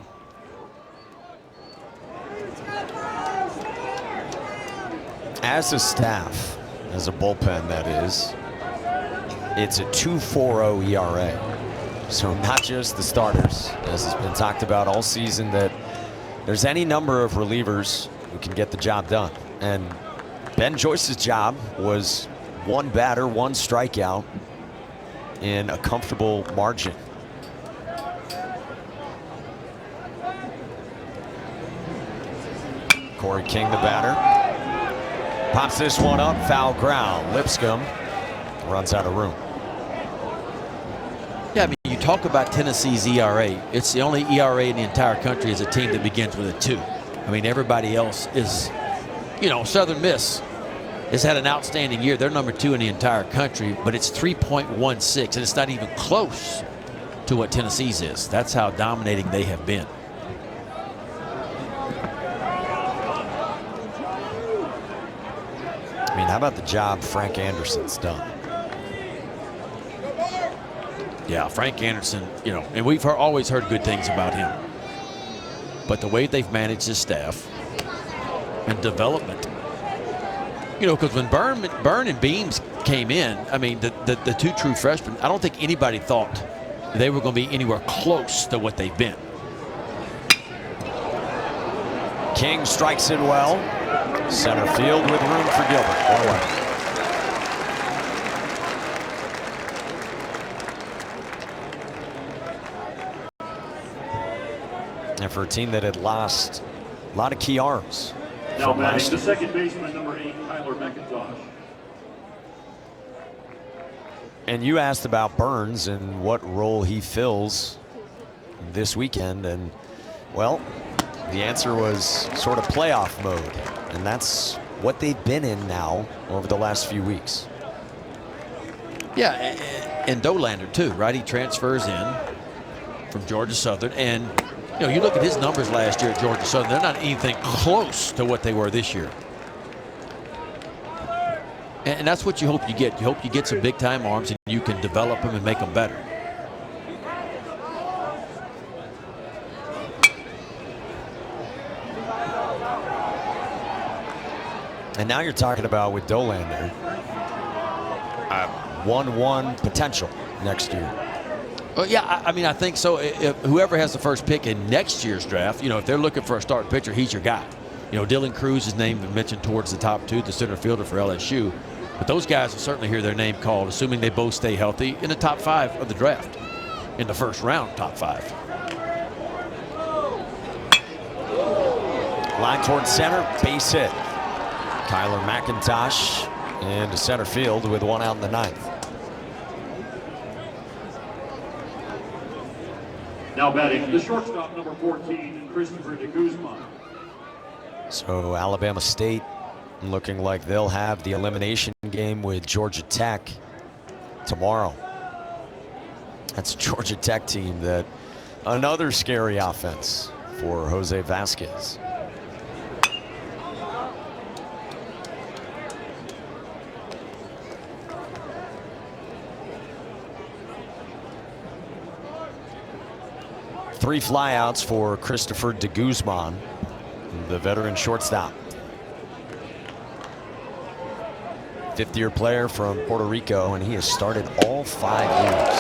As a staff, as a bullpen that is, it's a 2.40 ERA. So not just the starters, as has been talked about all season, that there's any number of relievers who can get the job done. And Ben Joyce's job was one batter, one strikeout in a comfortable margin. Corey King, the batter. Pops this one up, foul ground. Lipscomb runs out of room. Yeah, I mean, you talk about Tennessee's ERA. It's the only ERA in the entire country as a team that begins with a 2. I mean, everybody else is, you know, Southern Miss has had an outstanding year. They're number 2 in the entire country, but it's 3.16, and it's not even close to what Tennessee's is. That's how dominating they have been. I mean, how about the job Frank Anderson's done? Yeah, Frank Anderson, you know, and we've always heard good things about him. But the way they've managed his staff and development, you know, because when Byrne and Beams came in, I mean, the 2 true freshmen, I don't think anybody thought they were going to be anywhere close to what they've been. King strikes it well. Center field with room for Gilbert. 1-away. And for a team that had lost a lot of key arms. Now batting the second baseman, number 8, Tyler McIntosh. And you asked about Burns and what role he fills this weekend, and well, the answer was sort of playoff mode, and that's what they've been in now over the last few weeks. Yeah, and Dolander too, right? He transfers in from Georgia Southern, and you know, you look at his numbers last year at Georgia Southern, they're not anything close to what they were this year. And that's what you hope you get. You hope you get some big time arms and you can develop them and make them better. And now you're talking about with Dolander, 1-1 potential next year. Well, yeah, I mean, I think so. If whoever has the first pick in next year's draft, you know, if they're looking for a starting pitcher, he's your guy. You know, Dylan Cruz is named and mentioned towards the top 2, the center fielder for LSU. But those guys will certainly hear their name called, assuming they both stay healthy, in the top 5 of the draft. In the first round, top 5. Line towards center, base hit. Kyler McIntosh into center field with 1 out in the 9th. Now batting the shortstop, number 14, Christopher de Guzman. So Alabama State looking like they'll have the elimination game with Georgia Tech tomorrow. That's a Georgia Tech team that another scary offense for Jose Vasquez. Three flyouts for Christopher de Guzman, the veteran shortstop. 50-year player from Puerto Rico, and he has started all 5 years.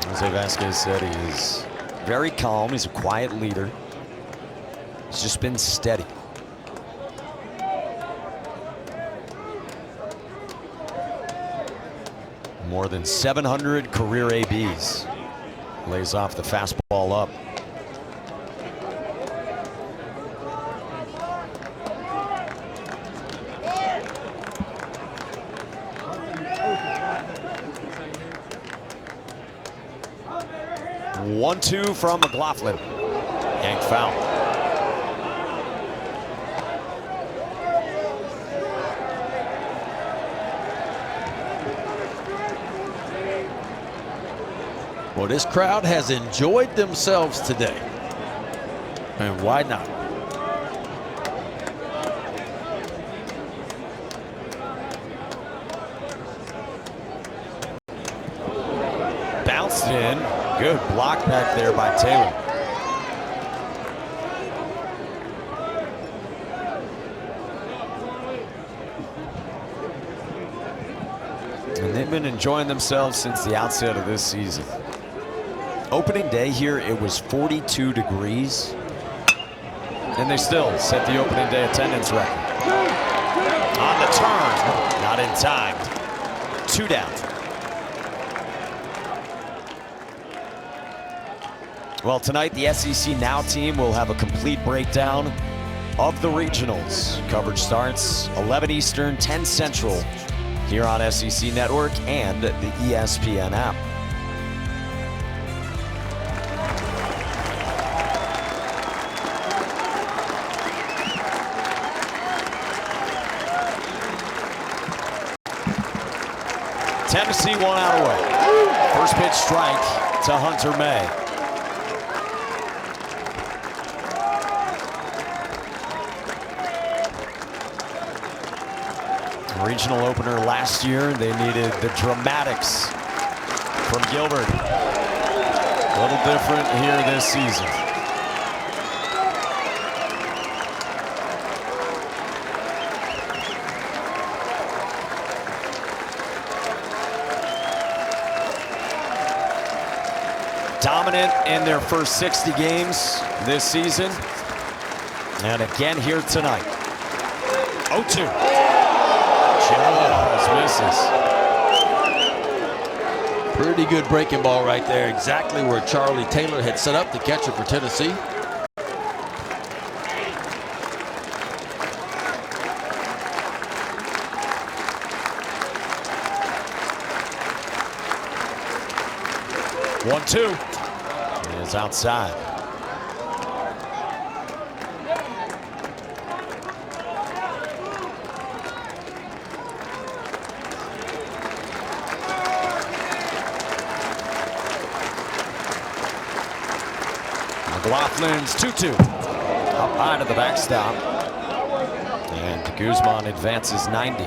Jose Vasquez said he is very calm. He's a quiet leader. He's just been steady. More than 700 career ABs. Lays off the fastball up. One-two from McLaughlin. Yanked foul. Well, this crowd has enjoyed themselves today. And why not? Bounced in. Good block back there by Taylor. And they've been enjoying themselves since the outset of this season. Opening day here, it was 42 degrees. And they still set the opening day attendance record. On the turn, not in time. 2 down. Well, tonight the SEC Now team will have a complete breakdown of the regionals. Coverage starts 11 Eastern, 10 Central here on SEC Network and the ESPN app. Tennessee 1 out away. First pitch strike to Hunter May. Regional opener last year, they needed the dramatics from Gilbert. A little different here this season. Dominant in their first 60 games this season. And again here tonight. 0-2. Misses. Pretty good breaking ball right there. Exactly where Charlie Taylor had set up the catcher for Tennessee. One, two. He is outside. McLaughlin's 2-2. Up high to the backstop. And Guzman advances 90.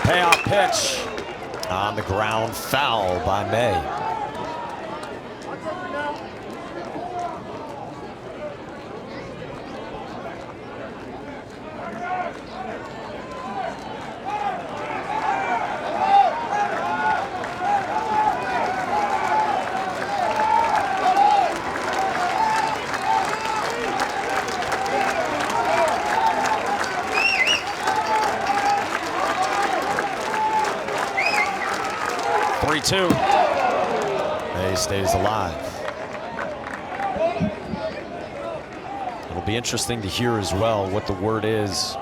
Payoff pitch on the ground, foul by May. May stays alive. It'll be interesting to hear as well what the word is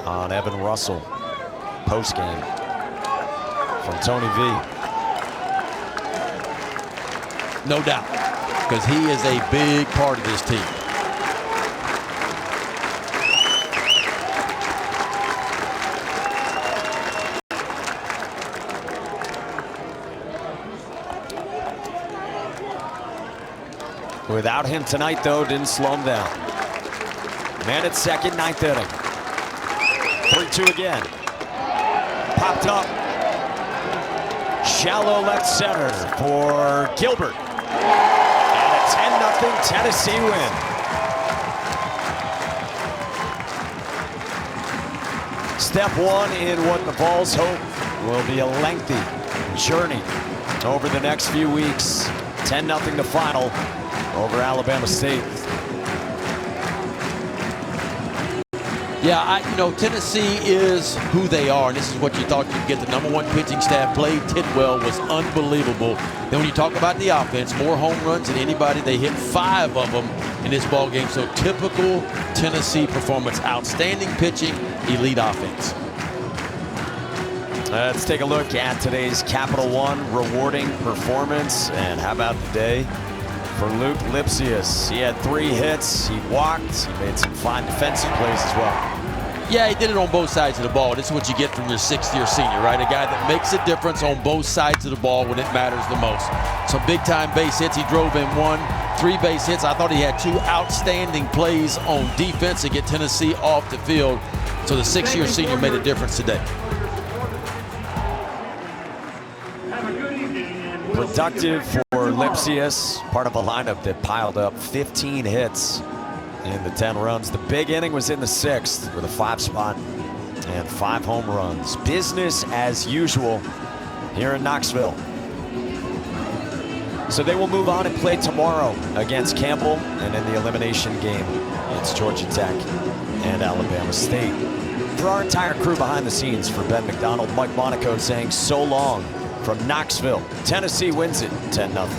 on Evan Russell post-game from Tony V. No doubt, because he is a big part of this team. Without him tonight, though, didn't slow him down. Man at second, 9th inning. 3-2 again. Popped up. Shallow left center for Gilbert. And a 10-0 Tennessee win. Step one in what the Vols hope will be a lengthy journey over the next few weeks. 10-0 to final over Alabama State. Yeah, Tennessee is who they are, and this is what you thought you'd get. The #1 pitching staff played. Tidwell was unbelievable. Then when you talk about the offense, more home runs than anybody. They hit 5 of them in this ball game. So typical Tennessee performance. Outstanding pitching, elite offense. Let's take a look at today's Capital One rewarding performance. And how about the day for Luke Lipsius? He had 3 hits, he walked, he made some fine defensive plays as well. Yeah, he did it on both sides of the ball. This is what you get from your 6th-year senior, right? A guy that makes a difference on both sides of the ball when it matters the most. Some big-time base hits. He drove in 1, 3 base hits. I thought he had 2 outstanding plays on defense to get Tennessee off the field. So the 6-year senior made a difference today. Productive for Lipsius, part of a lineup that piled up 15 hits in the 10 runs. The big inning was in the 6th with a 5 spot and 5 home runs. Business as usual here in Knoxville. So they will move on and play tomorrow against Campbell, and in the elimination game, it's Georgia Tech and Alabama State. For our entire crew behind the scenes, for Ben McDonald, Mike Monaco saying so long from Knoxville. Tennessee wins it 10-0.